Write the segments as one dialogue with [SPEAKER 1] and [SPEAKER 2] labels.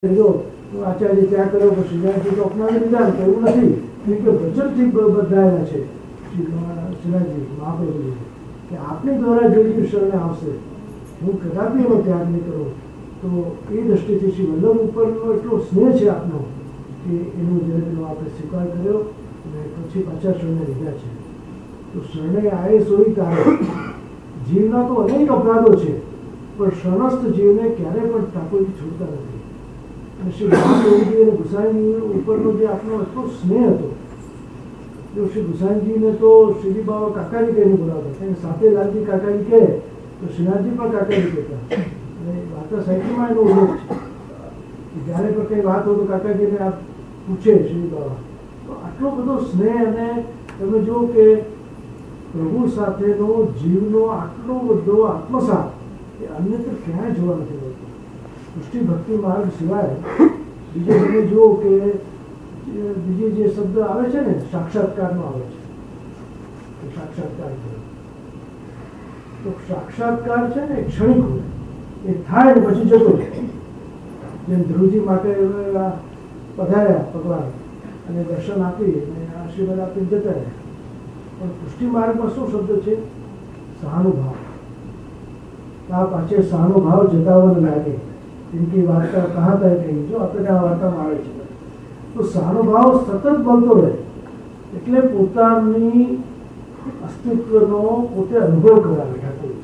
[SPEAKER 1] જો આચાર્ય ત્યાં કર્યો પછી શ્રીનાથજી તો અપનાવી લીધા ને એવું નથી કે વચનથી બંધાયેલા છે શ્રીનાથજી મહાપ્રભુજી કે આપની દ્વારા જે જીવ શરણે આવશે હું કદાપી એનો ત્યાગ નહીં કરું. તો એ દ્રષ્ટિથી શ્રી વલ્લભ ઉપરનો એટલો સ્નેહ છે આપનો કે એનો જગતનો આપણે સ્વીકાર કર્યો અને પછી પાછા શરણે લીધા છે. તો શરણે આએ સોઈ તારે જીવના તો અનેક અપરાધો છે પણ શરણસ્થ જીવને ક્યારેય પણ ઠાકોરજી છોડતા નથી. અને શ્રી મહાપ્રભુજી અને ગુસાઈજી ઉપરનો જે આપનો એટલો સ્નેહ હતો જો શ્રી ગુસાઈજીને તો શ્રીજી બાબા કાકાજી કહીને બોલાવતા કારણ કે સાથે લાલજી કાકાજી કહે તો શ્રીનાથજી પણ કાકાજી કહેતા. અને વાર્તા સાહિત્યમાં એનો ઉલ્લેખ છે કે જ્યારે પણ કંઈ વાત હોય તો કાકાજીને આ પૂછે શ્રીજી બાબા. તો આટલો બધો સ્નેહ અને તમે જુઓ કે પ્રભુ સાથેનો જીવનો આટલો બધો આત્મસાત એ અન્યત્ર ક્યાંય જોવા નથી મળતો. પુષ્ટિ ભક્તિ માર્ગ સિવાય બીજે તમે જુઓ કે બીજી જે શબ્દ આવે છે ને સાક્ષાત્કારનો આવે છે સાક્ષાત્કાર તો સાક્ષાત્કાર છે ને ક્ષણિક હોય એ થાય ને પછી જતો રહે. જેમ ધ્રુવજી માટે પધાર્યા ભગવાન અને દર્શન આપી અને આશીર્વાદ આપીને જતા રહ્યા. પણ પુષ્ટિ માર્ગમાં શું શબ્દ છે? સહાનુભાવ. આ પાછે સહાનુભાવ જતાવન લાગે इनकी वार्ता कहाँ तय कही जो આપણે આ વાર્તામાં આવે છે. તો સહાનુભાવ સતત બનતો રહે એટલે પોતાની અસ્તિત્વનો પોતે અનુભવ કરાવે ઠાકોર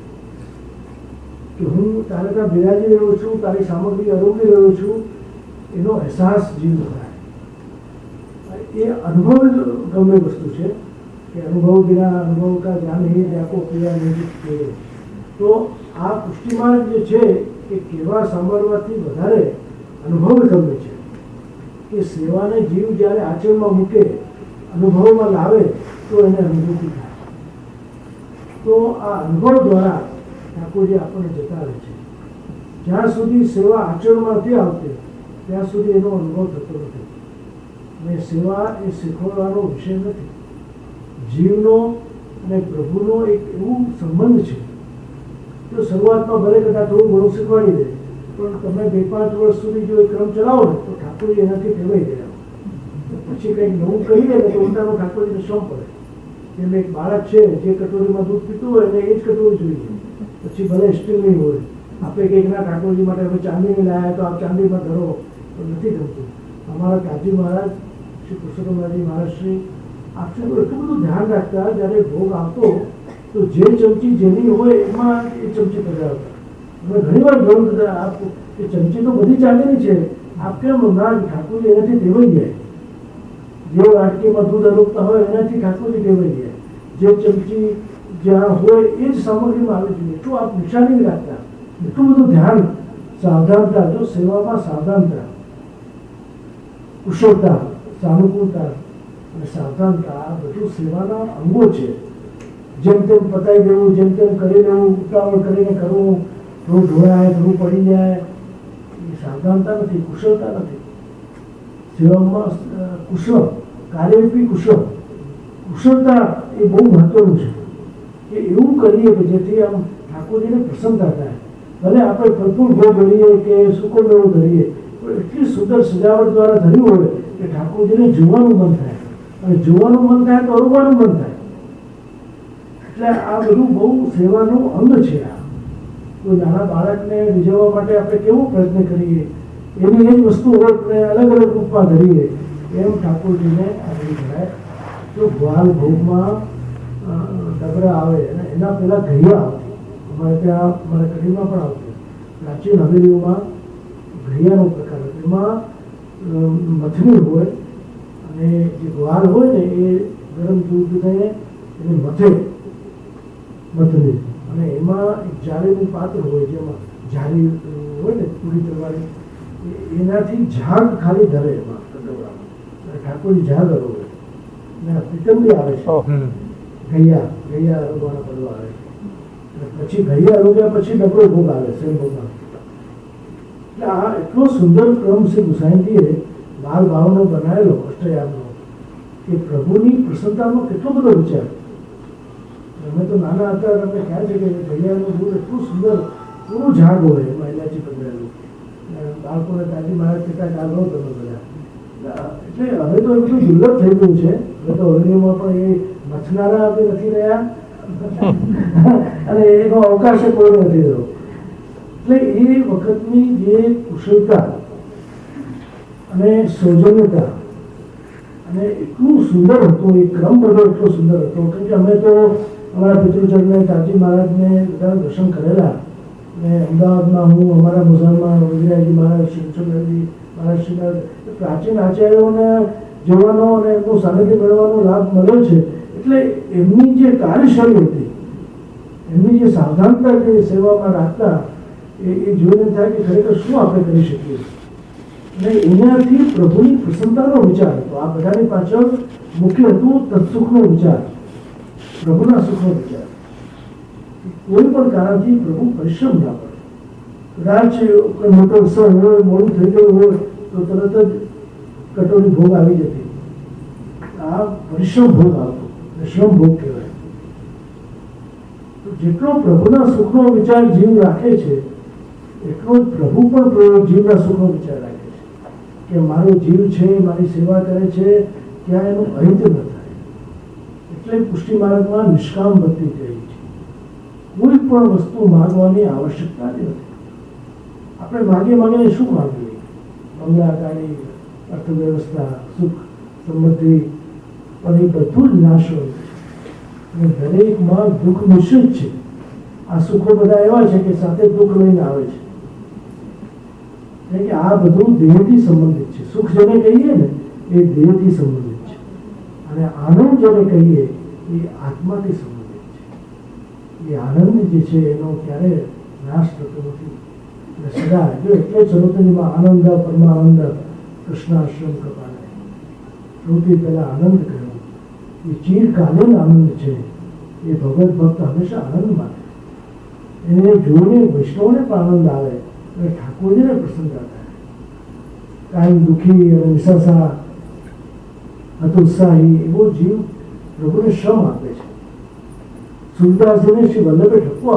[SPEAKER 1] કે હું તારે ત્યાં બિરાજી રહ્યો છું, તારી સામગ્રી આરોગી રહ્યો છું એનો અહેસાસ જીવ થાય. એ અનુભવ ગમે વસ્તુ છે કે અનુભવ બિના અનુભવ કા ધ્યાન નહીં જાકો ક્રિયા નહીં છે. તો આ પુષ્ટિમાર્ગ જે છે કે કેવા સાંભળવાથી વધારે અનુભવ ગમે છે કે સેવાને જીવ જ્યારે આચરણમાં મૂકે અનુભવમાં લાવે તો એને અનુભૂતિ થાય. તો આ અનુભવ દ્વારા ઠાકોરજી આપણને જતાવે છે. જ્યાં સુધી સેવા આચરણમાં નથી આવતી ત્યાં સુધી એનો અનુભવ થતો નથી. અને સેવા એ શીખવાડવાનો વિષય નથી. જીવનો અને પ્રભુનો એક એવું સંબંધ છે. તો શરૂઆતમાં ભલે કદાચ થોડું ઘણું શીખવાડી દે પણ તમે 2-5 વર્ષ સુધી જો એ ક્રમ ચલાવો ને તો ઠાકોરજી એનાથી ટેવાઈ ગયા. પછી કંઈક નવું કહીએ ને તો ઉલટાનો ઠાકોરજીને શ્રમ પડે. જેમ એક બાળક છે જે કટોરીમાં દૂધ પીતું હોય એને એ જ કટોરી જોઈએ. પછી ભલે સ્ટીલની હોય આપણે કંઈક ના ઠાકોરજી માટે હવે ચાંદીની લાયા તો આપ ચાંદીમાં ધરો તો નથી ગમતું. અમારા કાજી મહારાજ શ્રી પુરુષોત્તમજી મહારાજ શ્રી આપશે તો એટલું બધું ધ્યાન રાખતા જ્યારે ભોગ આવતો તો જે ચમચી જેની હોય એમાં એ ચમચી પધરાવતા. અમે ઘણી વાર જોયું બધા આપ એ ચમચી તો બધી ચાંદીની છે આપ કેમ ના ઠાકોરજી એનાથી ટેવાઈ જાય. જે વાટકીમાં દૂધ અરોગતા હોય એનાથી ઠાકોરજી ટેવાઈ જાય. જે ચમચી જ્યાં હોય એ જ સામગ્રીમાં આવે જોઈએ. એટલું આપ નિશાની રાખતા, એટલું બધું ધ્યાન, સાવધાનતા. જો સેવામાં સાવધાનતા, કુશળતા, સાનુકૂળતા અને સાવધાનતા આ બધું સેવાના અંગો છે. જેમ તેમ પતાવી દેવું, જેમ તેમ કરી લેવું, ઉતાવળ કરીને કરવું, થોડું ઢોળાય થોડું પડી જાય એ સાવધાનતા નથી, કુશળતા નથી. સેવામાં કુશળ કાર્યરૂપી કુશળતા એ બહુ મહત્વનું છે કે એવું કરીએ કે જેથી આમ ઠાકોરજીને પ્રસન્નતા થાય. ભલે આપણે ભરપૂર ભોગ કરીએ કે સૂકો મેળો ધરીએ પણ એટલી સુંદર સજાવટ દ્વારા ધર્યું હોય કે ઠાકોરજીને જોવાનું મન થાય અને જોવાનું મન થાય તો અરુવાનું મન થાય. એટલે આ બધું બહુ સેવાનું અંગ છે. આ કોઈ નાના બાળકને રીઝવવા માટે આપણે કેવો પ્રયત્ન કરીએ એની એ જ વસ્તુ હોય અલગ અલગ રૂપમાં ધરીએ એમ ઠાકોરજીને આગળ ધરાય. તો ગ્વાલ ભોગમાં ડબરા આવે અને એના પહેલાં ઘૈયા આવતી. અમારે ત્યાં અમારા કડીમાં પણ આવતી. પ્રાચીન હવેલીઓમાં ઘૈયાનો પ્રકાર હતો. એમાં મથની હોય અને જે ગ્વાલ હોય ને એ ગરમ દૂધને એને મથે અને એમાં એક જાળીનું પાત્ર હોય જેમાં જાળી હોય ને પૂરી કરવાની એનાથી ઝાડ ખાલી ધરે એમાં કટોરામાં ઠાકોરજી ઝાડ અરોગે ને પિત્તંબી આવે છે ઘૈયા અરોગવાના પડવા આવે પછી ઘૈયા અરોગ્યા પછી ડબરો ભોગ આવે સેમ ભોગમાં. એટલે આ એટલો સુંદર ક્રમ શ્રી ગુસાઈજીએ બાલ ભાવનો બનાવેલો અષ્ટયામનો કે પ્રભુની પ્રસન્નતાનો કેટલો બધો વિચાર. અમે તો નાના હતા તમને ખ્યાલ છે કે ઘડિયાળનું દૂધ એટલું સુંદર પૂરું ઝાડ હોય એમાં ઇલાયચી પધરાયેલું બાળકોને દાદી મહારાજ કહેતા કે આ લો તમે બધા. એટલે હવે તો એ બધું દુર્લભ થઈ ગયું છે. હવે તો અરણ્યમાં પણ એ મથનારા બી નથી રહ્યા અને એનો અવકાશ કોઈ નથી રહ્યો. એટલે એ વખતની જે કુશળતા અને સૌજન્યતા અને એટલું સુંદર હતું, એ ક્રમ બધો એટલો સુંદર હતો. કેમ કે અમે તો અમારા પિતૃચરણને તાજી મહારાજને બધા દર્શન કરેલા. અને અમદાવાદમાં હું અમારા મુઝાલમાં વજીરાજી મહારાજ, શિવચંદ્રજી મહારાજ, શ્રીનાથ પ્રાચીન આચાર્યોને જોવાનો અને એમનું સાનિધ્ય મેળવવાનો લાભ મળ્યો છે. એટલે એમની જે કાર્યશૈલી હતી, એમની જે સાવધાનતા જે સેવામાં રાખતા, એ જોઈને થાય કે ખરેખર શું આપણે કરી શકીએ. અને એનાથી પ્રભુની પ્રસન્નતાનો વિચાર હતો. આ બધાની પાછળ મુખ્ય હતું તત્સુખનો વિચાર, પ્રભુના સુખનો વિચાર. કોઈ પણ કારણથી પ્રભુ પરિશ્રમ ના પડે. કદાચ કોઈ મોટો ઉત્સવ હોય, મોડું થઈ ગયું હોય તો તરત જ કટોરી ભોગ આવી જતી. આ પરિશ્રમ ભોગ આવતો, શ્રમ ભોગ કહેવાય. તો જેટલો પ્રભુના સુખનો વિચાર જીવ રાખે છે, એટલો જ પ્રભુ પણ જીવના સુખનો વિચાર રાખે છે કે મારો જીવ છે, મારી સેવા કરે છે, ત્યાં એનું અહિત ન થાય. એટલે પુષ્ટિ માર્ગમાં નિષ્કામ ભક્તિ કહી છે. કોઈ પણ વસ્તુ માગવાની આવશ્યકતા જ નથી. આપણે માગીને શું માગીએ? બંગલા, ગાડી, અર્થવ્યવસ્થા, સુખ, સમૃદ્ધિ, પણ એ બધું જ નાશ હોય છે. અને દરેકમાં દુઃખ મિશ્રિત છે. આ સુખો બધા એવા છે કે સાથે દુઃખ લઈને આવે છે. એટલે કે આ બધું દેહથી સંબંધિત છે. સુખ જેને કહીએ ને એ દેહથી સંબંધિત છે, અને આનંદ જેને કહીએ એ આત્માથી સંબંધિત છે. એ આનંદ જે છે એનો ક્યારે નાશ થતો નથી. એટલે સદા જો એટલે સરોતજીમાં આનંદ પરમાનંદ કૃષ્ણાશ્રમ કપાલે સૌથી પહેલા આનંદ કહ્યો. એ ચીરકાલીન આનંદ છે. એ ભગવત ભક્ત હંમેશા આનંદ માને. એને જોઈને વૈષ્ણવને પણ આનંદ આવે અને ઠાકોરજીને પ્રસન્નતા થાય. કાંઈ દુઃખી અને નિસાસા, હતોત્સાહી એવો જીવ પ્રભુને શ્રમ આપે છે. સુરદાસજીને શ્રી વલ્લભે ઠપકો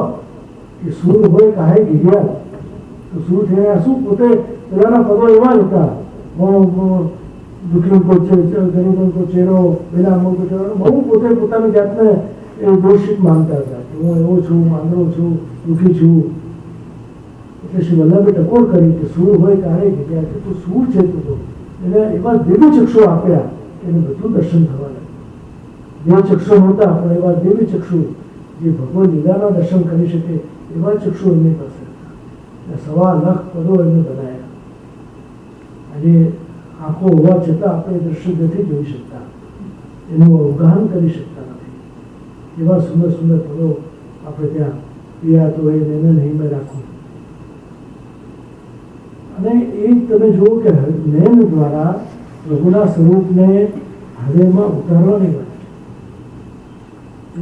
[SPEAKER 1] કે સુર હોય કાહે ગિર્યા. તો સુર થયા શું? પોતે પેલાના પદો એવા જ હતા. દુઃખી કો ગરીબો કો ચહેરો, બેલામો કો ચહેરો, બહુ પોતે પોતાની જાતને એ દોષિત માનતા હતા કે હું એવો છું, માંદરો છું, દુઃખી છું. એટલે શ્રી વલ્લભે ટકોર કરી કે સુર હોય કાહે ગિર્યા, કે તું સુર છે. તું એને એવા દિવ્ય ચક્ષુ આપ્યા કે એને બધું દર્શન થવા લાગ્યું. બે ચક્ષુ નહોતા, પણ એવા દિવ્ય ચક્ષુ જે ભગવાન લીલાના દર્શન કરી શકે એવા ચક્ષુ એમની પાસે હતા. 1.25 લાખ પદો એમને બનાવ્યા. આજે આંખો હોવા છતાં આપણે દ્રશ્ય નથી જોઈ શકતા, એનું અવગાહન કરી શકતા નથી. એવા સુંદર સુંદર પદો આપણે ત્યાં પિયા તો એ નૈન નહીં મેં રાખું. અને એ તમે જુઓ કે નૈન દ્વારા પ્રભુના સ્વરૂપને હૃદયમાં ઉતારવાની વાત છે.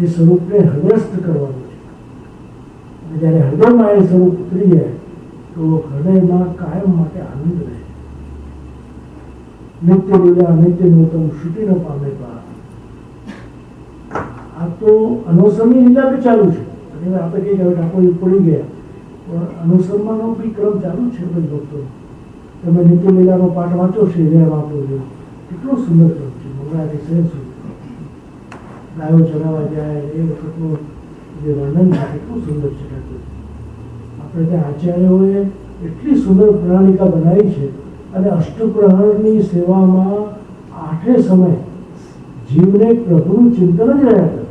[SPEAKER 1] એ સ્વરૂપને હૃદયસ્થ કરવાનું છે. અને જ્યારે હૃદયમાં એ સ્વરૂપ ઉતરી જાય તો હૃદયમાં કાયમ માટે આનંદ રહે. નિત્ય લીલા નિત્ય નૂતન શ્રુતિ ન પામે પાર. આ તો અનુસરની લીલા બી ચાલુ છે. અને આપણે કહીએ હવે ઠાકોર પડી ગયા, પણ અનુસરવાનો બી ક્રમ ચાલુ છે. બધા ભક્તો તમે નિત્ય લીલાનો પાઠ વાંચો છે, હૃદય વાપરો છો, કેટલો સુંદર ક્રમ છે. મંગળાથી સહેજ સુધી ગાયો ચરાવવા જાય એ વખતનું જે વર્ણન છે કેટલું સુંદર છે. આપણે ત્યાં આચાર્યોએ એટલી સુંદર પ્રણાલિકા બનાવી છે. અને અષ્ટપ્રહરની સેવામાં 8 સમય જીવને પ્રભુનું ચિંતન જ રહ્યા કરે.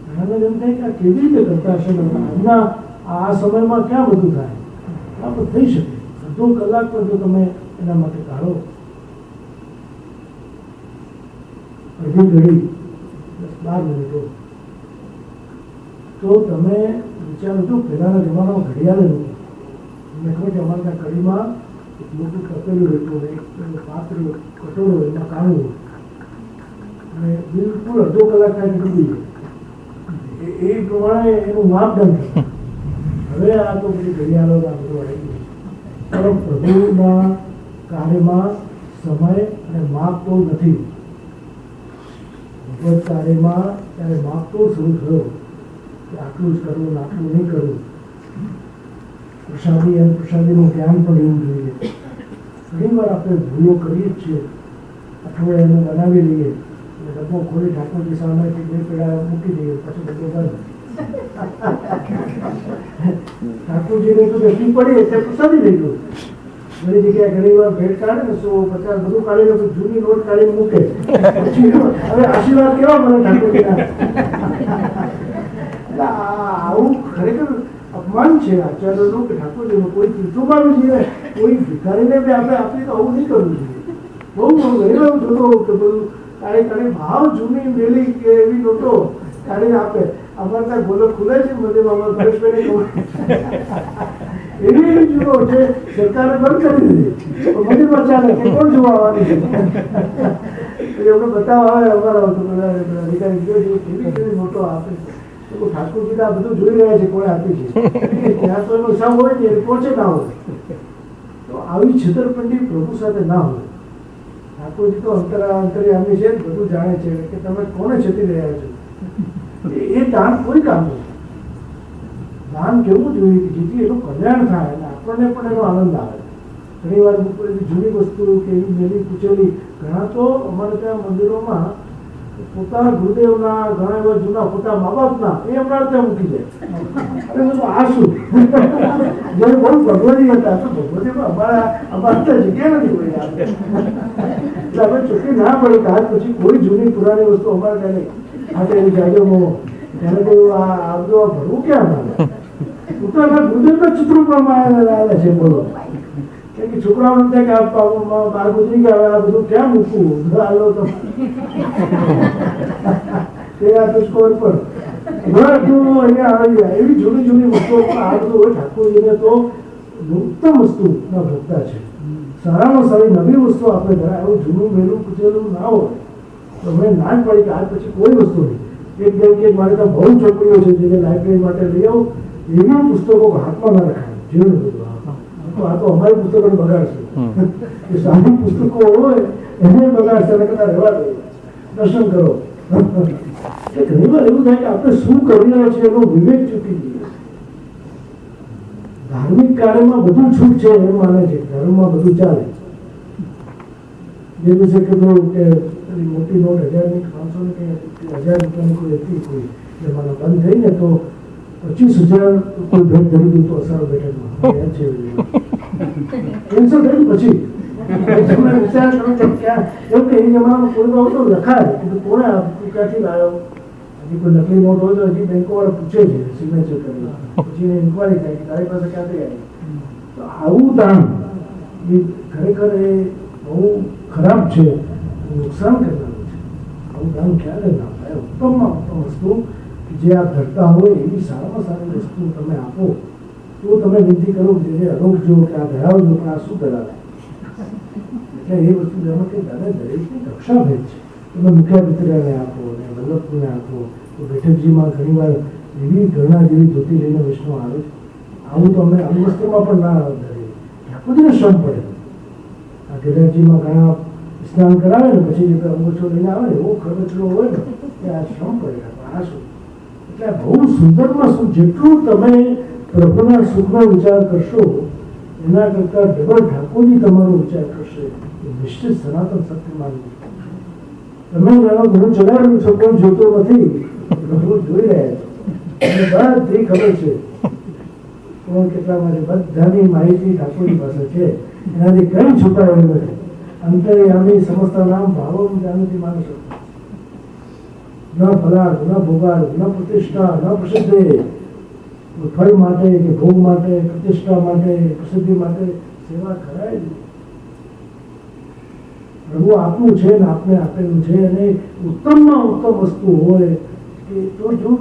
[SPEAKER 1] ઘણાને એમ થાય કે આ કેવી રીતે કરતા હશે? આજના આ સમયમાં ક્યાં બધું થાય? આ બધું થઈ શકે. અડધો કલાક પણ જો તમે એના માટે કાઢો, અડધી ઘડી 10-12 મિનિટો, તો તમે વિચારો છો પહેલાના જમાનામાં ઘડિયાળ નહોતું. તમને ખબર છે અમારા ત્યાં કડીમાં મોટું તપેલું હતું, એક પાત્ર કટોરો એમાં કાણું હોય અને બિલકુલ અડધો કલાક થાય કે ડૂબી જાય. એ પ્રમાણે એનું માપદંડ હતું. હવે આ તો બધી ઘડિયાળો આ બધું આવી ગયું. પણ પ્રભુના કાર્યમાં સમય અને માપ તો નથી. ભગવત કાર્યમાં ત્યારે માપ તો શરૂ થયો કે આટલું જ કરવું, આટલું નહીં કરવું. પ્રસાદી અને પ્રસાદીનું ધ્યાન પણ લેવું જોઈએ. ઘણી વાર આપણે ભૂલો કરીએ જ છીએ. અઠવાડિયાનું બનાવી લઈએ, ડબ્બો ખોલી ઠાકોરજી સામેથી 2 પેડા મૂકી દઈએ, પછી ડબ્બો બંધ. ઠાકોરજીને તો દર્શન પડી એટલે પ્રસાદી લઈ ગયું. ઘણી જગ્યાએ ઘણી વાર ભેટ કાઢે ને 100, 50 બધું કાઢીને જૂની નોટ કાઢીને મૂકે. પછી હવે આશીર્વાદ કેવા મળે ઠાકોરજીના? આવું ખરેખર અપમાન છે આચાર્યનું કે ઠાકોરજીનું. કોઈ તીર્થોમાં જોઈએ, કોઈ ભિખારીને બી આપણે આપીએ તો આવું નહીં કરવું જોઈએ. બહુ ઘણી વાર જોતો કે બધું કાઢી ભાવ જૂની મેલી કે એવી નોટો કાઢીને આપે. અમારે ત્યાં ગોલક ખુલે છે મંદિરમાં, પરેશભાઈને કહું એવી જુઓ છે, સરકારે બંધ કરી દીધી. મંદિરમાં ચાલે કે કોણ જોવા આવવાની છે? એટલે એમને બતાવવા આવે અમારા અધિકારી કેવી નોટો આપે. ઠાકોરજી આ બધું જોઈ રહ્યા છે, કોણે આપી છે. ત્યાં તો એનો હિસાબ હોય ને, પહોંચે ના હોય. તો આવી છેતરપિંડી પ્રભુ સાથે ના હોય. ઠાકોરજી તો અંતર્યામી છે, બધું જાણે છે કે તમે કોને છેતી રહ્યા છો. એ દાન કોઈ કામ નથી. દાન કેવું જોઈએ કે જેથી એનું કલ્યાણ થાય અને આપણને પણ એનો આનંદ આવે. ઘણી વાર જૂની વસ્તુ કે એવી મેલી પૂછેલી, ઘણા તો અમારે ત્યાં મંદિરોમાં પોતાના ગુરુદેવના ઘણા એવા જૂના ફોટા મા બાપના એ અમારે ત્યાં મૂકી જાય. આ શું જે બહુ ભગવતી હતા, તો ભગવતીમાં અમારા ત્યાં જગ્યા નથી કોઈ. એટલે આપણે ચોખ્ખી ના પડે કે આજ પછી કોઈ જૂની પુરાણી વસ્તુ અમારે ત્યાં નહીં. આજે એવી જાગોમાં એને તો આ બધું ભરવું ક્યાં અમારે? પોતાના ગુરુદેવના ચિત્રો પણ આવે છે. બોલો કે છોકરાઓને થાય કે બાર ગુજરી ગયા, આ બધું ક્યાં મૂકવું? હાલો તો સ્કોર પર અહીંયા આવી જાય. એવી જૂની જૂની વસ્તુઓ પણ આ બધું હોય. ઠાકોરજીને તો ઉત્તમ વસ્તુના ભક્તા છે. સારામાં સારી નવી વસ્તુ આપણે ઘણા એવું જૂનું મેલું પૂછેલું ના હોય તો અમે ના જ પડી કે આજ પછી કોઈ વસ્તુ નહીં. એક જેમ કે મારે ત્યાં બહુ ચોપડીઓ છે જે લાઇબ્રેરી માટે લઈ આવું, એવી પુસ્તકો હાથમાં ના રખાય. જેવું બધું આ તો અમારી પુસ્તકોને બગાડશે. એ સારી પુસ્તકો હોય એને બગાડશે, એને કરતા રહેવા દે, દર્શન કરો. ઘણી વાર એવું થાય કે આપણે શું કરી રહ્યા છીએ એનો વિવેક ચૂકી જઈએ. ધાર્મિક કાર્યમાં બધું છૂટ છે એમ માને છે, ધર્મમાં બધું ચાલે. જે દિવસે કીધું કે મોટી નોટ 1000ની 500ની કે 1000 રૂપિયાની કોઈ હતી, કોઈ જમાનો બંધ થઈ ને તો 25,000 કોઈ ભેટ ધરી દીધું અસાર બેઠકમાં કેન્સલ થયું. પછી વિચાર કરો એવું કે એ જમાનામાં કોઈ બાબત તો લખાય કે કોને ક્યાંથી લાવ્યો. હજી કોઈ નકલી નોટ હોય તો હજી બેંકો વાળા પૂછે છે સિગ્નેચર કરી, પછી ઇન્કવાયરી થાય કે તારી પાસે ક્યાંથી આવી. તો આવું દાન એ ખરેખર એ બહુ ખરાબ છે, નુકસાન કરનારું છે. આવું દાન ક્યારે ના થાય. ઉત્તમમાં ઉત્તમ વસ્તુ જે આપ ધરતા હોય એવી સારામાં સારી વસ્તુ તમે આપો તો તમે વિનંતી કરો કે જે અરોગજો કે આ ધરાવજો, પણ આ શું ધરાવે? એટલે એ વસ્તુ જાણો કે દાદા દરેકની કક્ષા ભેદ છે. તમે મુખ્ય પિતરાને આપો અને વલ્લભપુરને આપો. તો બેઠકજીમાં ઘણી વાર એવી ઘરના જેવી ધોતી લઈને વૈષ્ણવ આવે છે. આવું તો અમે અણવસ્ત્રમાં પણ ના ધરીએ. ઠાકોરજીને શ્રમ પડે. આ ગેરજીમાં ઘણા સ્નાન કરાવે ને પછી અંગોછો લઈને આવે ને એવો ખર્ચલો હોય ને કે આ શ્રમ પડે. આ શું એટલે બહુ સુંદરમાં શું, જેટલું તમે પ્રભુના સુખનો વિચાર કરશો એના કરતા ડબલ ઠાકોરજી તમારો વિચાર કરશે. એ નિશ્ચિત સનાતન સત્યમાં તમે જાણો ઘણું ચલાવેલું છો, કોઈ જોતો નથી, પ્રભુ જોઈ રહ્યા છે. બધી ખબર છે કોણ કેટલામાં છે, બધાની માહિતી ઠાકોરજી પાસે છે. એનાથી કઈ છુપાયેલું નથી. અંતર્યામી સમસ્ત નામ ભાવો જાણથી માનશો. ન ફલાડ, ન ભોગાડ, ન પ્રતિષ્ઠા, ન પ્રસિદ્ધિ. ફળ માટે કે ભોગ માટે, પ્રતિષ્ઠા માટે, પ્રસિદ્ધિ માટે સેવા કરાય. પ્રભુ આપનું છે ને આપને આપેલું છે, અને ઉત્તમમાં ઉત્તમ વસ્તુ હોય કે તો જો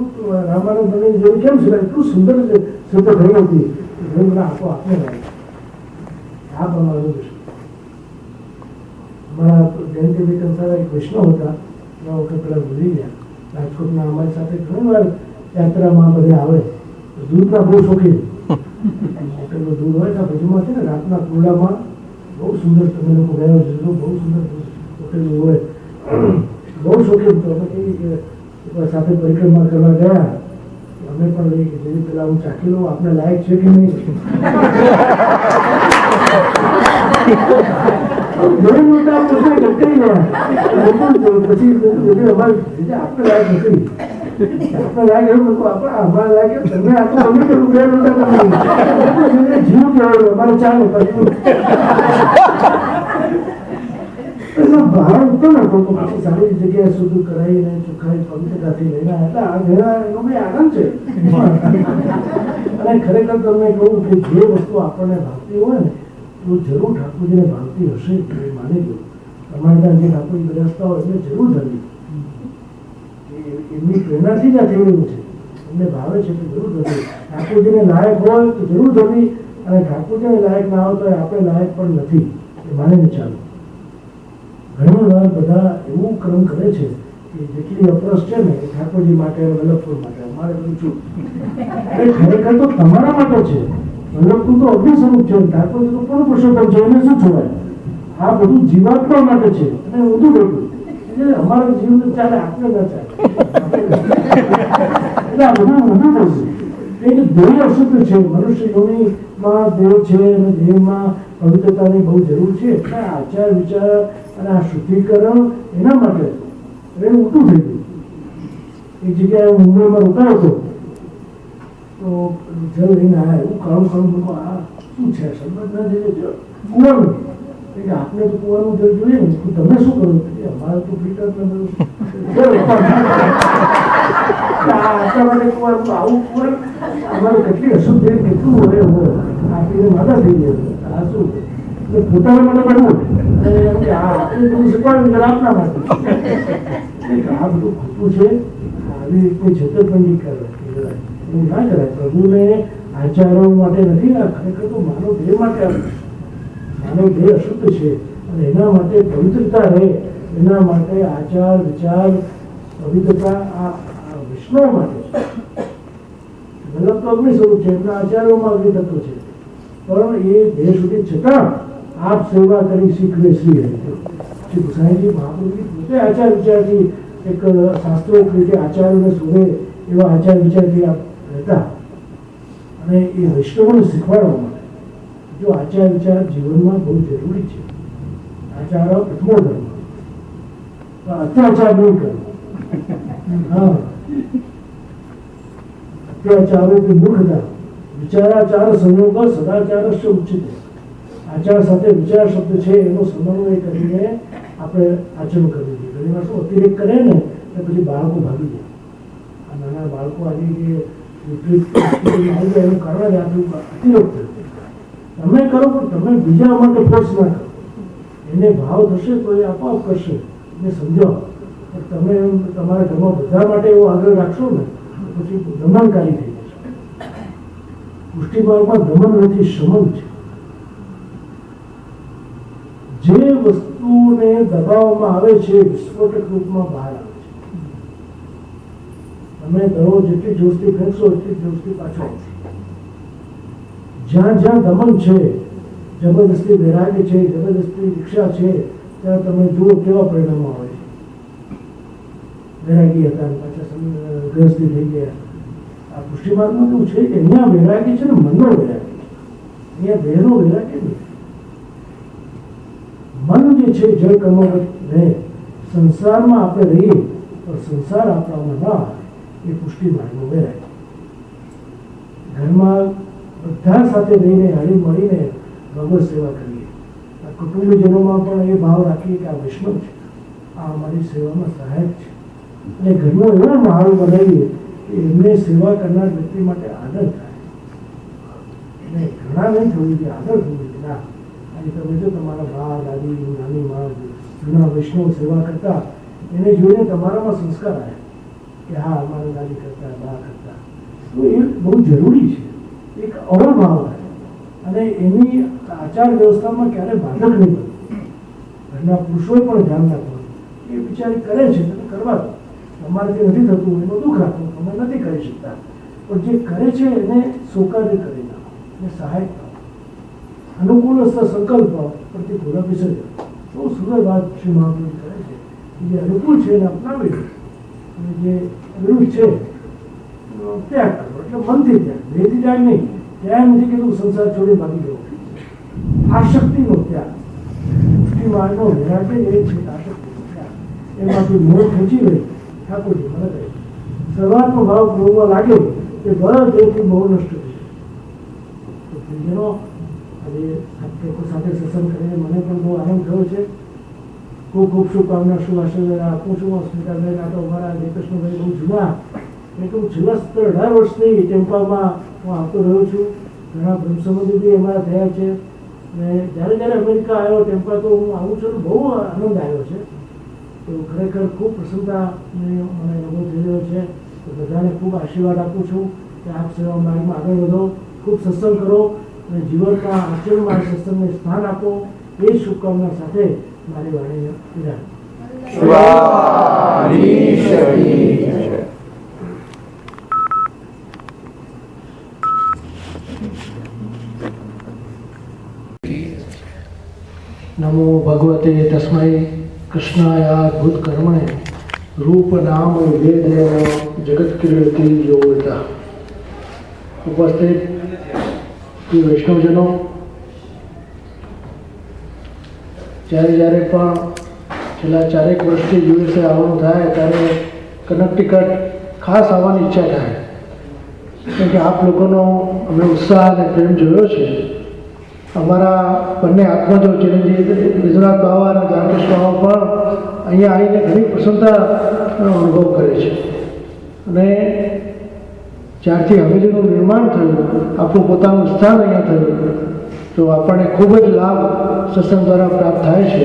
[SPEAKER 1] રામાનંદ જેવું કેમ છે એટલું સુંદર સિદ્ધ થઈ હતી મને આપો આપને આપ અમારું છે. અમારા જયંતિ વિક્રમ સાહેબ એક વૈષ્ણવ હતા, એના વખત પેલા ભૂલી ગયા. રાજકોટના અમારી સાથે ઘણી વાર યાત્રામાં બધે આવે. દૂધના બહુ શોખીન, હોટેલનું દૂધ હોય ત્યાં ભુજમાં છે ને રાતના કુરડામાં બહુ સુંદર, તમે લોકો ગયા છો, બહુ સુંદર હોટેલું હોય, બહુ શોખીન. તો અમે કેવી કે સાથે પરિક્રમા કરવા ગયા, મને પણ લઈ કે જેથી પેલા હું ચાખી લઉં આપણે લાયક છે કે નહીં. ઘણી મોટા પૂછે ઘટી ગયા પછી અમારે આપણે લાયક નથી. આપણે લાગે એવું બધું આપણે અમારે લાગે તમે આટલું ગમે તેટલું બે નોટા તમે જીવ કહેવાય અમારે ચાલે પછી ભાવ ઉઠતો ને પછી સારી જગ્યાએ સુધી કરાવીને ચોખ્ખાઈ પવિત્રતાથી લઈને હતા આ ઘણા એનો બી આનંદ છે. અને ખરેખર તમને કહું કે જે વસ્તુ આપણને ભાવતી હોય ને તો જરૂર ઠાકોરજીને ભાવતી હશે એ માની દો. તમારે ત્યાં જે ઠાકોરજી બિરાજતા હોય એમને જરૂર ધરવી. એમની પ્રેરણાથી જ આ થઈ રહ્યું છે. એમને ભાવે છે તો જરૂર ધરવી. ઠાકોરજીને લાયક હોય તો જરૂર ધરવી અને ઠાકોરજીને લાયક ના હોય તો આપણે લાયક પણ નથી એ માનીને ચાલો. ઘણી વાર બધા એવું કર્મ કરે છે કે જેટલી અપરસ છે ને એ ઠાકોરજી માટે વલ્લભપુર માટે અમારે પૂછું એ ખરેખર તો તમારા માટે છે. વલ્લભપુર તો અગ્નિ સ્વરૂપ છે, ઠાકોરજી તો પૂર્ણ પુરુષોત્તમ છે, એને શું છોડાય. આ બધું જીવાત્મા માટે છે અને ઊંધું ભેગું એટલે અમારું જીવન ચાલે આપણે ના ચાલે એટલે આ બધું ઊંધું થશે. એટલે દેહ અશુદ્ધ છે, મનુષ્ય યોનિમાં દેહ છે અને દેહમાં પવિત્રતાની બહુ જરૂર છે. એટલે આચાર વિચાર અને આ શુદ્ધિકરણ એના માટે એને ઊંધું થઈ ગયું. એક જગ્યાએ હું મુંબઈમાં રોકાયો હતો તો જળ લઈને આવ્યા એવું કાળું લોકો આ શું છે સંબંધ ના જઈએ કુવાનું કે આપણે તો કુવાનું જળ જોઈએ ને તમે શું કરો અમારે તો ફિલ્ટર આવું કુવાનું અમારે કેટલી અશુદ્ધ કેટલું હોય આપીને માદા થઈ જાય આ શું પોતાના માટે બનવું શીખવાડ્યું આપના માટે આ બધું ખોટું છે. આવી રીતે છેતરપિંડી કરાય એવું ના કરાય. પ્રભુને આચારો માટે નથી, આ ખરેખર તો માનવ દેહ માટે માનવ દેહ અશુદ્ધ છે અને એના માટે પવિત્રતા રહે એના માટે આચાર વિચાર પવિત્રતા આ વિષ્ણુ માટે વલ્લભ તો અગ્નિ સ્વરૂપ છે, એમના આચારોમાં અગ્નિ તત્વ છે પણ એ દેહ સુધી છતાં આપ સેવા કરી શીખવે શ્રી શ્રી ગુસાઈજી મહાપ્રભુજી પોતે આચાર વિચારથી એક શાસ્ત્રોક્ત રીતે આચાર્યોને શોધે એવા આચાર વિચારથી આપ રહેતા અને એ વૈષ્ણવોને શીખવાડવા માટે જો આચાર વિચાર જીવનમાં બહુ જરૂરી છે. આચાર પ્રથમો ધર્મ અત્યાચાર નહીં કરવો. હા અત્યાચારો કે મૂર્ખતા વિચારાચાર સંયોગ સદાચાર ઉચિત. આચાર સાથે વિચાર શબ્દ છે એનો સમન્વય કરીને આપણે આચરણ કરવું જોઈએ. ઘણી વાર શું અતિરેક કરે ને તો પછી બાળકો ભાગી જાય. આ નાના બાળકો આજે જે આવી જાય એનું કારણ જ આપણું અતિરેક થયું. તમે કરો પણ તમે બીજા માટે ફોર્સ ના કરો. એને ભાવ થશે તો એ આપોઆપ કરશે એને સમજાવો. પણ તમે તમારા ઘરમાં બધા માટે એવો આગ્રહ રાખશો ને તો પછી દમનકારી થઈ જશે. પુષ્ટિમાર્ગમાં દમન નથી, શમન છે. જે વસ્તુને દબાવવામાં આવે છે વિસ્ફોટક રૂપમાં બહાર આવે છે. તમે દરો જેટલી જોશથી ફેંકશો એટલી જોશથી પાછો આવશે. જ્યાં જ્યાં દમન છે, જબરદસ્તી વૈરાગ્ય છે, જબરદસ્તી દીક્ષા છે, ત્યાં તમે જુઓ કેવા પરિણામો આવે છે. વૈરાગી હતા પાછા ગ્રસ્તી થઈ ગયા. આ પુષ્ટિમાર્ગમાં એવું છે કે અહીંયા વૈરાગ્ય છે ને મનનો વૈરાગ્ય છે, અહીંયા દેહનો વૈરાગ્ય નહીં. મન જે છે જળ કર્મવત રહે, સંસારમાં આપણે રહીએ પણ સંસાર આપણામાં ના આવે એ પુષ્ટિ માર્ગનો વૈરાગ્ય. ઘરમાં બધા સાથે રહીને હળી મળીને ભગવત સેવા કરીએ. આ કુટુંબીજનોમાં પણ એ ભાવ રાખીએ કે આ વૈષ્ણવ છે, આ અમારી સેવામાં સહાયક છે અને ઘરનો એવો માહોલ બનાવીએ કે એમને સેવા કરનાર વ્યક્તિ માટે આદર થાય. અને ઘણા નહીં થવું જોઈએ, આદર થવું જોઈએ. ના આજે તમે જો તમારા બા દાદી નાની માં જૂના વૈષ્ણવ સેવા કરતા એને જોઈને તમારામાં સંસ્કાર આવ્યા કે હા અમારા દાદી કરતા બા કરતા. તો એ બહુ જરૂરી છે. એક અવભાવ આવે અને એની આચાર વ્યવસ્થામાં ક્યારે બાધક નહીં બને. ઘરના પુરુષોએ પણ ધ્યાન રાખવાનું. એ બિચારી કરે છે તમે કરવા દો. તમારે જે નથી થતું એનું દુઃખ રાખો, તમે નથી કરી શકતા પણ જે કરે છે એને સ્વીકાર્ય કરી નાખો, એને સહાયક કરો. અનુકૂળ સંકલ્પ પ્રતિકૂળ વિસર્જન. બહુ સુંદર વાત શ્રી મહાપ્રભુ કરે છે. જે અનુકૂળ છે એને અપનાવી અને જે વિરુદ્ધ છે ત્યાગ કરો. એટલે મનથી ત્યાગ, દેહથી ત્યાગ નહીં. ત્યાં એમ નથી કે તું સંસાર છોડી ભાગી જવો. આશક્તિનો ત્યાગ, પુષ્ટિમાર્ગનો વિરાટ એ છે આશક્તિનો ત્યાગ. એમાંથી મોહ ખેંચી લઈ ઠાકોરજી મને કહે સર્વાત્મ ભાવ પ્રભુમાં લાગ્યો એ બળ દેહથી બહુ નષ્ટ થઈ જાય. તો પ્રિયજનો, આજે લોકો સાથે સત્સંગ કરીને મને પણ બહુ આનંદ થયો છે. ખૂબ ખૂબ શુભકામના, શુભ આશીર્વાદ આપું છું. સ્મિતાબેન, આ તો અમારા જયકૃષ્ણભાઈ બહુ જૂના, એટલે હું છેલ્લા 18 વર્ષથી ટેમ્પામાં હું આવતો રહ્યો છું. ઘણા બ્રહ્મસંબંધી બી અમારા થયા છે. અને જ્યારે અમેરિકા આવ્યો ટેમ્પા તો હું આવું છું, બહુ આનંદ આવ્યો છે. તો ખરેખર ખૂબ પ્રસન્નતા મને અનુભવ થઈ રહ્યો છે. તો બધાને ખૂબ આશીર્વાદ આપું છું કે આપ સેવા માર્ગમાં આગળ વધો, ખૂબ સત્સંગ કરો અને જીવનમાં આચરણમાં સત્સંગને સ્થાન આપો. એ શુભકામના સાથે મારી વાણીને વિરામ. નમો ભગવતે તસ્મૈ કૃષ્ણાય અદ્ભુત કર્મણે રૂપ નામ વેદ જગત કિરીટી યોગતા. ઉપસ્થિત વૈષ્ણવજનો, જ્યારે પણ છેલ્લા 4 વર્ષથી યુએસએ આવવાનું થાય ત્યારે કનેક્ટિકટ ખાસ આવવાની ઈચ્છા થાય, કેમ કે આપ લોકોનો અમે ઉત્સાહ અને પ્રેમ જોયો છે. અમારા બંને આત્મજો ચિરંજીવી વિશ્વનાથ બાવા અને જાનકૃષ્ણ બાવા પણ અહીંયા આવીને ઘણી પ્રસન્નતાનો અનુભવ કરે છે. અને જ્યારથી હવેલીનું નિર્માણ થયું, આપણું પોતાનું સ્થાન અહીંયા થયું, તો આપણને ખૂબ જ લાભ સત્સંગ દ્વારા પ્રાપ્ત થાય છે.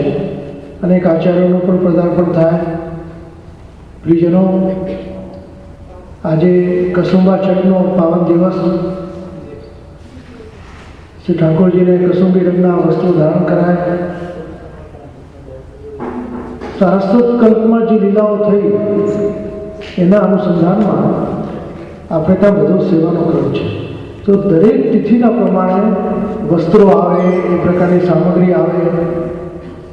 [SPEAKER 1] અનેક આચાર્યોનું પણ પદાર્પણ થાય. પ્રિયજનો, આજે કસુંબા છઠનો પાવન દિવસ, શ્રી ઠાકોરજીને કસુંબી રંગના વસ્ત્રો ધારણ કરાય. શાસ્ત્રોક્ત કલ્પમાં જે લીલાઓ થઈ એના અનુસંધાનમાં આપણે ત્યાં બધો સેવાનો કર્યો છે. તો દરેક તિથિના પ્રમાણે વસ્ત્રો આવે, એ પ્રકારની સામગ્રી આવે.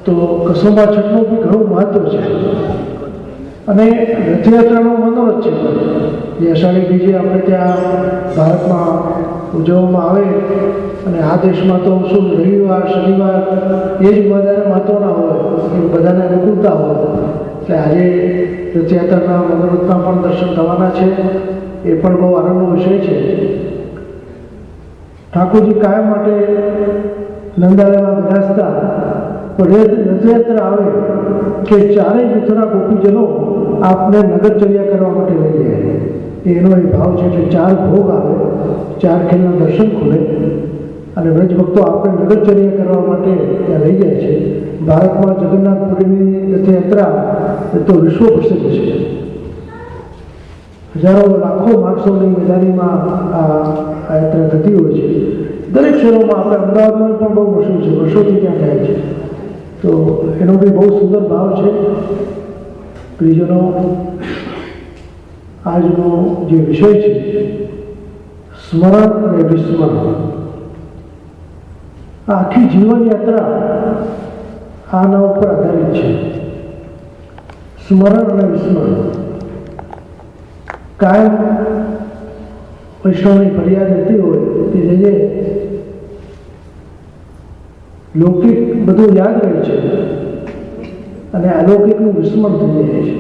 [SPEAKER 1] તો કસુંબા છઠનું બી ઘણું મહત્વ છે. અને રથયાત્રાનું મનોરથ છે. જે અષાઢી બીજે આપણે ત્યાં ભારતમાં ઉજવવામાં આવે, અને આ દેશમાં તો શું રવિવાર શનિવાર એ જ બધાને મહત્વના હોય, એ બધાને અનુકૂળતા હોય. એટલે આજે રથયાત્રાના મનોરથના પણ દર્શન થવાના છે. એ પણ બહુ આનંદનો વિષય છે. ઠાકોરજી કાયમ માટે નંદાલયમાં બિરાજતા, પણ રથયાત્રા આવે કે ચારેય જૂથના ગોપીજનો આપને નગરચર્યા કરવા માટે લઈ જાય. એનો એ ભાવ છે કે 4 ભોગ આવે, 4 ખેલના દર્શન ખુલે, અને વ્રજ ભક્તો આપણે નગરચર્યા કરવા માટે ત્યાં લઈ જાય છે. ભારતમાં જગન્નાથપુરીની રથયાત્રા એ તો વિશ્વ પ્રસિદ્ધ છે. હજારો લાખો માણસોની મેદાનીમાં આ યાત્રા થતી હોય છે. દરેક શહેરોમાં, આપણે અમદાવાદમાં પણ બહુ મશહૂર છે, વર્ષોથી ત્યાં થાય છે. તો એનો બી બહુ સુંદર ભાવ છે. પ્રિયજનો, આજનો જે વિષય છે સ્મરણ અને વિસ્મરણ, આખી જીવન યાત્રા આના ઉપર આધારિત છે. સ્મરણ અને વિસ્મરણ. કાયમ વૈષ્ણવની ફરિયાદ રહેતી હોય કે જે લૌકિક બધું યાદ રહે છે અને અલૌકિકનું વિસ્મરણ થઈ જાય છે.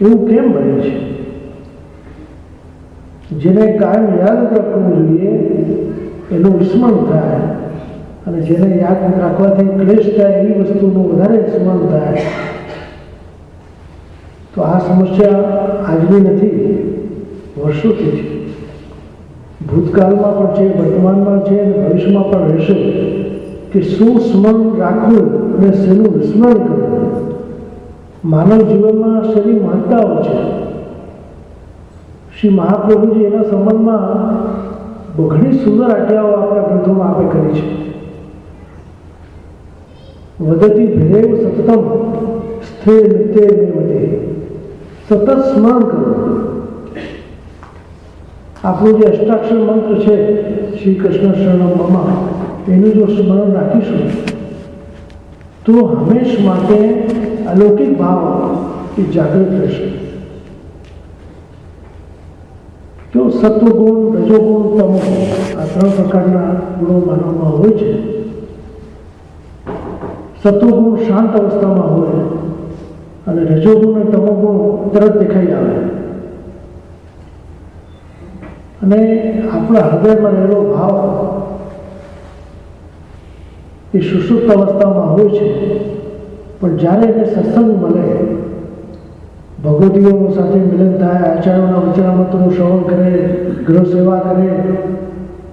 [SPEAKER 1] એવું કેમ બને છે? જેને કાયમ યાદ રાખવું જોઈએ એનું વિસ્મરણ થાય, અને જેને યાદ રાખવાથી ક્લેશ થાય એવી વસ્તુનું વધારે વિસ્મરણ થાય. તો આ સમસ્યા આજની નથી, વર્ષોથી છે. ભૂતકાળમાં પણ છે, વર્તમાનમાં છે અને ભવિષ્યમાં પણ રહેશે કે શું સ્મરણ રાખવું અને શેનું વિસ્મરણ કરવું. માનવ જીવનમાં શેની મહત્તાઓ છે. શ્રી મહાપ્રભુજી એના સંબંધમાં ઘણી સુંદર આજ્ઞાઓ આપણા ગ્રંથોમાં આપે કરી છે. વદતી ભેવ સતતમ સ્થિર નિત્ય વધે. સતત સ્મરણ કરવું. આપણું જે અષ્ટાક્ષર મંત્ર છે શ્રી કૃષ્ણ શરણમ મમ, એનું જો સ્મરણ રાખીશું તો હંમેશ માટે અલૌકિક ભાવ એ જાગૃત રહેશે. તો સત્વગુણ, રજોગુણ, તમોગુણ આ 3 પ્રકારના ગુણો માનવમાં હોય છે. સત્વગુણ શાંત અવસ્થામાં હોય અને રજોગુણ અને તમોગુણ તરત દેખાઈ આવે. અને આપણા હૃદયમાં રહેલો ભાવ એ સુષુપ્ત અવસ્થામાં હોય છે. પણ જ્યારે એને સત્સંગ મળે, ભગવતીઓ સાથે મિલન થાય, આચાર્યોના વચનામૃતનું શ્રવણ કરે, ગૃહ સેવા કરે,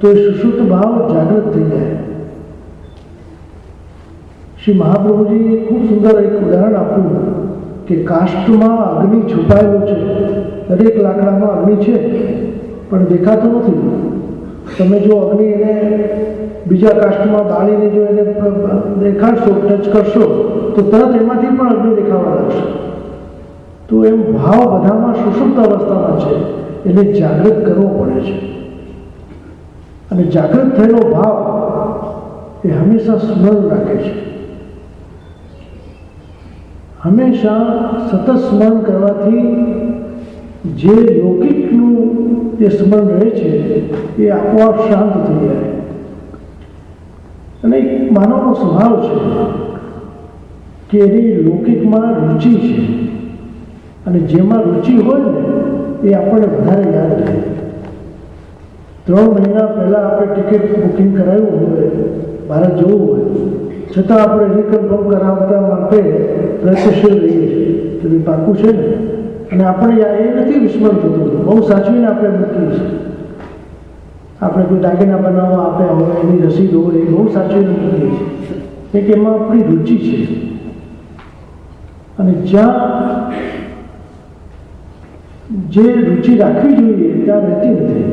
[SPEAKER 1] તો એ સુષુપ્ત ભાવ જાગૃત થઈ જાય. શ્રી મહાપ્રભુજીએ ખૂબ સુંદર એક ઉદાહરણ આપ્યું કે કાષ્ટમાં અગ્નિ છુપાયેલો છે. દરેક લાકડામાં અગ્નિ છે પણ દેખાતો નથી. તમે જો અગ્નિ એને બીજા કાષ્ટમાં બાળીને જો એને દેખાડશો, ટચ કરશો, તો તરત એમાંથી પણ અગ્નિ દેખાવા લાગશે. તો એમ ભાવ બધામાં સુષુપ્ત અવસ્થામાં છે, એને જાગૃત કરવો પડે છે. અને જાગૃત થયેલો ભાવ એ હંમેશા સ્મરણ રાખે છે. હંમેશા સતત સ્મરણ કરવાથી જે લૌકિકનું જે સ્મરણ રહે છે એ આપોઆપ શાંત થઈ જાય. અને એક માનવનો સ્વભાવ છે કે એની લૌકિકમાં રુચિ છે, અને જેમાં રુચિ હોય ને એ આપણને વધારે યાદ રહે. 3 મહિના પહેલાં આપણે ટિકિટ બુકિંગ કરાવ્યું હોય, ભારત જવું હોય, છતાં આપણે રિકન્ફર્મ કરાવતા માટે પ્રયત્નશીલ રહીએ છીએ કે ભાઈ પાકું છે ને. અને આપણે એ નથી વિસ્મરણ થતું, બહુ સાચવીને આપણે મૂકીએ છીએ. આપણે કોઈ દાગીના બનાવવા આપ્યા હોય, એની રસીદ હોય, એ બહુ સાચવીને મૂકીએ છીએ કે એમાં આપણી રુચિ છે. અને જ્યાં જે રુચિ રાખવી જોઈએ ત્યાં રહેતી નથી.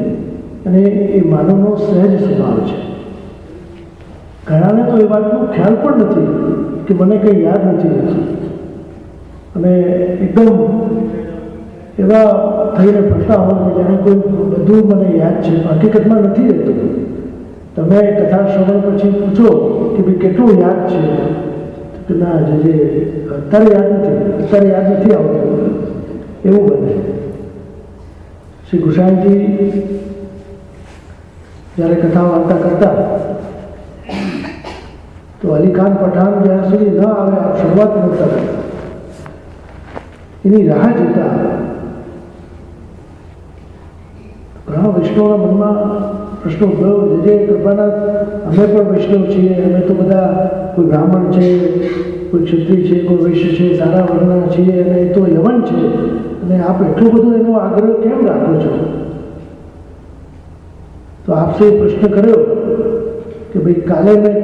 [SPEAKER 1] અને એ માનવનો સહેજ સ્વભાવ છે. ઘણાને તો એ વાતનો ખ્યાલ પણ નથી કે મને કંઈ યાદ નથી રહેતું, અને એકદમ એવા થઈને ફરતા હોય કે જાણે કોઈ બધું મને યાદ છે, હકીકતમાં નથી રહેતું. તમે કથા શ્રવણ પછી પૂછો કે ભાઈ કેટલું યાદ છે, કે ના જે અત્યારે યાદ નથી આવતું, એવું બને. શ્રી ગુસાઈજી જ્યારે કથા વાર્તા કરતા તો અલી ખાન પઠાણ જ્યાં સુધી ન આવે આ શરૂઆત નહોતા કરતા, એની રાહ જોતા. ઘણા વૈષ્ણવના મનમાં પ્રશ્નો ઉદ્ભવ્યો, જે કૃપાનાથ અમે પણ વૈષ્ણવ છીએ, અમે તો બધા કોઈ બ્રાહ્મણ છે, કોઈ ક્ષત્રિય છે, કોઈ વૈશ્ય છે, સારા વર્ણના છીએ, અને એ તો યવન છે, અને આપ એટલું બધું એનો આગ્રહ કેમ રાખો છો? તો આપસે પ્રશ્ન કર્યો કે ભાઈ કાલે મેં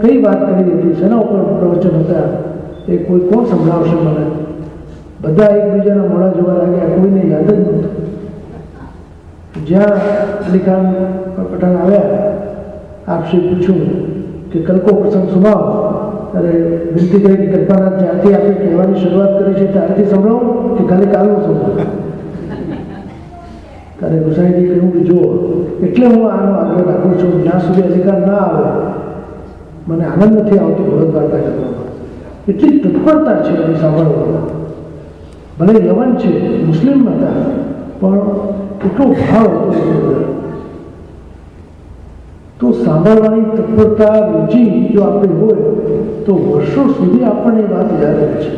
[SPEAKER 1] કઈ વાત કરી હતી, શેના ઉપર પ્રવચન હતા, એ કોઈ કોણ સંભળાવશે મને? બધા એકબીજાના મોડા જોવા લાગ્યા, કોઈને યાદ જ નહોતું. જ્યાં અલી ખાન પઠાણ આવ્યા, આપસે પૂછ્યું કે કલકો પ્રસંગ સુનાવો. ત્યારે વિનંતી કરી કે કલ્પનાથ જ્યારથી આપણે કહેવાની શરૂઆત કરી છે ત્યારથી સંભળાવો કે કાલનું સંભળાવો. ત્યારે ગુસાઈજી કહ્યું કે જુઓ, એટલે હું આનો આગ્રહ રાખું છું, જ્યાં સુધી અધિકાર ના આવે મને આનંદ નથી આવતો ભગવદ વાર્તા કરવામાં. એટલી તત્પરતા છે એની સાંભળવામાં. ભલે યવન છે, મુસ્લિમ હતા, પણ કેટલો ભાવ હતો. તો સાંભળવાની તત્પરતા, રુચિ જો આપણી હોય તો વર્ષો સુધી આપણને વાત યાદ રહે છે.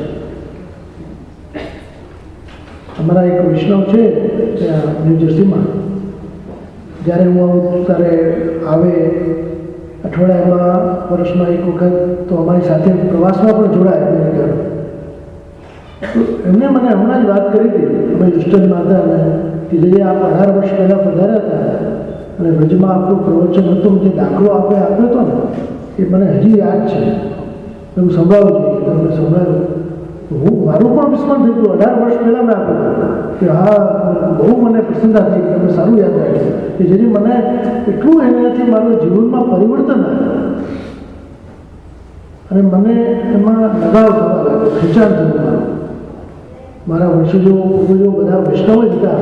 [SPEAKER 1] અમારા એક વૈષ્ણવ છે ત્યાં ન્યૂજર્સીમાં, જ્યારે હું આવું ત્યારે આવે અઠવાડિયામાં, વર્ષમાં એક વખત તો અમારી સાથે પ્રવાસમાં પણ જોડાય અમેરિકા. તો એમને મને હમણાં જ વાત કરી હતી, અમે હ્યુસ્ટનમાં હતા, અને કે જે આપ 18 વર્ષ પહેલાં પધાર્યા હતા અને વ્રજમાં આપણું પ્રવચન હતું, જે દાખલો આપણે આપ્યો હતો ને એ મને હજી યાદ છે. હું સંભળાવું જોઈએ, તમે સંભળાવ્યું. મારું પણ વિસ્મરણ થયું હતું. 18 વર્ષ પહેલાં મેં આપ્યું કે હા, બહુ મને પ્રસન્નતા થઈ, તમે સારું યાદ રાખ્યું કે જેથી મને એટલું એનાથી મારું જીવનમાં પરિવર્તન આવ્યું, અને મને એમાં લગાવ થવા લાગ્યો, ખેંચાણ થયું. મારા વંશજો પૂર્વજો બધા વૈષ્ણવ જ હતા.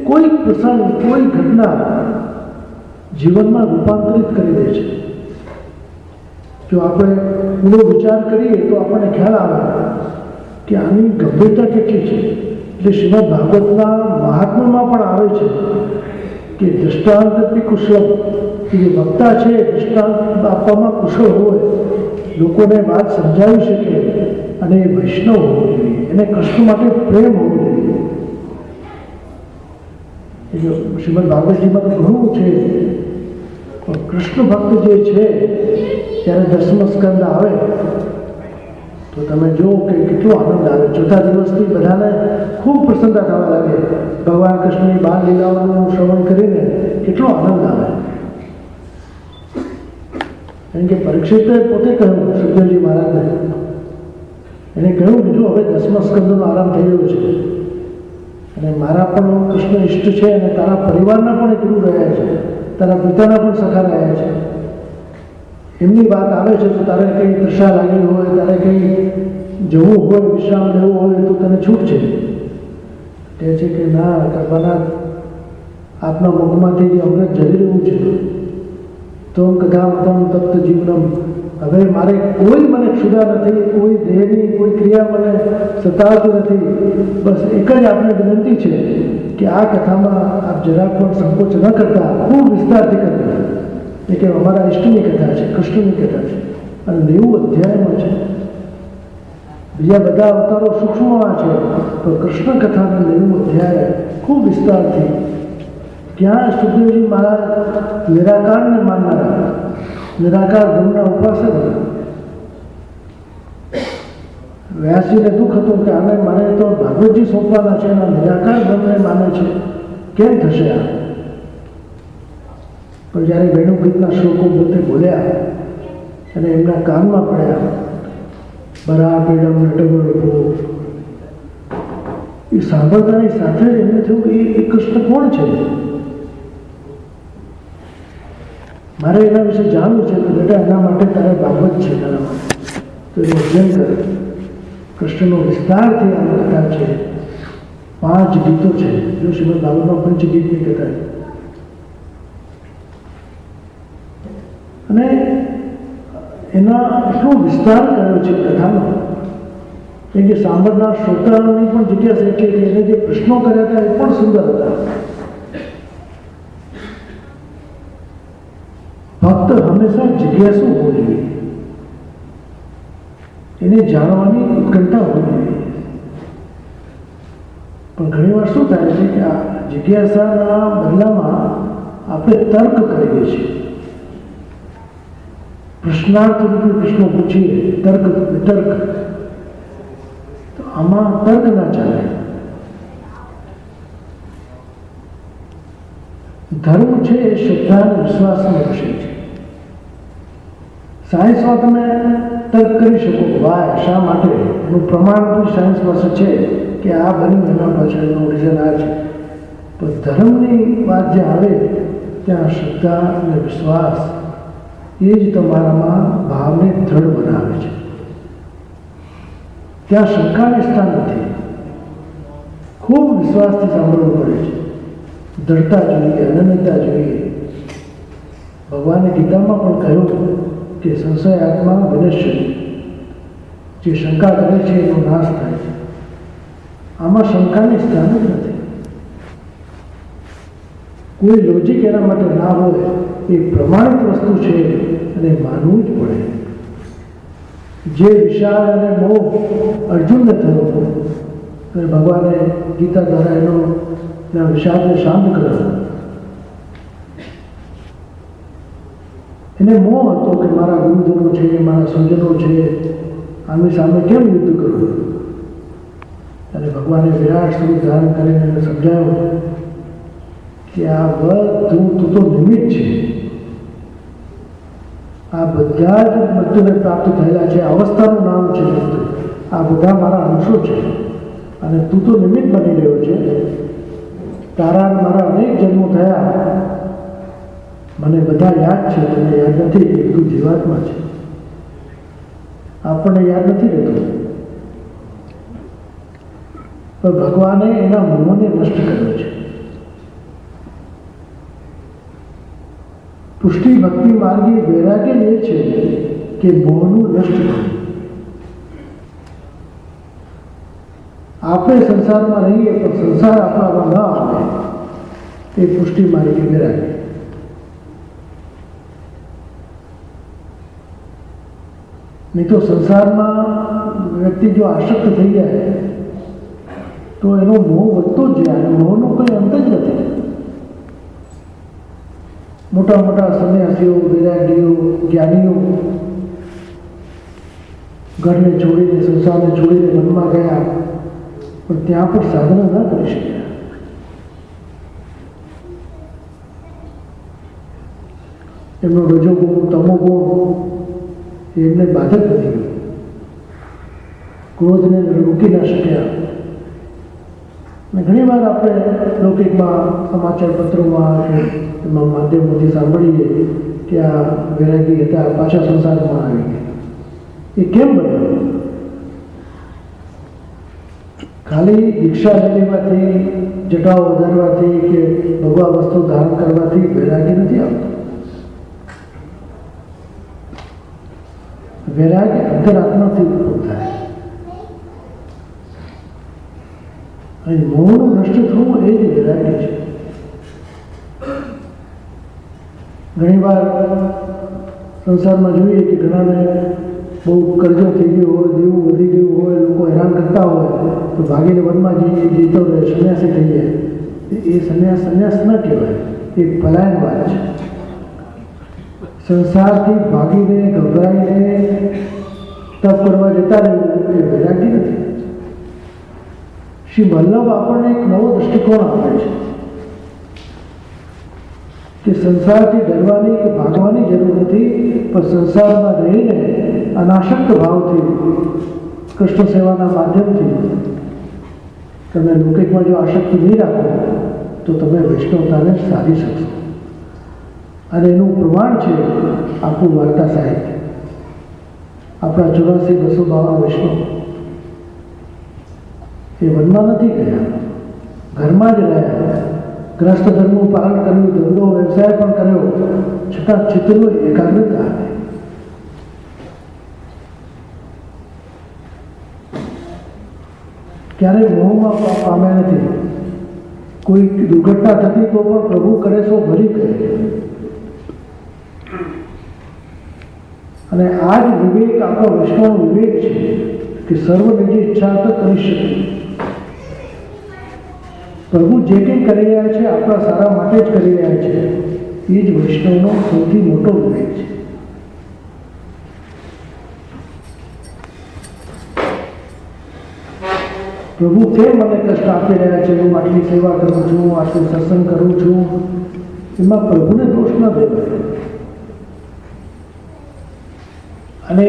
[SPEAKER 1] કોઈ પ્રસંગ, કોઈ ઘટના જીવનમાં રૂપાંતરિત કરી દે છે. જો આપણે ઊંડો વિચાર કરીએ તો આપણને ખ્યાલ આવે કે આની ગંભીરતા કેટલી છે. એટલે શ્રીમદ ભાગવતના મહાત્મ્યમાં પણ આવે છે કે દૃષ્ટાંતથી કુશળ, કે જે વક્તા છે દૃષ્ટાંત આપવામાં કુશળ હોય, લોકોને વાત સમજાવી શકે, અને એ વૈષ્ણવ હોવો જોઈએ, એને કૃષ્ણ માટે પ્રેમ હોવો જોઈએ. એટલે શ્રીમદ ભાગવતજીમાં તો ઘણું છે, પણ કૃષ્ણ ભક્ત જે છે ત્યારે દસમ સ્કંદ આવે તો તમે જુઓ કે કેટલો આનંદ આવે. ચોથા દિવસથી બધાને ખૂબ પ્રસન્નતા થવા લાગે. ભગવાન કૃષ્ણની બાળ લીલાઓનું શ્રવણ કરીને કેટલો આનંદ આવે. કારણ કે પરીક્ષિતે પોતે કહ્યું સુખદેવજી મહારાજને, એને કહ્યું બીજું હવે દસમા સ્કંદનો આરામ થઈ ગયો છે, અને મારા પણ કૃષ્ણ ઇષ્ટ છે, અને તારા પરિવારના પણ ગુરુ રહ્યા છે, તારા પિતાના પણ સખા રહ્યા છે. એમની વાત આવે છે તો તારે કંઈ તૃષા લાગી હોય, તારે કંઈ જવું હોય, વિશ્રામ લેવું હોય તો તને છૂટ છે. કહે છે કે ના કલ્પનાથ, આપના મુખમાંથી જે અમૃત જલી રહ્યું છે, તો કથામતમ તપ્ત જીવનમ, હવે મારે કોઈ મને ક્ષુધા નથી, કોઈ દેહની કોઈ ક્રિયા મને સતાવતી નથી. બસ એક જ આપને વિનંતી છે કે આ કથામાં આપ જરાક પણ સંકોચ ન કરતા ખૂબ વિસ્તારથી કરતા. એ કે અમારા ઇષ્ટની કથા છે, કૃષ્ણની કથા છે, અને 90 અધ્યાયમાં છે. બીજા બધા અવતારો સૂક્ષ્મમાં છે, તો કૃષ્ણ કથાના 90 અધ્યાય ખૂબ વિસ્તારથી. ત્યાં સુખદેવજી મહારાજ નિરાકારને માનનારા, નિરાકાર બ્રહ્મના ઉપાસક. વ્યાસજીને દુઃખ હતું કે આને મારે તો ભાગવતજી સોંપવાના છે, એના નિરાકાર બ્રહ્મને માને છે, કેમ થશે આ? પણ જ્યારે વેણુગીતના શ્લોકો પોતે બોલ્યા અને એમના કાનમાં પડ્યા, બરાપીડમ નટવર, એ સાંભળતાની સાથે જ એમને થયું એ કૃષ્ણ કોણ છે? મારે એના વિશે જાણવું છે. તો બેટા એના માટે તારે ભાગવત છે, તારા માટે તો એ અધ્યયન કરે. કૃષ્ણનો વિસ્તારથી આ કથા છે. 5 ગીતો છે. જો શ્રીમદ ભાગવતમાં પંચગીતની કથા છે, અને એના એટલો વિસ્તાર કર્યો છે કથાનો, કેમ કે સાંભળનાર શ્રોતાની પણ જિજ્ઞાસા એટલી કે એને જે પ્રશ્નો કર્યા હતા એ પણ સુંદર હતા. ભક્ત હંમેશા જિજ્ઞાસુ હોવો જોઈએ, એને જાણવાની ઉત્કંઠા હોવી જોઈએ. પણ ઘણી વાર શું થાય છે કે આ જિજ્ઞાસાના બદલામાં આપણે તર્ક કરીએ છીએ. પ્રશ્નાર્થ રૂપી પ્રશ્નો પૂછીએ, તર્ક વિતર્ક, તો આમાં તર્ક ના ચાલે. ધર્મ છે એ શ્રદ્ધા અને વિશ્વાસનો વિષય છે. સાયન્સમાં તમે તર્ક કરી શકો, વાય શા માટે, એનું પ્રમાણ પણ સાયન્સ પાસે છે કે આ બન્યું, એના પાછળનું રીઝન આ છે. પણ ધર્મની વાત જે આવે ત્યાં શ્રદ્ધા અને વિશ્વાસ એ જ તમારામાં ભાવને દ્રઢ બનાવે છે. ત્યાં શંકાને સ્થાન નથી. ખૂબ વિશ્વાસથી સાંભળવું પડે છે, દ્રઢતા જોઈએ, અનન્યતા જોઈએ. ભગવાને ગીતામાં પણ કહ્યું કે સંશય આત્મા વિનશ્ય, જે શંકા કરે છે એનો નાશ થાય છે. આમાં શંકાને સ્થાન જ નથી. કોઈ લોજિક એના માટે ના હોય, એ પ્રમાણિત વસ્તુ છે અને માનવું જ પડે. જે વિશાળ અને મોહ અર્જુનને થયો, અને ભગવાને ગીતા દ્વારા એનો વિષાદને શાંત કર્યો. એને મોહ હતો કે મારા ગુરુજનો છે, મારા સ્વજનો છે, આમની સામે કેમ યુદ્ધ કરવું? અને ભગવાને વિરાટ સ્વરૂપ ધારણ કરીને એને સમજાવ્યું કે આ બધું તું તો નિમિત્ત છે. આ બધા જ મૃત્યુને પ્રાપ્ત થયેલા છે, અવસ્થાનું નામ છે મૃત્યુ. આ બધા મારા અંશો છે, અને તું તો નિમિત્ત બની રહ્યો છે. તારા મારા અનેક જન્મો થયા, મને બધા યાદ છે, તને યાદ નથી. તું જીવાત્મા છે, આપણને યાદ નથી રહેતું. પણ ભગવાને એના મોહને નષ્ટ કર્યો છે. પુષ્ટિ ભક્તિ માર્ગે વૈરાગ્ય એ છે કે મોહનું નષ્ટ થયું. આપણે સંસારમાં રહીએ પણ સંસાર આપણામાં ન આવે એ પુષ્ટિ માર્ગી વૈરાગ્ય. નહીં તો સંસારમાં વ્યક્તિ જો આસક્ત થઈ જાય તો એનો મોહ વધતો જ જાય. મોહનો કોઈ અંત જ નથી. મોટા મોટા સંન્યાસીઓ, વૈરાગીઓ, જ્ઞાનીઓ ઘરને છોડીને, સંસારને છોડીને વનમાં ગયા પણ ત્યાં પણ સાધના ન કરી શક્યા. એમનો રજોગુણ, તમોગુણ એમને બાધક નથી ગયું. ક્રોધને રોકી ના શક્યા. અને ઘણી વાર આપણે લૌકિકમાં, સમાચાર પત્રોમાં કે એમાં માધ્યમોથી સાંભળીએ કે આ વૈરાગી હતા પાછા સંસારમાં આવી ગયા. એ કેમ બન્યું? ખાલી દીક્ષા લઈ લેવાથી, જટાઓ વધારવાથી કે ભગવા વસ્તુ ધારણ કરવાથી વૈરાગી નથી આવતો. વૈરાગ્ય અંતરાત્માથી ઉત્પન્ન થાય. અને મોહનું નષ્ટ થવું એ જ વૈરાગ્ય છે. ઘણીવાર સંસારમાં જોઈએ કે ઘણાને બહુ કર્જો થઈ ગયો હોય, દેવું વધી ગયું હોય, લોકો હેરાન કરતા હોય તો ભાગીને વનમાં જતો રહે, સંન્યાસી થઈ જાય. એ સંન્યાસ ન કહેવાય, એ પલાયન વાત છે. સંસારથી ભાગીને, ગભરાઈને તપ કરવા જતા રહેવું એ વૈરાગ્ય નથી. શ્રી વલ્લભ આપણને એક નવો દૃષ્ટિકોણ આપે છે કે સંસારથી ડરવાની કે ભાગવાની જરૂર નથી, પણ સંસારમાં રહીને અનાસક્ત ભાવથી, કૃષ્ણ સેવાના માધ્યમથી તમે લૌકિકમાં જો આસક્તિ નહીં રાખો તો તમે વૈષ્ણવતાને સાધી શકશો. અને એનું પ્રમાણ છે આખું વાર્તા સાહિત્ય. આપણા 84,252 વૈષ્ણવ એ વનમાં નથી ગયા, ઘરમાં જ રહ્યા. ગ્રસ્ત ધર્મનું પાલન કર્યું, ધંધો વ્યવસાય પણ કર્યો, છતાં ચિત્તનું એકાગ્રતા હતી. ક્યારેય મોહમાં પામ્યા નથી. કોઈ દુર્ઘટના થતી તો પણ પ્રભુ કરે સો ભરી કરે. અને આ જ વિવેક આપણો વૈષ્ણવનો વિવેક છે કે સર્વ નિજી ઈચ્છા તો કરી શકે. પ્રભુ જે કંઈ કરી રહ્યા છે આપણા સારા માટે જ કરી રહ્યા છે. એ જ વૈષ્ણવનો સૌથી મોટો વિવેક છે. પ્રભુ કેમ મને કષ્ટ આપી રહ્યા છે? હું આટલી સેવા કરું છું, આટલું સત્સંગ કરું છું, એમાં પ્રભુને દોષ ન દેવાય. અને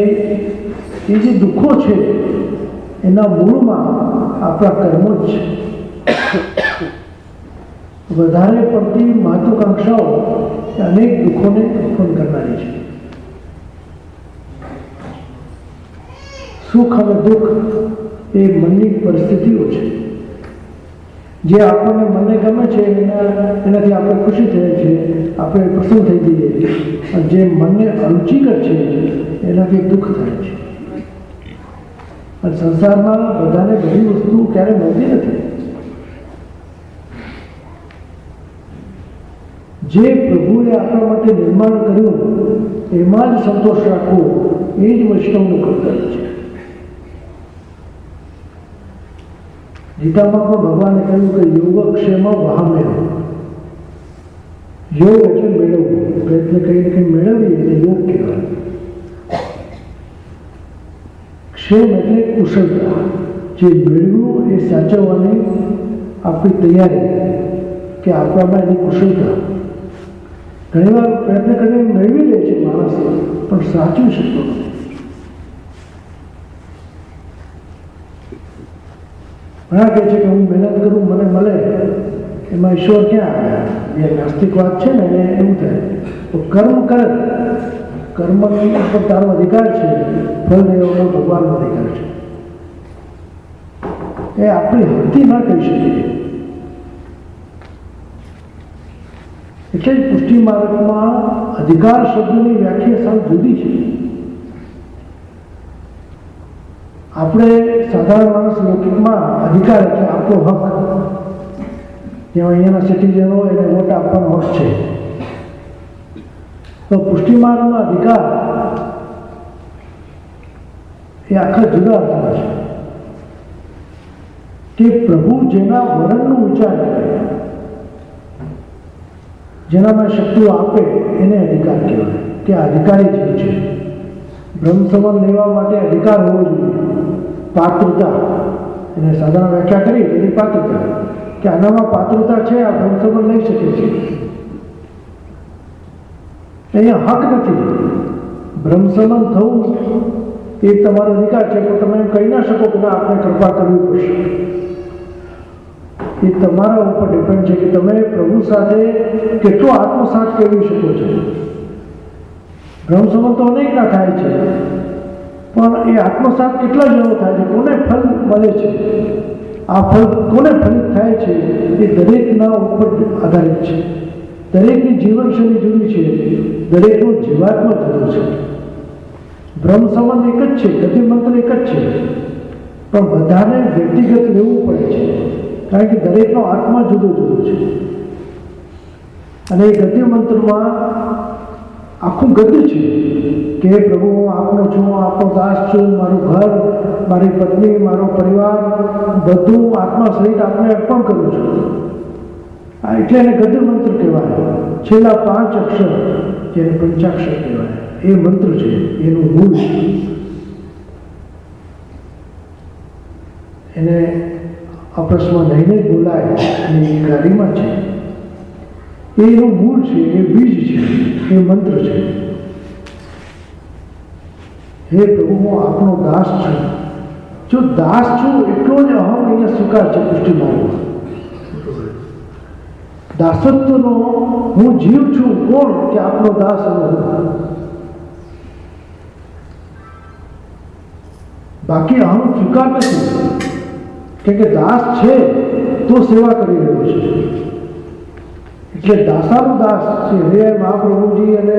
[SPEAKER 1] એ જે દુઃખો છે એના મૂળમાં આપણા કર્મો જ છે. વધારે પડતી મહત્વાકાંક્ષાઓ અનેક દુઃખોને ઉત્પન્ન કરનારી છે. સુખ અને દુઃખ એ મનની પરિસ્થિતિઓ છે. જે આપણને મનને ગમે છે એનાથી આપણે ખુશી થાય છે, આપણે પ્રસન્ન થઈ જઈએ. અને જે મનને અરુચિકર છે એનાથી દુઃખ થાય છે. અને સંસારમાં બધાને બધી વસ્તુ ક્યારે મળતી નથી. જે પ્રભુએ આપણા માટે નિર્માણ કર્યું એમાં જ સંતોષ રાખવો એ જ વૈષ્ણવનું કર્તવ્ય છે. ગીતામાં પણ ભગવાને કહ્યું કે યોગક્ષેમ વહામ્ય. યોગ એટલે મેળવવું, પ્રયત્ન કરીને કંઈ મેળવીએ એટલે યોગ કહેવાય. ક્ષેમ એટલે કુશળતા. જે મેળવ્યું એ સાચવવાની આપણી તૈયારી કે આપણામાં એની કુશળતા. ઘણીવાર પ્રયત્ન કરીને મેળવી લે છે માણસ, પણ સાચવી શકતો નથી. ઘણા કહે છે કે હું મહેનત કરું મને મળે, એમાં ઈશ્વર ક્યાં આવ્યા? એ નાસ્તિક વાત છે ને, એને એવું થાય તો કર્મ કરે. કર્મની ઉપર તારો અધિકાર છે, ફળ દેવાનો ભગવાનનો અધિકાર છે. એ આપણી હકથી ના કહી શકીએ. એટલે જ પુષ્ટિ માર્ગમાં અધિકાર શબ્દની વ્યાખ્યા સાવ જુદી છે. આપણે સાધારણ માણસ લૌકિકમાં અધિકાર એટલે આપણો હક, જેમાં અહીંયાના સિટીઝનો એને વોટ આપવાનો હક છે, તો પુષ્ટિ માર્ગનો અધિકાર એ આખા જુદા અર્થમાં છે કે પ્રભુ જેના વરણનું વિચાર કરે, જેનામાં શક્તિઓ આપે એને અધિકાર કહેવાય કે અધિકારી જીવ છે. બ્રહ્મસંબંધ લેવા માટે અધિકાર હોવો જોઈએ, પાત્રતા, એને સાધારણ વ્યાખ્યા કરી એની પાત્રતા કે આનામાં પાત્રતા છે, આ બ્રહ્મસંબંધ લઈ શકે છે. અહીંયા હક નથી. બ્રહ્મસંબંધ થવું એ તમારો અધિકાર છે, પણ તમે એમ કહી ના શકો કે ના આપણે કૃપા કરવી પડશે. એ તમારા ઉપર ડિપેન્ડ છે કે તમે પ્રભુ સાથે કેટલો આત્મસાત કરી શકો છો. બ્રહ્મસંબંધ તો અનેકના થાય છે, પણ એ આત્મસાત કેટલા જણો થાય છે, કોને ફલ મળે છે, આ ફલ કોને ફલિત થાય છે, એ દરેકના ઉપર આધારિત છે. દરેકની જીવનશૈલી જુદી છે, દરેકનું જીવાત્મા જુદું છે. બ્રહ્મસંબંધ એક જ છે, ગતિ મંત્ર એક જ છે, પણ બધાને વ્યક્તિગત લેવું પડે છે, કારણ કે દરેકનો આત્મા જુદો જુદો છે. અને એ ગતિ મંત્રમાં આખું ગતિ છે કે પ્રભુ હું આપનો છું, આપનો દાસ છું, મારું ઘર, મારી પત્ની, મારો પરિવાર બધું આત્મા સહિત આપને અર્પણ કરું છું. એટલે એને ગતિ મંત્ર કહેવાય. છેલ્લા 5 અક્ષર જેને પંચાક્ષર કહેવાય એ મંત્ર છે, એનું મૂળ છે. એને આપસમાં લઈને બોલાય અને એ ગાડીમાં છે, એનું મૂળ છે, એ બીજ છે, એ મંત્ર છે. હે પ્રભુ હું આપનો દાસ છું. જો દાસ છું એટલો જ અહમ અહીંયા સ્વીકાર છે પુષ્ટિ માર્ગમાં. દાસત્વનો હું જીવ છું, કોણ કે આપનો દાસ હું. બાકી અહમ સ્વીકાર નથી, કેમ કે દાસ છે તો સેવા કરી રહ્યો છે. એટલે દાસાનો દાસ છે. હે મહાપ્રભુજી અને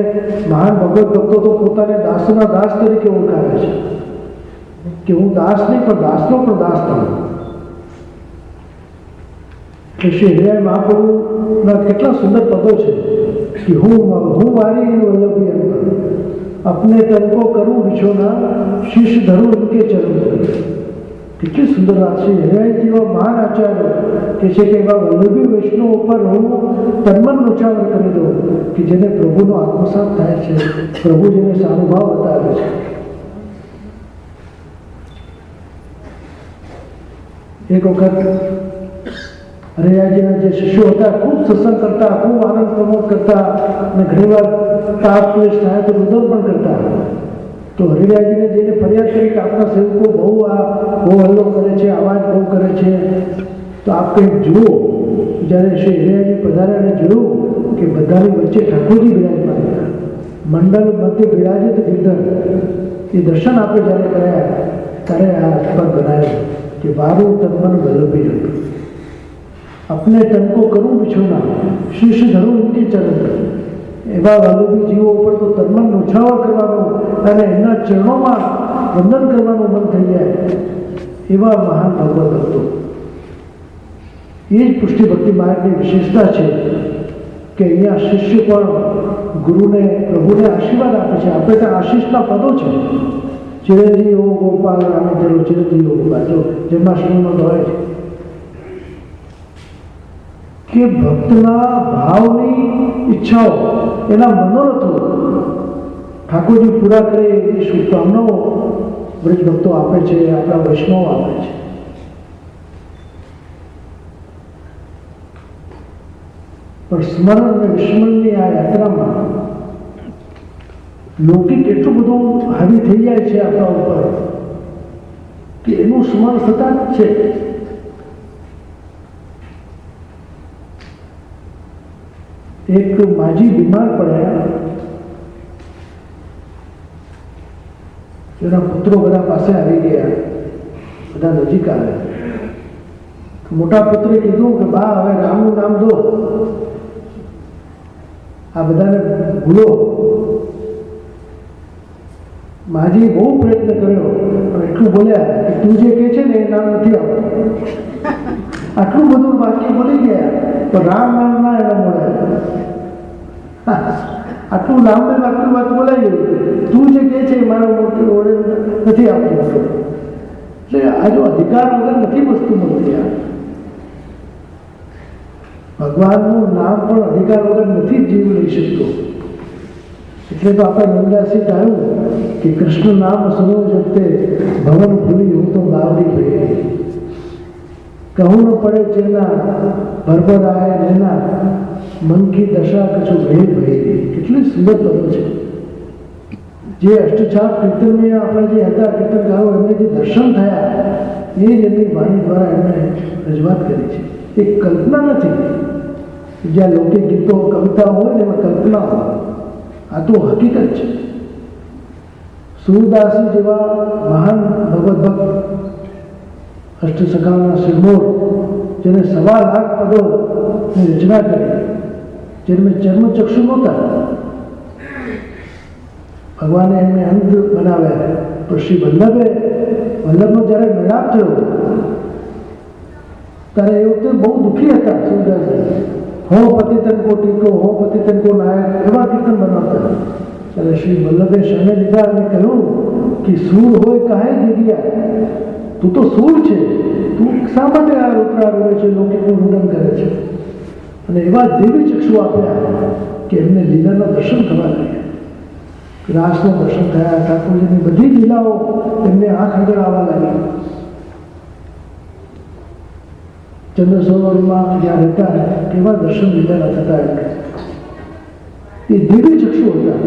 [SPEAKER 1] મહાન ભગવત ભક્તો તો પોતાને દાસના દાસ તરીકે ઓળખાવે છે કે હું દાસ નહીં પણ દાસનો પણ દાસ થયો. શ્રી હે મહાપ્રભુના કેટલા સુંદર પદો છે કે હું વારી વલ્લભી અંતર अपने तन को करूं बिछोना, शीश धरूं उनके चरण पर. કેટલી સુંદર વાત છે. હરિયાઈ જેવા મહાન આચાર્ય કે છે કે એવા વલ્લભી વૈષ્ણવ ઉપર હું તન્મન ઉચ્ચારણ કરી દઉં કે જેને પ્રભુનો આત્મસાત થાય છે, પ્રભુ જેને સાનુભાવ બતાવે છે. એક વખત હરિયાજીના જે શિષ્યો હતા ખૂબ સત્સંગ કરતા, ખૂબ આનંદ પ્રમોદ કરતા અને ઘણીવાર તાપ ક્લેશ થાય તો રુદન પણ કરતા. તો હરિરાયજીને જઈને ફરિયાદ કરી કે આપણા સેવકો બહુ હલ્લો કરે છે, અવાજ બહુ કરે છે, તો આપ કંઈક જુઓ. જ્યારે શ્રી હરિરાયજી પધાર્યા અને જોયું કે બધાની વચ્ચે ઠાકોરજી બિરાજમાન હતા, મંડળ મધ્ય બિરાજિત ગિરધર. એ દર્શન આપણે જ્યારે કર્યા ત્યારે આ અસ્પદ બનાવ્યો કે વારું તન્મન વલ્લભી હતું. अपने तन को करूं बिछोना, शीश धरूं इनके चरण पर. એવા વલ્લભી જીવો ઉપર તો તન્મન ઉછાવર કરવાનું અને એમના ચરણોમાં વંદન કરવાનું મન થઈ જાય એવા મહાન ભગવત ભક્તો. એ જ પુષ્ટિ ભક્તિ માર્ગની વિશેષતા છે કે અહીંયા શિષ્ય પણ ગુરુને પ્રભુને આશીર્વાદ આપે છે. આપણે ત્યાં આશીષના પદો છે, ચિરંજીવ હો ગોપાલ રામે તેરો ચિરંજીવ હો ગોપાલ. જો જન્માષ્ટમીમાં હોય કે ભક્તના ભાવની ઈચ્છાઓ, એના મનોરથો ઠાકોરજી પૂરા કરે એવી શુભકામનાઓ બ્રજ ભક્તો આપે છે, આપણા વૈષ્ણવ આપે છે. પણ સ્મરણ અને વિસ્મરણની આ યાત્રામાં લૌકિક એટલું બધું હાવી થઈ જાય છે આપણા ઉપર કે એનું સ્મરણ સતત છે. એક માજી બીમાર પડ્યા, એના પુત્રો બધા પાસે આવી ગયા, બધા નજીક આવ્યા. મોટા પુત્રે કીધું કે બા હવે રામનું નામ દો, આ બધાને ભૂલો. માજી બહુ પ્રયત્ન કર્યો પણ એટલું બોલ્યા કે તું જે કહે છે ને એ નામ નથી આવતું. આટલું બધું વાક્ય બોલી ગયા તો રામ નામ ના એના મોડા. આટલું લાંબે વાક્ય વાત બોલાઈ ગયું, તું જે કહે છે એ મારો મોટું ઓળે નથી આવતું. એટલે આ જો અધિકાર વગર નથી વસ્તુ મળતી. ભગવાનનું નામ પણ અધિકાર વગર નથી જીવ લઈ શકતો. એટલે તો આપણે નંદાસી કહ્યું કે કૃષ્ણ નામ સુનો જપતે ભવન ભૂલી હું તો બાવડી ભાઈ કહું ન પડે ચેના ભરભર આય લેના મન કી દશા કશું ભેદ ભાઈ. કેટલી સુંદર પદો છે. જે અષ્ટછાપ કીર્તનને આપણે જે હતા કીર્તનકારો એમને જે દર્શન થયા એ જ એમની વાણી દ્વારા એમણે રજૂઆત કરી છે. એ કલ્પના નથી. જ્યાં લૌકિક ગીતો કવિતાઓ હોય ને એમાં કલ્પના હોય. આ તો હકીકત છે. સુરદાસી જેવા મહાન ભગવદ ભક્ત અષ્ટસખાના શિરમોર જેને 1.25 લાખ પદોની રચના કરી, જેને ચર્મચક્ષુ નહોતા, ભગવાને એમને અંધ બનાવ્યા. પણ શ્રી વલ્લભનો જ્યારે મેળાપ થયો ત્યારે એ વખતે બહુ દુઃખી હતા સુરદાસજી. હો પતિતન કો ટીકો, હો પતિતન કો નાયક, એવા કીર્તન બનાવતા. ત્યારે શ્રી વલ્લભે શરણે લીધા અને કહ્યું કે સૂર હોય કાહે જગ્યા, તું તો સૂર છે, તું શા માટે આ રોતરા રોવે છે, લૌકિકનું રૂદન કરે છે. અને એવા દેવી ચક્ષુ આપ્યા કે એમને લીલાના દર્શન થવા લાગ્યા. રાસના દર્શન થયા, ઠાકોરજીની બધી લીલાઓ એમને આંખ આગળ આવવા લાગી. ચંદ્ર સરોવરમાં જ્યાં રહેતા કેવા દર્શન લીલાના થતા એમને. એ દિવ્ય ચક્ષુ હતા.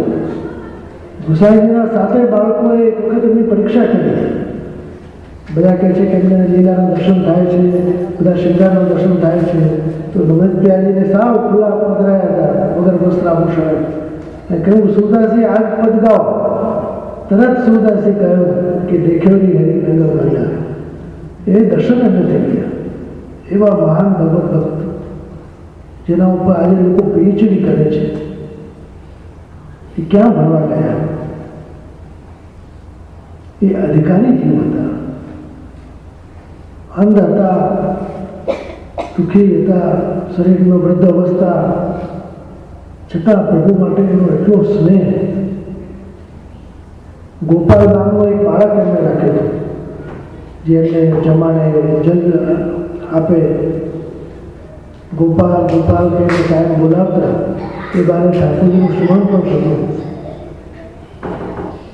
[SPEAKER 1] ગુસાઈજીના 7 બાળકોએ એક વખત એમની પરીક્ષા કરી. બધા કહે છે કે એમને લીલાના દર્શન થાય છે, બધા શૃંગારના દર્શન થાય છે. તો નવદ પ્યાજીને સાવ ખુલ્લા પધરાયા હતા વગર વસ્ત્રાભૂષણ. અને કહ્યું સુરદાસજી આ પદ ગાઓ. તરત સુરદાસજી કહ્યું કે દેખ્યો ની હરી નગર બન્યા. એ દર્શન એમને થઈ ગયા. એવા મહાન ભગવત ભક્ત જેના ઉપર આજે લોકો પીએચડી કરે છે, એ ક્યાં ભણવા ગયા? એ અધિકારી જીવ હતા, અંધ હતા, દુઃખી હતા, શરીરનો વૃદ્ધ અવસ્થા, છતાં પ્રભુ માટે એનો એટલો સ્નેહ. ગોપાલ નામનો એક બાળક એમને રાખેલો, જે એમને જમાડે, જલ આપે. ગોપાલ ગોપાલ કે કાયમ બોલાવતા. એ બારે ઠાકોરજીનું સ્મરણ પણ થતું.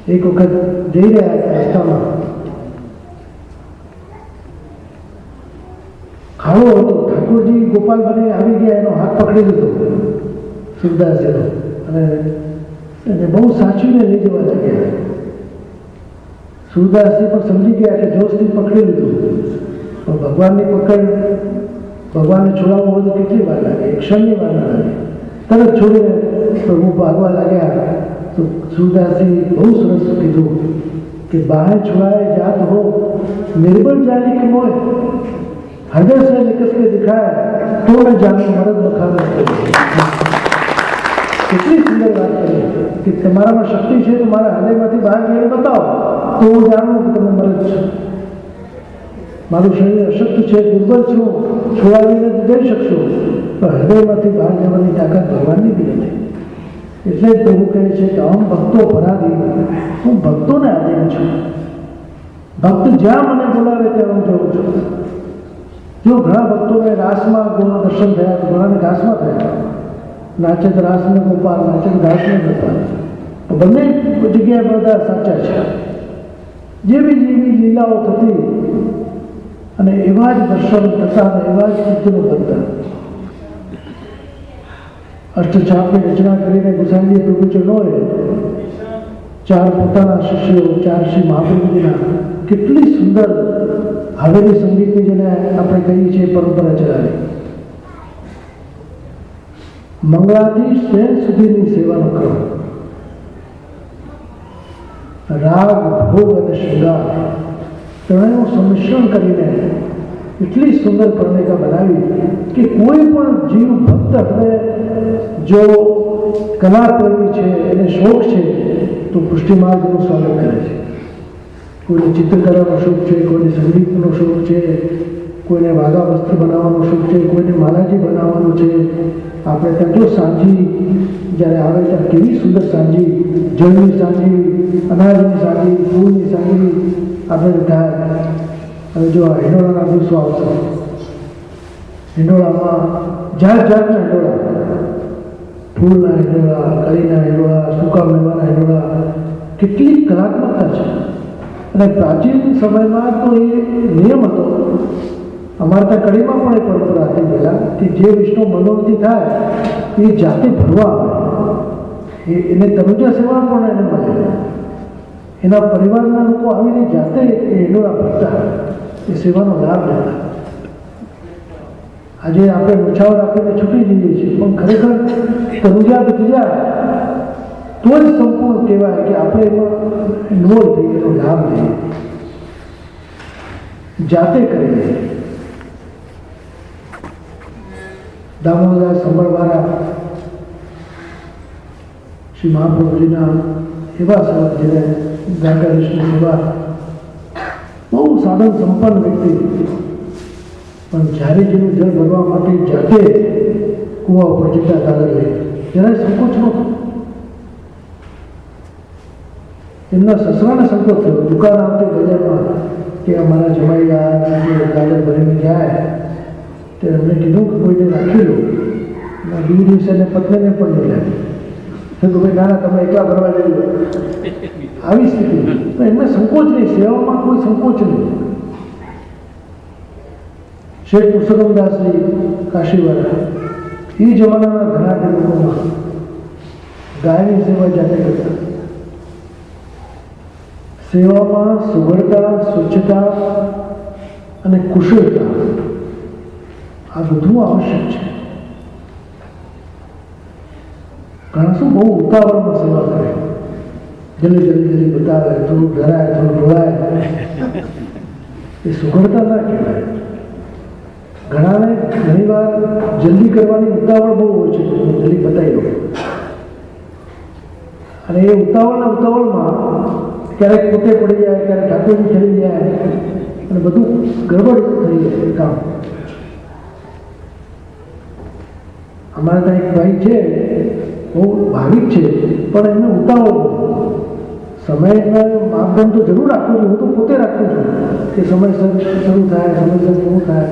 [SPEAKER 1] એક વખત જઈ રહ્યા હતા રસ્તામાં, ખાડો હતો. ઠાકોરજી ગોપાલ બની આવી ગયા, એનો હાથ પકડી લીધો સુરદાસજીનો અને એને બહુ સાચવીને લઈ જવા લાગ્યા. સુરદાસજી પણ સમજી ગયા કે જોશથી પકડી લીધું. પણ ભગવાનની પકડ, ભગવાનને છોડાવવું હોય તો કેટલી વાર લાગે? એક ક્ષણની વાર ના લાગે. તરત છોડીને પ્રભુ ભાગવા લાગ્યા. તો સુરદાસજી બહુ સરસ કીધું કે બાહે છુડાए जात हो निर्बल जाने की मोह हृदय से निकस के दिखाए तो न जाने मरद मखाना. કેટલી સુંદર વાત કરી કે તમારામાં શક્તિ છે તો મારા હૃદયમાંથી બહાર જઈને બતાવો તો હું જાણું કે તમે મરદ છો. મારું શરીર અશક્ત છે, દુર્બળ છું, છોડાવીને જઈ શકશો, પણ હૃદયમાંથી બહાર જવાની તાકાત ભગવાનની બી નથી. એટલે જ પ્રભુ કહે છે કે અહમ ભક્તો પરાધી, હું ભક્તોને આધીન છું. ભક્ત જ્યાં મને બોલાવે ત્યાં હું જઉં છું. જો ઘણા ભક્તોને રાસમાં ગુણ દર્શન થયા તો ઘણાને ઘાસમાં થયા. નાચત રાસમાં ગોપાલ, નાચત ઘાસમાં ગોપાલ. બંને જગ્યાએ બધા સાચા છે. જેવી જેવી લીલાઓ થતી અને એવા જ દર્શન થતા અને એવા જ કીર્તનો બનતા. અષ્ટછાપની રચના કરીને ગુસાઈજીએ પ્રભુચરણોએ 4 પોતાના શિષ્યો, 4 શ્રી મહાપ્રભુજીના કેટલી સુંદર હવેલી સંગીતની જેને આપણે કહીએ છીએ પરંપરા ચલાવી. મંગળાથી શેર સુધીની સેવાનો ક્રમ, રાગ, ભોગ અને શૃંગાર ત્રણેયનું સંમિશ્રણ કરીને એટલી સુંદર પરણિકા બનાવી કે કોઈ પણ જીવ ભક્ત હૃદય જો કલાપ્રેમી છે, એને શોખ છે તો પુષ્ટિ માર્ગનું સ્વાગત કરે છે. કોઈને ચિત્રકલાનો શોખ છે, કોઈને સંગીતનો શોખ છે, કોઈને વાઘા વસ્ત્ર બનાવવાનો શોખ છે, કોઈને માલાજી બનાવવાનો છે. આપણે ત્યાં જો સાંજી જ્યારે આવે ત્યારે કેવી સુંદર સાંજી, જળની સાંજી, અનાજની સાંજી, ફૂલની સાંજી આપણે થાય. હવે જો આ હિંડોળાના દિવસો આવશે, હિંડોળામાં જાત જાતના હિંડોળા, ફૂલના હિંડોળા, કળીના હિંડોળા, સૂકા મેવાના હિંડોળા, કેટલી કલાત્મકતા છે. અને પ્રાચીન સમયમાં તો એ નિયમ હતો. અમારા ત્યાં કડીમાં પણ એક પરંપરા હતી પહેલાં કે જે વિષ્ણુ મનોરથી થાય એ જાતે ભરવા આવે, એને તનુજા સેવા પણ એને મળે. એના પરિવારના લોકો આવીને જાતે એ હિંડોળા ભરતા, એ સેવાનો લાભ લેતા. આજે આપણે મુછાવર આપીને છૂટી જઈએ છીએ, પણ ખરેખર તનુજા બધી જાય તો જ સંપૂર્ણ કહેવાય કે આપણે એમાં ઇન્વોલ્વ થઈએ, એનો લાભ લઈએ, જાતે કરીએ. દામોદર સંભાળવાળા શ્રી મહાપ્રભુજીના એવા સેવા, જેને દ્વારકાધીશની સેવા, બહુ સાધન સંપન્ન વ્યક્તિ, પણ જ્યારે જેનું જળ ભરવા માટે જાતે કૂવા ઉપર જતા કાગળ લઈ, જરાય સંકોચ નહોતો. એમના સસરાને સંકોચ થયો. દુકાન આવતી બજારમાં કે અમારા જમાઈ કાગળ ભરીને જાય, તો એમણે કીધું કે કોઈને રાખી લો. બીજે દિવસે એને પત્નીને પણ લઈ લાવી. ભાઈ ના તમે એકલા ભરવા જઈ લો. આવી સ્થિતિ. પણ એમને સંકોચ નહીં, સેવામાં કોઈ સંકોચ નહીં. શેઠ પુરુષોત્તમદાસજી કાશીવાળા એ જમાનાના ઘણા લોકોમાં ગાયની સેવા જાતે કરતા. સેવામાં સુઘડતા, સ્વચ્છતા અને કુશળતા આ બધું આવશ્યક છે. ઘણા શું બહુ ઉતાવળમાં સેવા કરે, જલ્દી જલ્દી જલ્દી બતાવે, થોડું ધરાય, થોડું ઢોળાય, એ સુઘડતા ના કહેવાય. ઘણાને ઘણી વાર જલ્દી કરવાની ઉતાવળ બહુ હોય છે, જલ્દી બતાવી દો. અને એ ઉતાવળમાં ક્યારેક પોતે પડી જાય, ક્યારેક ઠાકોરજી ચડી જાય અને બધું ગડબડ થઈ જાય કામ. અમારા ત્યાં એક ભાઈ છે, બહુ ભાવિક છે, પણ એમને ઉતાવળ સમયના માપદંડ તો જરૂર રાખવું છું. હું તો પોતે રાખું છું કે સમયસર શરૂ થાય, સમયસર શું થાય,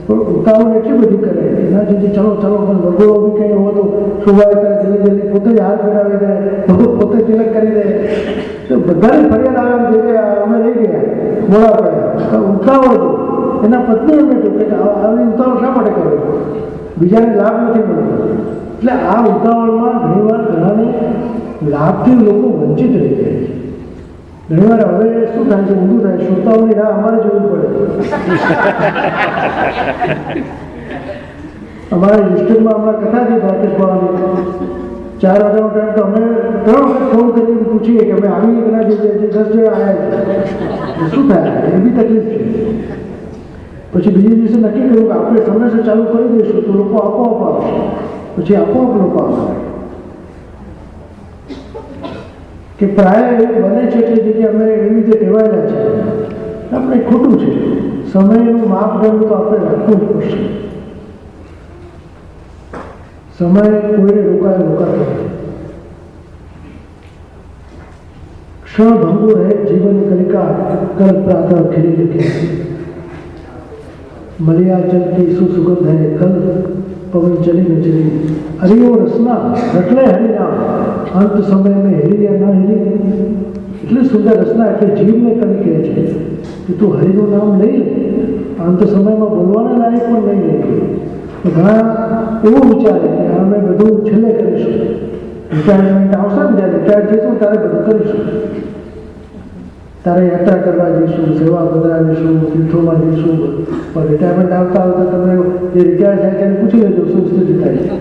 [SPEAKER 1] પણ ઉતાવળ એટલી બધી કરે એના જલ્દી ચલો ચલો. પણ વગોળો બી કંઈ હોય તો સુવાય કરે, જલ્દી જલ્દી પોતે જ હાથ ફેરાવી દે, બધું પોતે તિલક કરી દે. તો બધાની ફરિયાદ આવે જે કે અમે રહી ગયા, મોડા પડ્યા, ઉતાવળ. એના પત્ની એમને કહ્યું કે આવી ઉતાવળ શા માટે કરે, બીજાને લાભ નથી મળતો. એટલે આ ઉતાવળમાં ઘણીવાર ઘણાને લાભથી લોકો વંચિત રહી જાય છે. ઘણીવાર હવે શું થાય છે, ઊંધું થાય, શ્રોતાઓની રાહ અમારે જોવી પડે. અમારા યુસ્ટનમાં હમણાં કથા હતી ભારતીય ભવાની, 4 વાગ્યાનો ટાઈમ, તો અમે 3 વખત ફોન કરીને પૂછીએ કે અમે આવી ના જે 10 જણા આવ્યા છે, શું થાય, એ બી તકલીફ છે. પછી બીજે દિવસે નક્કી કર્યું કે આપણે સમયસર ચાલુ કરી દઈશું તો લોકો આપોઆપ આવશે. પછી આપોઆપ લોકો આવશે. કે પ્રાય એવું બને છે કે જે અમે એવી રીતે ટેવાયેલા છે, આપણે ખોટું છે. સમયનું માપદંડ તો આપણે રાખવું જ પડશે. સમય કોઈને રોકાતો નથી. ક્ષણ ભંગુ રહે જીવન કલિકા, કલ પ્રાતઃ ખिली लिखे. मलिया जल की सुसुगंध है, कल पवन चली न चली. हरियो रसना रटले हरिनाम, अंत समय में હેરી યા ન હેરી. એટલી સુંદર રચના, એટલે જીવને કવિ કહે છે કે તું હરિનું નામ લઈ લે, અંત સમયમાં બોલવાના લાયક પણ નહીં લે. તો ઘણા એવું વિચારે કે અમે બધું છેલ્લે કરીશું, રિટાયરમેન્ટ આવશે ને જ્યારે રિટાયર થઈશું ત્યારે બધું કરીશું, તારે યાત્રા કરવા જઈશું, સેવા બદલાવીશું, તીર્થોમાં જઈશું. પણ રિટાયરમેન્ટ આવતા આવતા તમે જે રિટાયર થાય ત્યારે પૂછી લેજો શું સ્થિતિ થાય છે.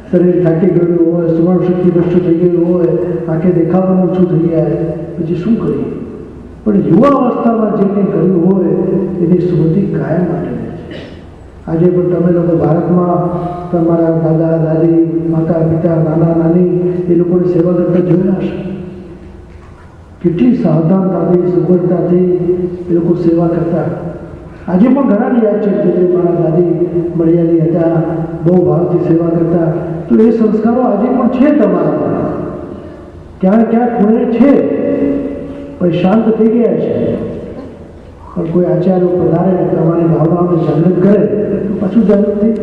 [SPEAKER 1] શરીર થાકી ગયું હોય, સ્મરણ શક્તિ ઓછું થઈ ગયું હોય, આંખે દેખાવાનું ઓછું થઈ જાય, પછી શું કરીએ? પણ યુવા અવસ્થામાં જે કંઈ કર્યું હોય એની સ્મૃતિ કાયમ માટે રહે છે. આજે પણ તમે લોકો ભારતમાં તમારા દાદા દાદી, માતા પિતા, નાના નાની એ લોકોની સેવા કરતા જોયા હશે. કેટલી સાવધાનતાથી સગવડતાથી એ લોકો સેવા કરતા. આજે પણ ઘણાને યાદ છે કે મારા દાદી મર્યાદી હતા, બહુ ભાવથી સેવા કરતા. તો એ સંસ્કારો આજે પણ છે તમારા, ક્યાંક ક્યાંક ખૂણે છે, પણ શાંત થઈ ગયા છે. પણ કોઈ આચાર્યો પધારે તમારી ભાવનાઓને જાગૃત કરે તો પાછું જાગૃત થઈ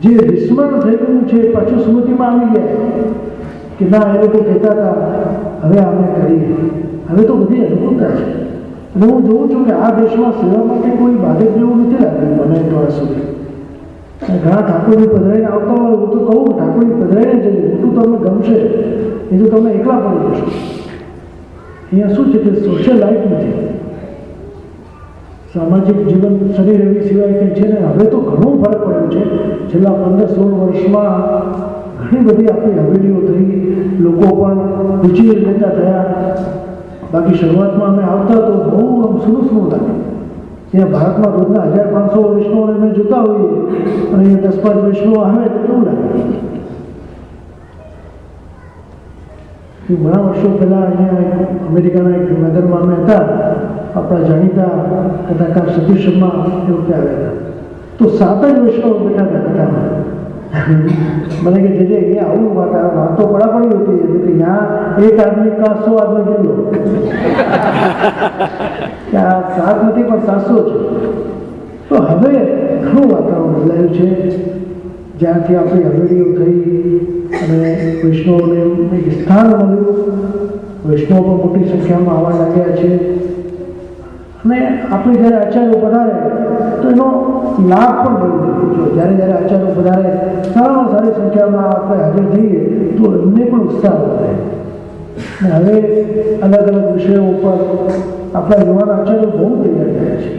[SPEAKER 1] જે વિસ્મરણ થઈ ગયું છે પાછું સ્મૃતિમાં આવી ગયા કે ના એ લોકો કહેતા હતા હવે આપણે કરીએ. હવે તો બધી અનુકૂળતા છે. અને હું જોઉં છું કે આ દેશમાં સેવા માટે કોઈ બાધક જેવું નથી લાગ્યું મને અત્યાર સુધી. ઘણા ઠાકોરજી પધરાઈને આવતા હોય હું તો કહું ઠાકોરજી પધરાઈને જઈએ, મોટું તમને ગમશે એ તો તમે એકલા પડી જશો. અહીંયા શું છે કે સોશિયલ લાઈફ નથી, સામાજિક જીવન શરીર એવી સિવાય કંઈ છે ને. હવે તો ઘણું ફરક પડ્યો છે છેલ્લા 15-16 વર્ષમાં. ઘણી બધી આપણી હવેલીઓ થઈ, લોકો પણ રુચિ લેતા થયા. બાકી શરૂઆતમાં અમે આવતા તો બહુ આમ સૂનું લાગે. ત્યાં ભારતમાં રોજના 1500 વૈષ્ણવોને અમે જોતા હોઈએ અને અહીંયા 10-5 વૈષ્ણવો આવે તો કેવું લાગે. ઘણા વર્ષો પહેલાં અહીંયા અમેરિકાના એક નગરમાં અમે હતા, આપણા જાણીતા કથાકાર સતીશ શર્મા એ વખતે આવ્યા હતા. તો 7 જ વૈષ્ણવો બેઠા હતા કથામાં. મને કે જે અહીંયા આવું વાતો પડાપડી હોતી હતી કે यहाँ एक आदमी का 100 आदमी गिन लो. આ 7 નથી પણ 700 છે. તો હવે ઘણું વાતાવરણ બદલાયું છે. જ્યાંથી આપણી હવેલીઓ થઈ અને વૈષ્ણવોને એક સ્થાન મળ્યું, વૈષ્ણવો પણ મોટી સંખ્યામાં આવવા લાગ્યા છે. અને આપણે જ્યારે આચાર્યો પધારે તો એનો લાભ પણ મળ્યો. જ્યારે આચાર્યો પધારે સારામાં સારી સંખ્યામાં આપણે હાજર થઈએ તો એમને પણ ઉત્સાહ વધે. અને હવે અલગ અલગ વિષયો ઉપર આપણા યુવાન આચાર્યો બહુ તૈયાર થયા છે.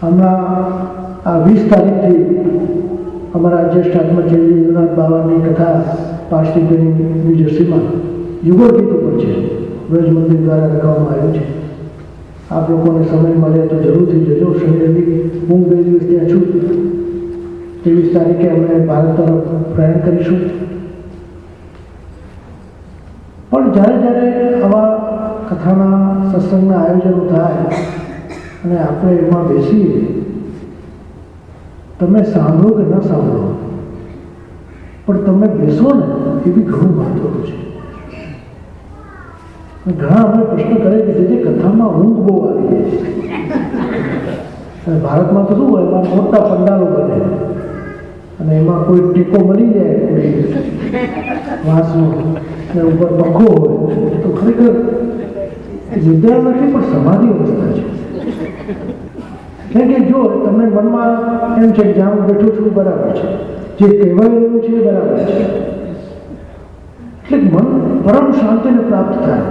[SPEAKER 1] હમણાં આ 20 તારીખથી અમારા જ્યેષ્ઠ આત્મચેરી વિશ્વનાથ બાવાની કથા પાછલી કરી ન્યૂજર્સીમાં યુગલ ગીત ઉપર છે, વ્રજ મંદિર દ્વારા લખાવવામાં આવ્યું છે. આપ લોકોને સમય મળે તો જરૂરથી જજો. શનિ રવિ હું 2 દિવસ ત્યાં છું. 23 તારીખે અમે ભારત તરફ પ્રયાણ કરીશું. પણ જ્યારે આવા કથાના સત્સંગના આયોજનો થાય અને આપણે એમાં બેસીએ, તમે સાંભળો કે ન સાંભળો પણ તમે બેસો ને એ બી ઘણું મહત્વનું છે. ઘણા અમે પ્રશ્ન કરે કે જે કથામાં ઊંઘ બહુ આવી જાય છે. ભારતમાં તો શું હોય, એમાં મોટા પંડાલો બને અને એમાં કોઈ ટેકો મળી જાય કોઈ વાંસનો ને ઉપર પંખો હોય તો ખરેખર વિદ્યા નથી પણ સમાધિ અવસ્થા છે. કેમ કે જો તમને મનમાં એમ છે કે જ્યાં હું બેઠું છું બરાબર છે, જે કહેવાય રહ્યું છે એ બરાબર છે, એટલે મન પરમ શાંતિને પ્રાપ્ત થાય.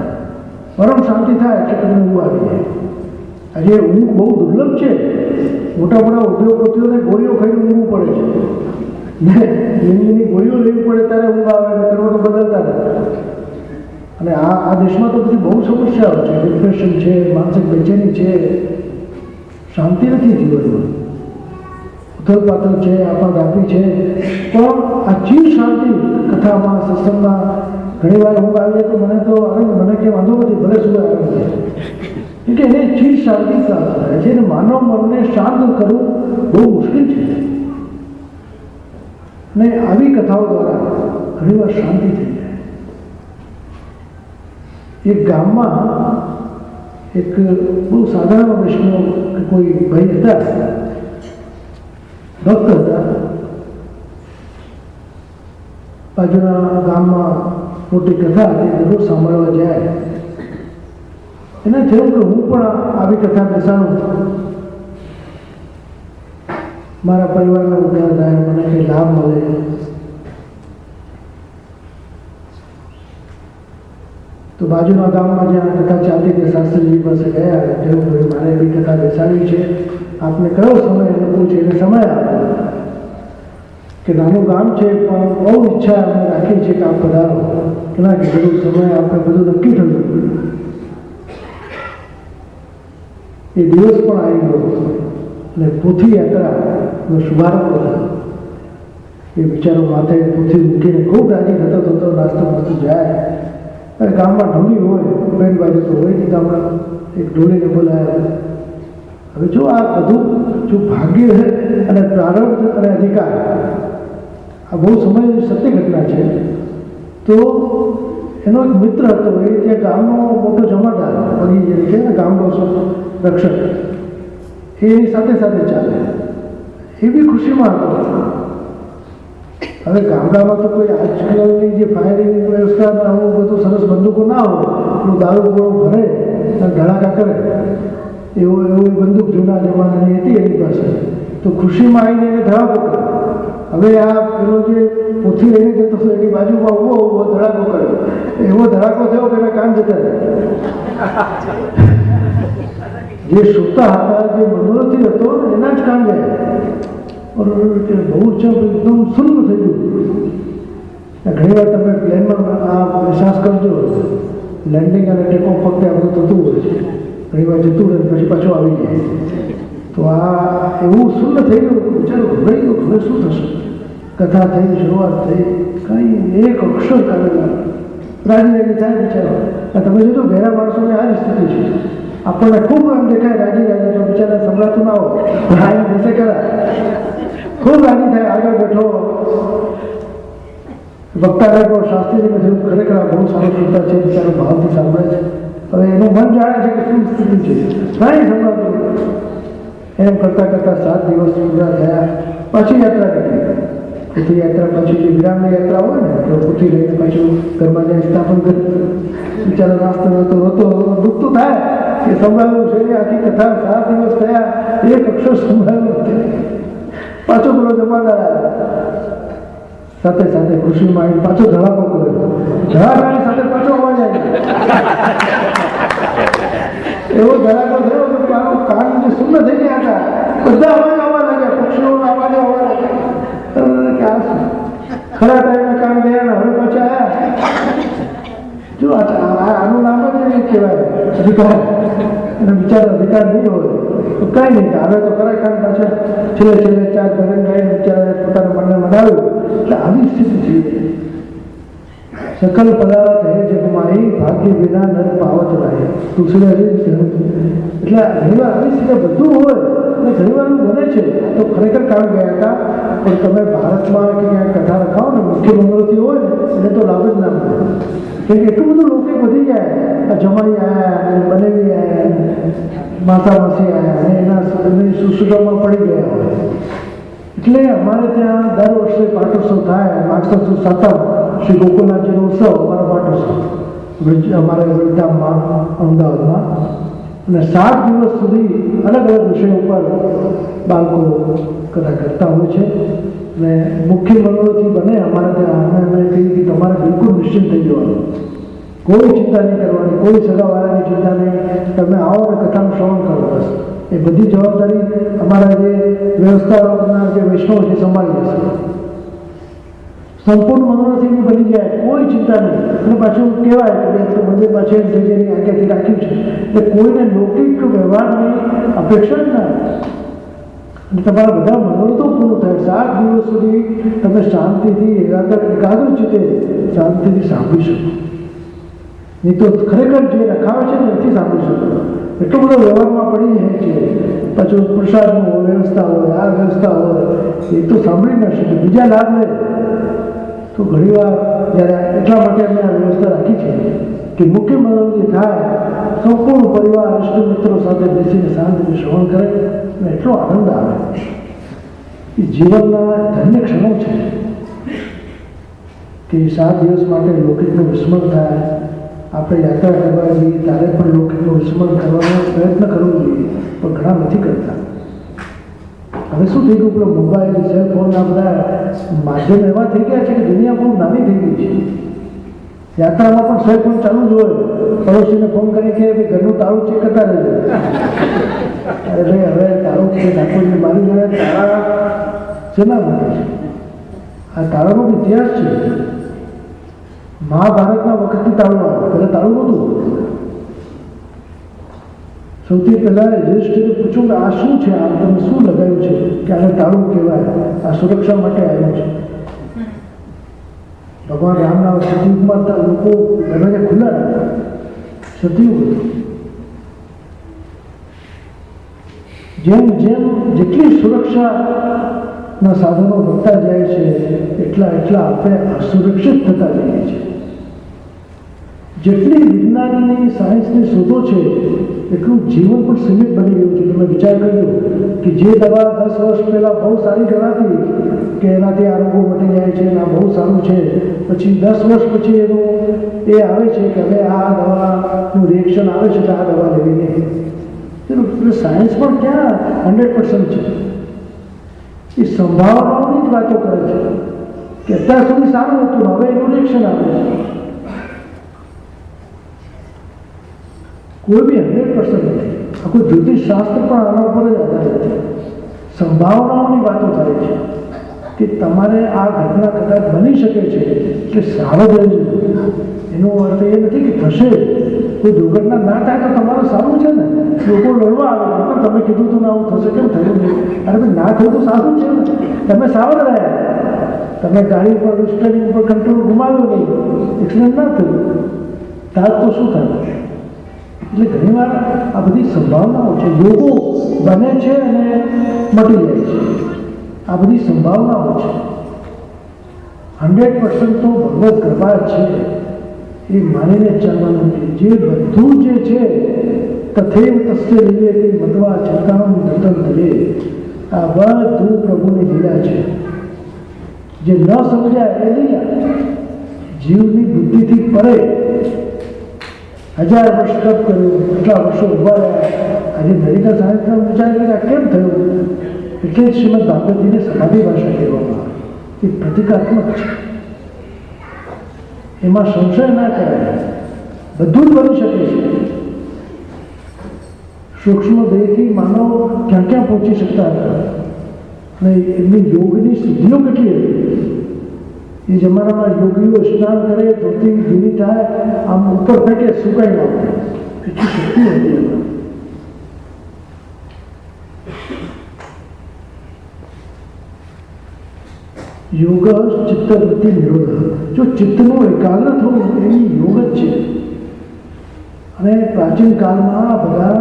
[SPEAKER 1] પરમ શાંતિ થાય એટલે તમને ઊંઘ આવી જાય. આજે ઊંઘ બહુ દુર્લભ છે. મોટા મોટા ઉદ્યોગપતિઓને ગોળીઓ ખાઈને ઊંઘવું પડે છે ને, એની ગોળીઓ લેવી પડે ત્યારે ઊંઘ આવે ને કરવટો બદલતા નથી. અને આ દેશમાં તો બધી બહુ સમસ્યાઓ છે. ડિપ્રેશન છે, માનસિક બેચેની છે, શાંતિ નથી જીવનમાં, ઉથલ પાથલ છે, આપાધાપી છે. પણ આ ચીર શાંતિ કથામાં સત્સંગમાં ઘણી વાર ઊંઘ આવી જાય તો મને કે વાંધો નથી, ભલે શું આવે છે. કે એને ચીર શાંતિ પ્રાપ્ત થાય છે અને માનવ મનને શાંત કરવું બહુ મુશ્કેલ છે. ને આવી કથાઓ દ્વારા ઘણીવાર શાંતિ થઈ જાય. એક ગામમાં એક બહુ સાધારણ વૈષ્ણવ કોઈ ભાઈ હતા, ભક્ત હતા. બાજુના ગામમાં મોટી કથા હતી, દરરોજ સાંભળવા જાય. એને થયું કે હું પણ આવી કથા બેસાડું, મારા પરિવારનો ઉદ્ધાર થાય, મને કંઈ લાભ મળે. તો બાજુના ગામમાં જ્યાં કથા ચાલતી હતી શાસ્ત્રીજી પાસે ગયા. જેવું ભાઈ મારે એવી કથા બેસાડવી છે, આપને કયો સમય એને પૂછે એને સમય આપો કે નાનું ગામ છે પણ બહુ ઈચ્છા અમે રાખી છે કે આપ પધારો. કેના કે બધું સમય આપણે બધું નક્કી થયું. એ દિવસ પણ આવી ગયો અને પોથી યાત્રાનો શુભારંભ થયો. એ એ બિચારો માથે પોથી મૂકીને ખૂબ રાજી થતો નાસ્તો નાસ્તો જાય. અને ગામમાં ઢોલી હોય, બેન બાજુ તો હોય નહીં ગામડા, એક ઢોલીને બોલાયા. હવે જો આ બધું જો ભાગ્ય અને પ્રારબ્ધ અને અધિકાર, આ બહુ સમય સત્ય ઘટના છે. તો એનો એક મિત્ર હતો, એ ત્યાં ગામનો મોટો જમાદાર બની જે છે ને, ગામનો રક્ષક, એની સાથે સાથે ચાલે, એ બી ખુશીમાં હતો. હવે ગામડામાં તો કોઈ આજકાલની જે ફાયરિંગ વ્યવસ્થા આવું બધું સરસ બંદૂકો ના હોય, પેલું દારૂ ગોળો ભરે અને ધડાકા કરે, એવી બંદૂક જૂના જમાનાની હતી એની પાસે. તો ખુશીમાં આવીને એને ધડાકો કરે. હવે આ પેલો જે પોથી લઈને જતો હતો એની બાજુમાં ઊભો ધડાકો કર્યો. એવો ધડાકો થયો કે એના કાન જતા રહ્યા. જે સૂતા હતા, જે મનોરથી હતો એના જ કાન ગયા. બહુ છે, એકદમ શૂન્ય થઈ ગયું. ઘણી વાર તમે પ્લેનમાં આ અહેસાસ કરજો, લેન્ડિંગ અને ટેક ઓફ વખતે આપણું થતું હોય છે. ઘણી વાર જતું રહે પછી પાછું આવી જાય. તો આ એવું શૂન્ય થઈ ગયું, વિચારો ગભરાઈ ગયું, હવે શું થશે? કથા થઈ, શરૂઆત થઈ, કંઈ એક અક્ષર કાઢેલા રાજી થાય બિચારો. તમે જોજો ઘેરા માણસોને આ જ સ્થિતિ છે. આપણને ખૂબ એમ દેખાય રાજી તો બિચારા સંભળાતું ના હોય, હા બેસે કરા, ખૂબ રાજી થાય, આગળ બેઠો વક્તાને પણ શાસ્ત્રીજીને થયું ખરેખર બહુ સારું શ્રોતા છે, બિચારો ભાવથી સાંભળે છે. હવે એનું મન જાણે છે કે શું સ્થિતિ છે, કાંઈ સંભળાતું. એમ કરતાં 7 દિવસ પૂરા થયા. પાછી યાત્રા કરી. પુથી યાત્રા પછી જે વિરામની યાત્રા હોય ને, તો પુથી લઈને પાછું ઘરમાં જાય, સ્થાપન કરી. બિચારો નાસ્તો રોતો દુઃખ તો થાય કે સંભળાયું છે ને, આખી કથા 7 દિવસ થયા, એક અક્ષર સંભળાયું નથી. પાછો પેલો જમાદાર આવ્યો, સાથે સાથે ખુશીમાં આવીને પાછો ધડાકો કર્યો. ધડાકાની સાથે પાછો અવાજ આવ્યો. એવો ધડાકો થયો કે મારો કાન જે શૂન્ય થઈ ગયા હતા, બધા અવાજ આવવા લાગ્યા, પક્ષીઓના અવાજ આવવા લાગ્યા. ખરા ટાઈમે કામ ગયા ને હવે પાછા આવ્યા. જો આનું નામ જ નહીં કહેવાય અધિકાર. અને બિચારો અધિકાર નહીં હોય તો કાંઈ નહીં. હવે તો ખરા કામ પાછા છેલ્લે 4 ભરણ ગાઈને બિચારા પોતાના મનને મનાવ્યું. એટલે આવી સ્થિતિ થઈ ગઈ. સકલ પદાર્થ હે જગમાઈ, ભાગ્ય વિના નર પાવત રહે. તુલસીદાસજી કહ્યું. એટલે ઘણીવાર આવી સ્થિતિ બધું હોય અને ઘણીવાર બને છે. તો ખરેખર કામ ગયા હતા. પણ તમે ભારતમાં કે ક્યાંક કથા રખાવો ને, મુખ્ય મંગળોથી હોય ને, એને તો લાભ જ ના મળે. કેમ કે એટલું બધું લોકો વધી જાય. આ જમાઈ આવ્યા, બનેવી આવ્યા, માતા માસી આવ્યા, અને એના સુસુદામાં પડી ગયા હોય. એટલે અમારે ત્યાં દર વર્ષે પાટોત્સવ થાય. માગસર સુદ 7 શ્રી ગોકુલનાથજીનો ઉત્સવ, અમારો પાટોત્સવ અમારે વડતાલમાં, અમદાવાદમાં. અને 7 દિવસ સુધી અલગ અલગ વિષયો ઉપર બાળકો કથા કરતા હોય છે. અને મુખ્ય મંગળોથી બને અમારે ત્યાં. અમે કહ્યું કે તમારે બિલકુલ નિશ્ચિત થઈ જવાનું, કોઈ ચિંતા નહીં કરવાની, કોઈ સગાવાળાની ચિંતા નહીં. તમે આવો અને કથાનું શ્રવણ કરો, બસ. એ બધી જવાબદારી અમારા જે વ્યવસ્થાના જે વૈષ્ણવ છે સંભાળી જશે. સંપૂર્ણ મનોરથી બની જાય, કોઈ ચિંતા નહીં. અને પાછું કહેવાય કે મંદિર પાછળ જે જેની આજ્ઞાથી રાખ્યું છે, એટલે કોઈને લૌકિક વ્યવહારની અપેક્ષા જ ના. અને તમારા બધા મનોરથો પૂરું થાય. 7 દિવસ સુધી તમે શાંતિથી એકાગ્ર ચિત્તે શાંતિથી સાંભળી શકો. નહીં તો ખરેખર જે રખાવે છે ને નથી સાંભળી શકો. એટલો બધો વ્યવહારમાં પડી જાય છે. પાછું પ્રસાદનું વ્યવસ્થા હોય, આ વ્યવસ્થા હોય, એ તો સાંભળી ના શકે, બીજા લાભ લે. તો ઘણી વાર જ્યારે એટલા માટે અમે આ વ્યવસ્થા રાખી છે કે મુખ્ય મનોરંજન થાય, સંપૂર્ણ પરિવાર ઇષ્ટ મિત્રો સાથે બેસીને શાંતિથી શ્રવણ કરે અને એટલો આનંદ આવે. એ જીવનના ધન્ય ક્ષણો છે કે 7 દિવસ માટે લૌકિકનું વિસ્મરણ થાય. આપણે યાત્રા કરવા જઈએ ત્યારે પણ લૌકિકનું વિસ્મરણ કરવાનો પ્રયત્ન કરવો જોઈએ, પણ ઘણા નથી કરતા. હવે શું થઈ ગયું, પેલો મોબાઈલ, સેલ ફોન, આ બધા માધ્યમ એવા થઈ ગયા છે કે દુનિયા બહુ નાની થઈ ગઈ છે. યાત્રામાં પણ સેલ ફોન ચાલુ જ હોય. પડોશીને ફોન કરી કે ઘરનું તાળું ચેક કરતા રહેજો. અરે ભાઈ, હવે તાળું છે ઠાકોરજી મારી જોડે તાળા શેના માટે છે? આ તાળાનો ઇતિહાસ છે. મહાભારતના વખતથી તાળું આવે, પહેલાં તાળું નહોતું. સૌથી પહેલાં યુધિષ્ઠિરે પૂછ્યું કે આ શું છે, આ તમે શું લગાવ્યું છે કે આને તાળું કહેવાય? આ સુરક્ષા માટે આવ્યું છે. ભગવાન રામના સતયુગમાં લોકો દરવાજા ખુલ્લા રાખતા. સતયુગ હતો. જેમ જેમ જેટલી સુરક્ષાના સાધનો વધતા જાય છે એટલા આપણે અસુરક્ષિત થતા જઈએ છીએ. જેટલી વિજ્ઞાનની સાયન્સની શોધો છે એટલું જીવન પણ સીમિત બની ગયું છે. તમે વિચાર કર્યો કે જે દવા 10 વર્ષ પહેલાં બહુ સારી ગણાતી કે એનાથી આ રોગો મટી જાય છે, આ બહુ સારું છે, પછી 10 વર્ષ પછી એનું એ આવે છે કે હવે આ દવાનું રિએક્શન આવે છે તો આ દવા લેવી નહીં. સાયન્સ પણ ક્યાં 100% છે? એ સંભાવનાઓની જ વાતો કરે છે કે અત્યાર સુધી સારું હતું, હવે એનું રિએક્શન આવે છે. કોઈ બી 100% નથી. આખું જ્યોતિષ શાસ્ત્ર પણ આના ઉપર જ આધારિત છે. સંભાવનાઓની વાતો થાય છે કે તમારે આ ઘટના કદાચ બની શકે છે એટલે સાવધ રહેજો. એનો અર્થ એ નથી કે થશે. કોઈ દુર્ઘટના ના થાય તો તમારું સારું છે ને. લોકો લડવા આવે પણ તમે કીધું તો આવું થશે, કેમ થયું નહીં? અરે ભાઈ ના થયું તો સારું છે ને. તમે સાવધ રહ્યા, તમે ગાડી પર સ્ટેરિંગ પર કંટ્રોલ ગુમાવ્યો નહીં, એક્સિડન્ટ ના થયું, તાજ તો શું થાય? એટલે ઘણીવાર આ બધી સંભાવનાઓ છે. યોગો બને છે અને મટી જાય છે. આ બધી સંભાવનાઓ છે. 100% તો ભગવત કૃપા છે એ માનીને ચાલવાનું છે. જે બધું જે છે તથૈવ તસ્ય લીલે તે મધવા ચિંતાનું દતન ધરે. આ બધું પ્રભુની લીલા છે. જે ન સમજાય એ લીલા જીવની બુદ્ધિથી પરે 1000 વર્ષ તપ કર્યું, એટલા વર્ષો ઉભા રહ્યા. આજે મેડિકલ સાયન્સના વિચાર કર્યા કેમ થયું? એટલે જ શ્રીમદ ભાગવતજીને સમાધિ ભાષા કહેવામાં આવે. એ પ્રતિકાત્મક છે. એમાં સંશય ના કરાય. બધું જ બની શકે છે. સૂક્ષ્મ દેહથી માનવ ક્યાં ક્યાં પહોંચી શકતા હતા અને એમની યોગની સિદ્ધિઓ કેટલી હતી. એ જમાનામાં યોગીઓ સ્નાન કરે, ધોતી ધીમી થાય, આમ ઉપર ફેંકે, સુકાઈ ના થાય. એટલી શક્તિ હતી એમાં. યોગ ચિત્તવૃત્તિ નિરોધ. જો ચિત્તનું એકાગ્ર થવું એની યોગ જ છે. અને પ્રાચીન કાળમાં આ બધા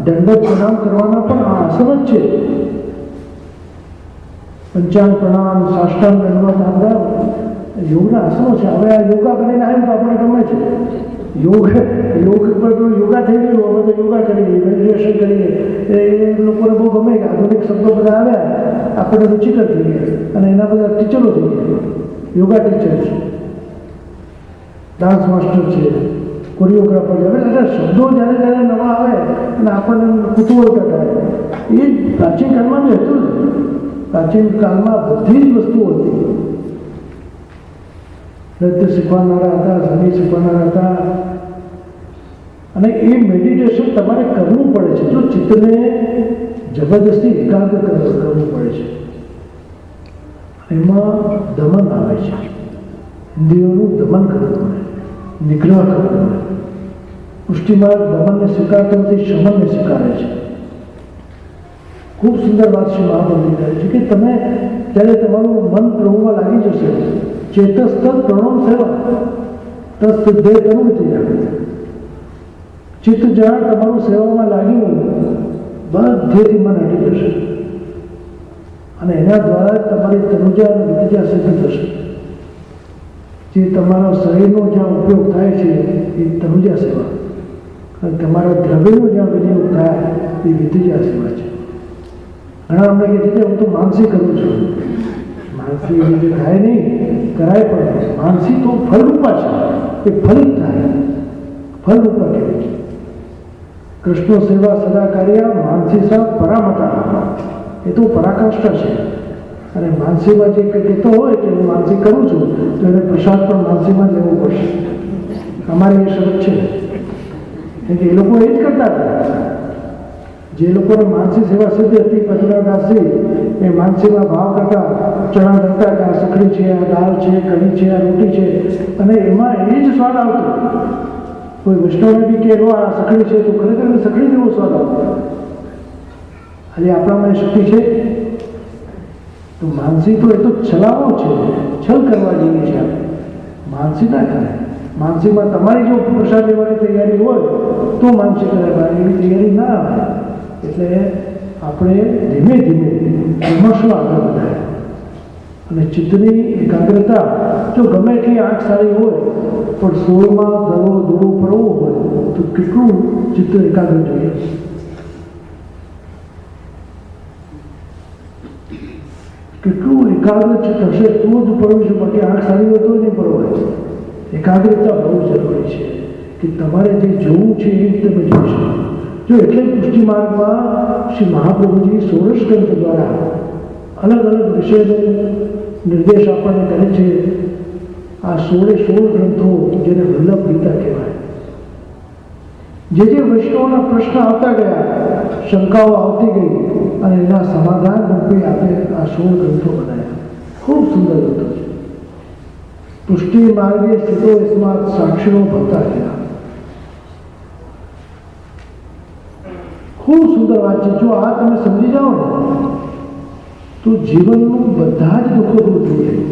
[SPEAKER 1] દંડવત પ્રણામ કરવાના પણ આ આસન જ છે. પંચાંગ પ્રણામ, સાષ્ટાંગ દંડવત, આ બધા યોગના આસનો છે. હવે આ યોગા કરીને આવ્યું તો આપણે ગમે છે. યોગ પર યોગા થઈ ગયું, હવે તો યોગા કરીએ, મેડિટેશન કરીએ. એ લોકોને બહુ ગમે કે આધુનિક શબ્દો બધા આવ્યા, આપણે રુચિકર થઈ ગયા અને એના બધા ટીચરો થઈ ગયા. યોગા ટીચર છે, ડાન્સ માસ્ટર છે, કોરિયોગ્રાફર છે. હવે શબ્દો જ્યારે નવા આવે અને આપણને કુતૂહલતા થાય. એ પ્રાચીન કાળમાં બી હતું જ. પ્રાચીન કાળમાં બધી જ વસ્તુઓ હતી. નૃત્ય શીખવાનારા હતા, સંગીત શીખવાનારા હતા. અને એ મેડિટેશન તમારે કરવું પડે છે. જો ચિત્તને જબરદસ્તી એકાગ્ર કરવું પડે છે. એમાં દમન આવે છે. ઇન્દ્રિયોનું દમન કરવું પડે, નિગ્રહ કરવો પડે. પુષ્ટિમાર્ગ દમનને સ્વીકારતો નથી, શમનને સ્વીકારે છે. ખૂબ સુંદર વાત શ્રી મહાપ્રભુ કહે છે કે તમે જ્યારે તમારું મન પ્રભુમાં લાગી જશે, ચેતસ્થ પ્રણવ સેવા તસ્તેય પ્રવૃત્તિ રાખે. ચિત્ત જાણ તમારું સેવામાં લાગ્યું, બધેથી મન હટી જશે અને એના દ્વારા તમારી તનુજા અને વિતિજા સિદ્ધ થશે. જે તમારા શરીરનો જ્યાં ઉપયોગ થાય છે એ તનુજા સેવા, અને તમારા દ્રવ્યનો જ્યાં વિનિયોગ થાય એ વિતિજા સેવા છે. ઘણા અમને કહે છે હું તો માનસી કરું છું. માનસી એવી રીતે થાય નહીં, કરાય પણ. માનસી તો ફલરૂપા છે, એ ફલિત થાય, ફલરૂપા કહેવાય છે. કૃષ્ણ સેવા સદા કાર્ય માનસી સ પરામતા, એ તો પરાકાષ્ઠા છે. અને માનસીમાં જે કંઈ કહેતો હોય કે હું માનસી કરું છું તો એને પ્રસાદ પણ માનસીમાં લેવો પડશે. અમારી એ શરત છે. કેમ કે એ લોકો એ જ કરતા હતા. જે લોકોને માનસી સેવા સિદ્ધ હતી, પદ્મનાભદાસજી એ માનસીમાં ભાવ કરતા, ચણા ધરતા કે આ સખડી છે, આ દાળ છે, કઢી છે, આ રોટી છે, અને એમાં એ જ સ્વાદ આવતો. કોઈ વૈષ્ણવને બી કે આ સખડી છે તો ખરેખર સખડી જેવો સ્વાદ આવતો. આજે આપણામાં એ શક્તિ છે. તો માનસી તો એ તો છલાવો છે, છલ કરવા જેવી છે. માનસી ના કરાય. માનસીમાં તમારી જો પ્રસાદ લેવાની તૈયારી હોય તો માનસી કરાય, બાકી એવી તૈયારી ના આવે. એટલે આપણે ધીમે ધીમે ક્રમશઃ આગળ વધારે અને ચિત્તની એકાગ્રતા જો ગમે એટલી આંખ સારી હોય પણ સોળમાં દડો ફરવો હોય તો કેટલું ચિત્ત એકાગ્ર જોઈએ. કેટલું એકાગ્ર ચિત્ત હશે તો જ પડવું છે, બાકી આંખ સારી હોય તો નહીં પડવાય. એકાગ્રતા બહુ જરૂરી છે કે તમારે જે જોવું છે એ રીતે તમે જોઈ શકો. જો એટલે પુષ્ટિ માર્ગમાં શ્રી મહાપ્રભુજી 16 ગ્રંથ દ્વારા અલગ અલગ વિષયનો નિર્દેશ આપણને કરે છે. આ 16 ગ્રંથો જેને વલ્લભ ગીતા કહેવાય. જે વૈષ્ણવના પ્રશ્ન આવતા ગયા, શંકાઓ આવતી ગઈ અને એના સમાધાન રૂપે આપણે આ 16 ગ્રંથો બનાવ્યા. ખૂબ સુંદર ગ્રંથો છે. પુષ્ટિ માર્ગે સ્થિતો યસ્માત સાક્ષીઓ ભક્તા થયા. ખૂબ સુંદર વાત છે. જો આ તમે સમજી જાઓ ને તો જીવનનું બધા જ દુઃખો દૂર થઈ જાય.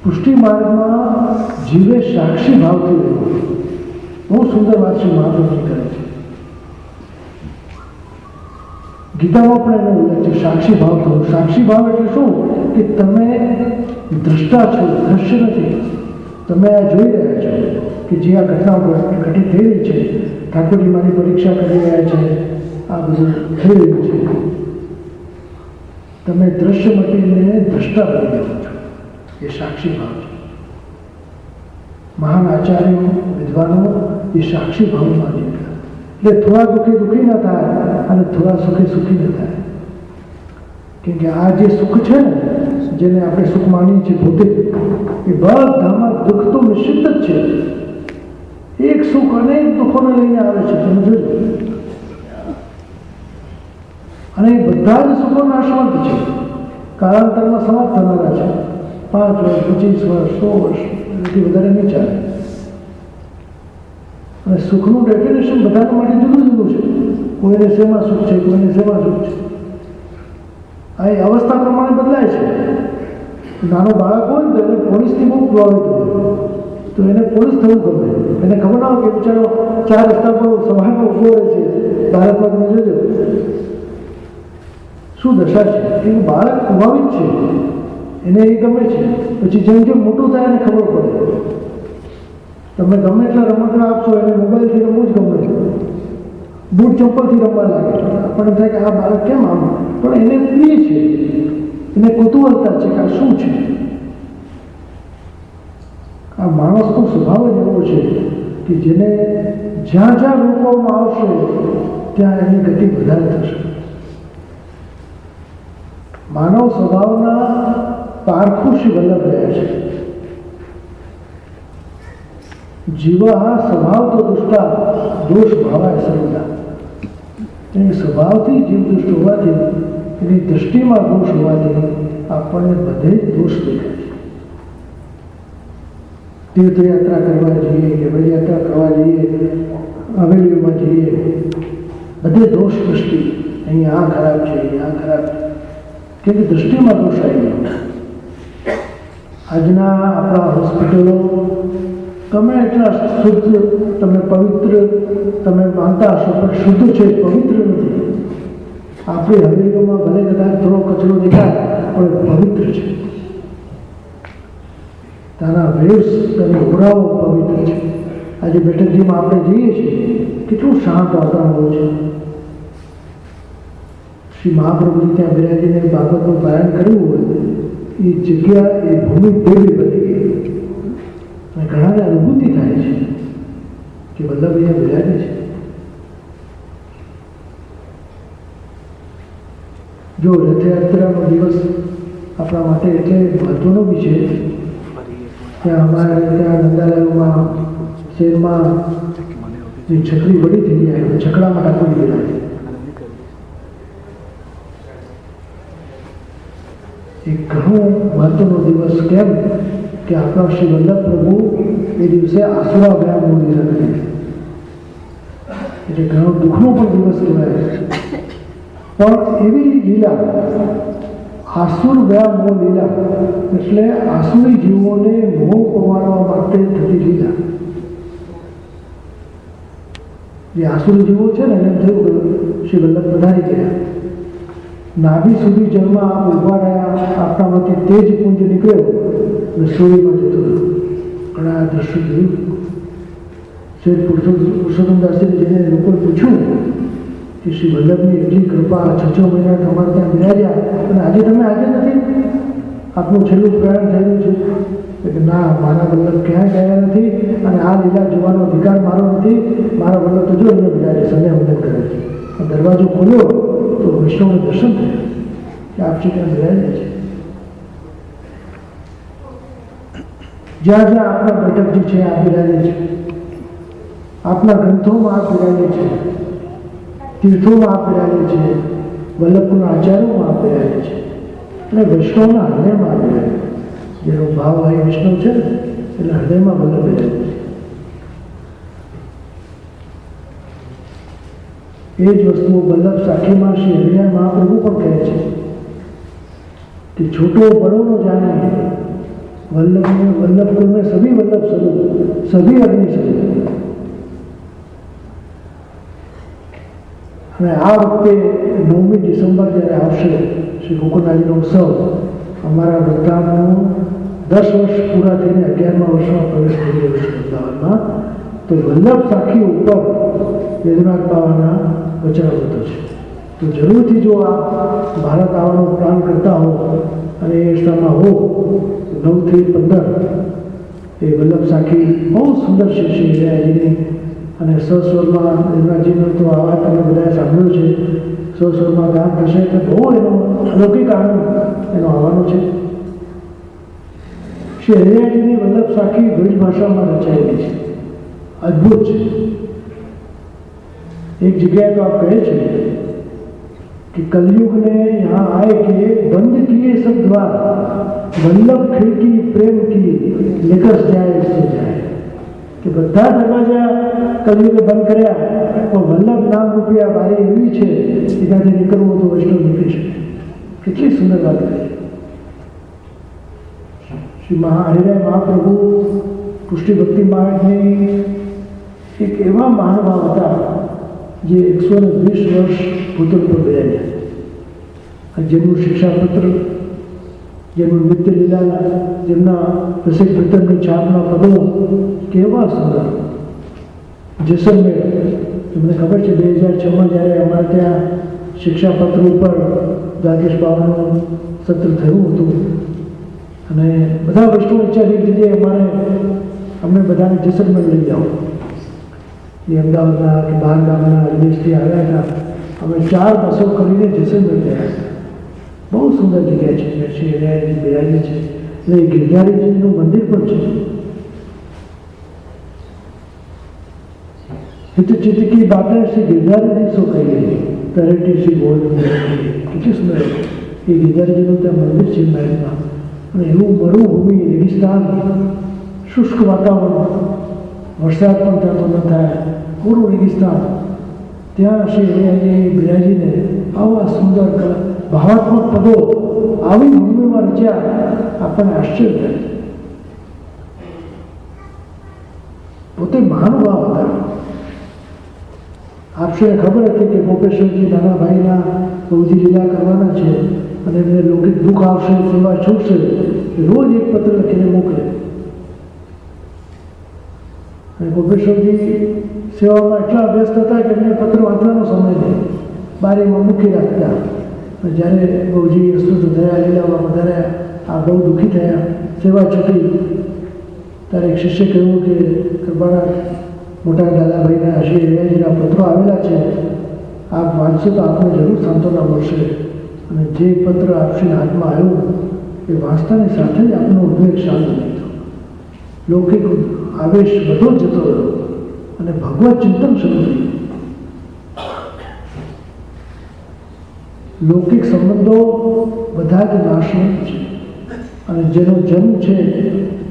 [SPEAKER 1] પુષ્ટિ માર્ગમાં જીવે સાક્ષી ભાવથી રહેવું. બહુ સુંદર વાત શ્રી મહાપ્રભુજી કરે છે. ગીતામાં પણ એનો ઉલ્લેખ છે, સાક્ષી ભાવ થવું. સાક્ષી ભાવ એટલે શું કે તમે દ્રષ્ટા છો, દ્રશ્ય નથી. તમે આ જોઈ રહ્યા છો કે જે આ ઘટનાઓ ઘટિત થઈ રહી છે, ઠાકોરજી મારી પરીક્ષા કરી રહ્યા છે, આ બધું થઈ રહ્યું છે. તમે દ્રશ્ય મટીને દ્રષ્ટા બની ગયા છો. એ સાક્ષી ભાવ છે. મહાન આચાર્યો, વિદ્વાનો એ સાક્ષી ભાવમાં જીવ્યા. એટલે થોડા દુઃખી ન થાય અને થોડા સુખી ન થાય. કેમ કે આ જે સુખ છે ને, જેને આપણે સુખ માનીએ છીએ પોતે, એ બધામાં દુઃખ તો નિશ્ચિત જ છે. એક સુખ અનેક દુઃખોને લઈને આવે છે, તમે જોજો. અને એ બધા જ સુખો નાશવંત છે, કાળાંતરમાં સમાપ્ત થનારા છે. 5 વર્ષ, 25 વર્ષ, 100 વર્ષ એથી વધારે નહીં ચાલે. અને સુખનું ડેફિનેશન બધા માટે જુદું જુદું છે. કોઈને શેમાં સુખ છે, કોઈને શેમાં સુખ છે. આ એ અવસ્થા પ્રમાણે બદલાય છે. નાનો બાળક હોય ને તો એને પોલીસથી બહુ પ્રભાવિત હોય તો એને પોલીસ થવું ગમે. એને ખબર ના હોય કે બિચારો 4 રસ્તા પર સવારમાં ઊભો રહે છે. ભારતમાં તમે જોજો શું દશા છે. એવું બાળક પ્રભાવિત છે, એને એ ગમે છે. પછી જેમ જેમ મોટું થાય એને ખબર પડે. તમે ગમે એટલા રમકડા આપશો એને મોબાઈલથી રમવું જ ગમે, બૂટ ચપ્પલથી રમવા લાગે. આપણને થાય કે આ બાળક કેમ આમ, પણ એને પ્રિય છે, એને કુતૂહલતા છે કે આ શું છે. આ માણસનો સ્વભાવ જ એવો છે કે જેને જ્યાં જ્યાં રોકવામાં આવશે ત્યાં એની ગતિ વધારે થશે. માનવ સ્વભાવના પારખું શ્રી વલ્લભ રહ્યા છે. જીવા સ્વભાવ તો દુષ્ટા દોષ ભાવાય સર્વદા. એની સ્વભાવથી જીવ દુષ્ટ હોવાથી, એની દૃષ્ટિમાં દોષ હોવાથી આપણને બધે જ દોષ દેખાય છે. તીર્થયાત્રા કરવા જઈએ કે યાત્રા કરવા જઈએ, હવેલીઓમાં જઈએ, બધે દોષ દૃષ્ટિ. અહીંયા આ ખરાબ છે, અહીંયા આ ખરાબ છે, કેમ કે દૃષ્ટિમાં દોષ આવી ગયો. આજના આપણા હોસ્પિટલો ગમે એટલા શુદ્ધ, તમે પવિત્ર તમે માનતા હશો પણ શુદ્ધ છે, પવિત્ર નથી. આપણી હવેલીઓમાં ભલે કદાચ થોડો કચરો દેખાય પણ પવિત્ર છે. તારા વેવ્સ અને ઘોડાઓ પવિત્ર છે. આજે બેઠકજીમાં આપણે જઈએ છીએ, કેટલું શાંત વાતાવરણ હોય છે. શ્રી મહાપ્રભુજી ત્યાં બિરાજીને બાબતનું પાલન કર્યું હોય, એ જગ્યા, એ ભૂમિ દેવી બની ગઈ. અને ઘણાને અનુભૂતિ થાય છે કે વલ્લભ અહીંયા બિરાજે છે. જો રથયાત્રાનો દિવસ આપણા માટે એટલે મહત્વનો બી છે. ત્યાં અમારે ત્યાં નંદાલયમાં શહેરમાં જે છકડી વડી થઈ જાય, છકડામાં ઠાકોરજી બિરાજે. એક ઘણો મહત્વનો દિવસ. કેમ કે આપણા શ્રી વલ્લભ પ્રભુ એ દિવસે આસુરા ગયા લીધા કરે, એટલે ઘણો દુઃખનો પણ દિવસ કહેવાય. પણ એવી લીલા આસુર ગયા મોહ લીલા એટલે આસુરી જીવોને મોહ પમાડવા માટે થતી લીલા. જે આસુરી જીવો છે ને એને થયું કે શ્રી વલ્લભ પધારી ગયા, નાભી સુધી જન્મ આપ ઉભા રહ્યા, આપણામાંથી તેજ પુંજ નીકળ્યો અને સૂર્યમાં જતો રહ્યો. અને આ દ્રશ્ય જોયું. શ્રી પુરુષોત્તમદાસજીને જેને લોકોએ પૂછ્યું કે શ્રી વલ્લભની એટલી કૃપા 6 મહિના તમારે ત્યાં બિરાજ્યા અને આજે તમે હાજર નથી, આપનું છેલ્લું પ્રયાણ થયેલું છે કે ના, મારા વલ્લભ ક્યાંય ગયા નથી અને આ લીલા જોવાનો અધિકાર મારો નથી. મારા વલ્લભ તો જો અહીંયા બિરાજે, સંધ્યા વંદન કરે છે. દરવાજો ખોલ્યો તો વિષ્ણુનું દર્શન થયું કે આપ શ્રી ત્યાં બિરાજે છે. જ્યાં જ્યાં આપના બેઠક જે છે આપ બિરાજે છે, આપના ગ્રંથોમાં આપ બિરાજે છે, તીર્થોમાં આપ બિરાજે છે, વલ્લભના આચાર્યોમાં આપ બિરાજે છે અને વૈષ્ણવના હૃદયમાં આપ બિરાજે છે. જેનો ભાવ હોય વિષ્ણુ છે ને એટલે હૃદયમાં વલ્લભ બિરાજે છે. એ જ વસ્તુઓ વલ્લભ સાખીમાં શ્રી હરિહર મહાપ્રભુ પણ કહે છે कि छोटो बड़ो न जाने, वल्लभ में वल्लभ कुल में सभी वल्लभ स्वरूप, सभी अग्नि स्वरूप. અને આ વખતે 9મી ડિસેમ્બર જ્યારે આવશે શ્રી ગોકુળનાથજીનો ઉત્સવ, અમારા વૃદ્ધાનો 10 વર્ષ પૂરા થઈને 11મા વર્ષમાં પ્રવેશ થઈ રહ્યો છે અમદાવાદમાં. તો વલ્લભ સાખી ઉપર વેદનાથ બાવાના વચનામૃતો છે. તો જરૂરથી જો આપ ભારત આવવાનો પ્લાન કરતા હો અને એ સ્થળમાં હો, 9 થી 15 એ વલ્લભ સાખી બહુ સુંદર છે શ્રી હરિહરજીની. અને સસ્વરમાં વેદનાથજીનો તો આવાજ તમે બધાએ સાંભળ્યો છે. સસ્વરમાં ગામ થશે તો બહુ એનો અલૌકિક આનંદ એનો આવવાનો છે. શ્રી હરિહરજીની વલ્લભ સાખી બ્રિજ ભાષામાં રચાયેલી છે. અદ્ભુત છે. एक जगह तो आप कहे थे कि कलयुग ने यहाँ आए किए, बंद किए सब द्वार, वल्लभ खिड़की प्रेम की निकस जाए इससे जाए. कि બધા દરવાજા કલયુગે બંધ કર્યા પણ વલ્લભ નામ રૂપી આ બારી એવી છે કે ત્યાંથી નીકળવું તો વૈષ્ણવ નીકળી શકે. કેટલી સુંદર વાત કરી. શ્રી હરિહર મહાપ્રભુ પુષ્ટિ ભક્તિ માર્ગની એક એવા મહાનુભાવ હતા જે 120 વર્ષ ભૂતલ પર બિરાજ્યા. જેમનું શિક્ષાપત્ર, જેમનું નિત્ય લીલા, જેમના રસિક ભીતરની છાપના પદો કેવા સુંદર. જેસલમેર, તમને ખબર છે 2006માં જ્યારે અમારે ત્યાં શિક્ષાપત્ર ઉપર દ્વારકેશ બાવાનું સત્ર થયું હતું અને બધા વૈષ્ણવ ઈચ્છા થઈ હતી અમને બધાને જેસલમેર લઈ જાઓ. એ અમદાવાદના કે બહાર ગામના વિદેશથી આવ્યા હતા. અમે 4 બસો કરીને જેસલમેર ગયા. બહુ સુંદર જગ્યા છે. શ્રી હરિહરજી બિરાજે છે. એટલે ગિરધારીજીનું મંદિર પણ છે. हित चित्त की बातें श्री गिरधारी जी सो कही, तरेटी श्री बोल કેટલી સુંદર. એ ગિરધારીજીનું ત્યાં મંદિર છે મહેલમાં. અને એવું મરુભૂમિ, રેગિસ્તાન, શુષ્ક વાતાવરણ, વરસાદ પણ થતો ન થાય, પૂરું રેગિસ્તાન, ત્યાં શ્રી હરિહરજી બિરાજીને આવા સુંદર ભાવાત્મક પદો આવી ભૂમિમાં રચ્યા. આપણને આશ્ચર્ય થાય. પોતે મહાનુભાવ હતા. આપને ખબર હતી કે ગોપેશ્વરજી નાના ભાઈના બહુજી લીલા કરવાના છે અને એમને લૌકિક દુઃખ આવશે, સેવા છૂટશે, રોજ એક પત્ર લખીને મોકલે. અને ગોપેશ્વરજી સેવામાં એટલા વ્યસ્ત હતા કે એમને પત્ર વાંચવાનો સમય નહીં, બારીમાં મૂકી રાખતા. જ્યારે બહુજી અસ્તુત થયા, લીલામાં વધાર્યા, આ બહુ દુઃખી થયા, સેવા છૂટી, ત્યારે એક શિષ્ય કહ્યું કે કૃપાનાથ, મોટા દાદાભાઈના શ્રી હરિહરજીના પત્રો આવેલા છે, આપ વાંચશો તો આપને જરૂર સાંત્વના મળશે. અને જે પત્ર આપશ્રીના હાથમાં આવ્યો એ વાંચતાની સાથે જ આપનો ઉદ્વેગ શાંત થઈ ગયો. લૌકિક આવેશ બધો જ જતો રહ્યો અને ભગવત ચિંતન શરૂ થયું. લૌકિક સંબંધો બધા જ નાશવંત છે અને જેનો જન્મ છે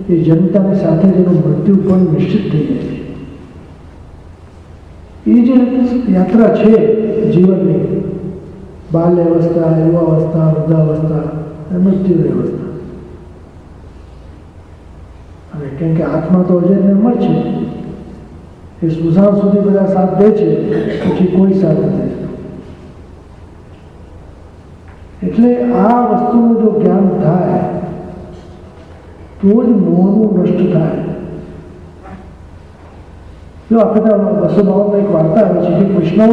[SPEAKER 1] એ જન્મતાની સાથે જેનું મૃત્યુ પણ નિશ્ચિત થઈ જાય છે. એ જે યાત્રા છે જીવનની, બાલ્યાવસ્થા, યુવાવસ્થા, વૃદ્ધાવસ્થા, અને મૃત્યુની અવસ્થા. અને કેમ કે આત્મા તો અજર ને અમર છે, એ સુસાન સુધી બધા સાથ દે છે, પછી કોઈ સાથ નથી. એટલે આ વસ્તુનું જો જ્ઞાન થાય તો જ મોહનું નષ્ટ થાય. જો આપણે તો 252 એક વાર્તા આવે છે કે કૃષ્ણ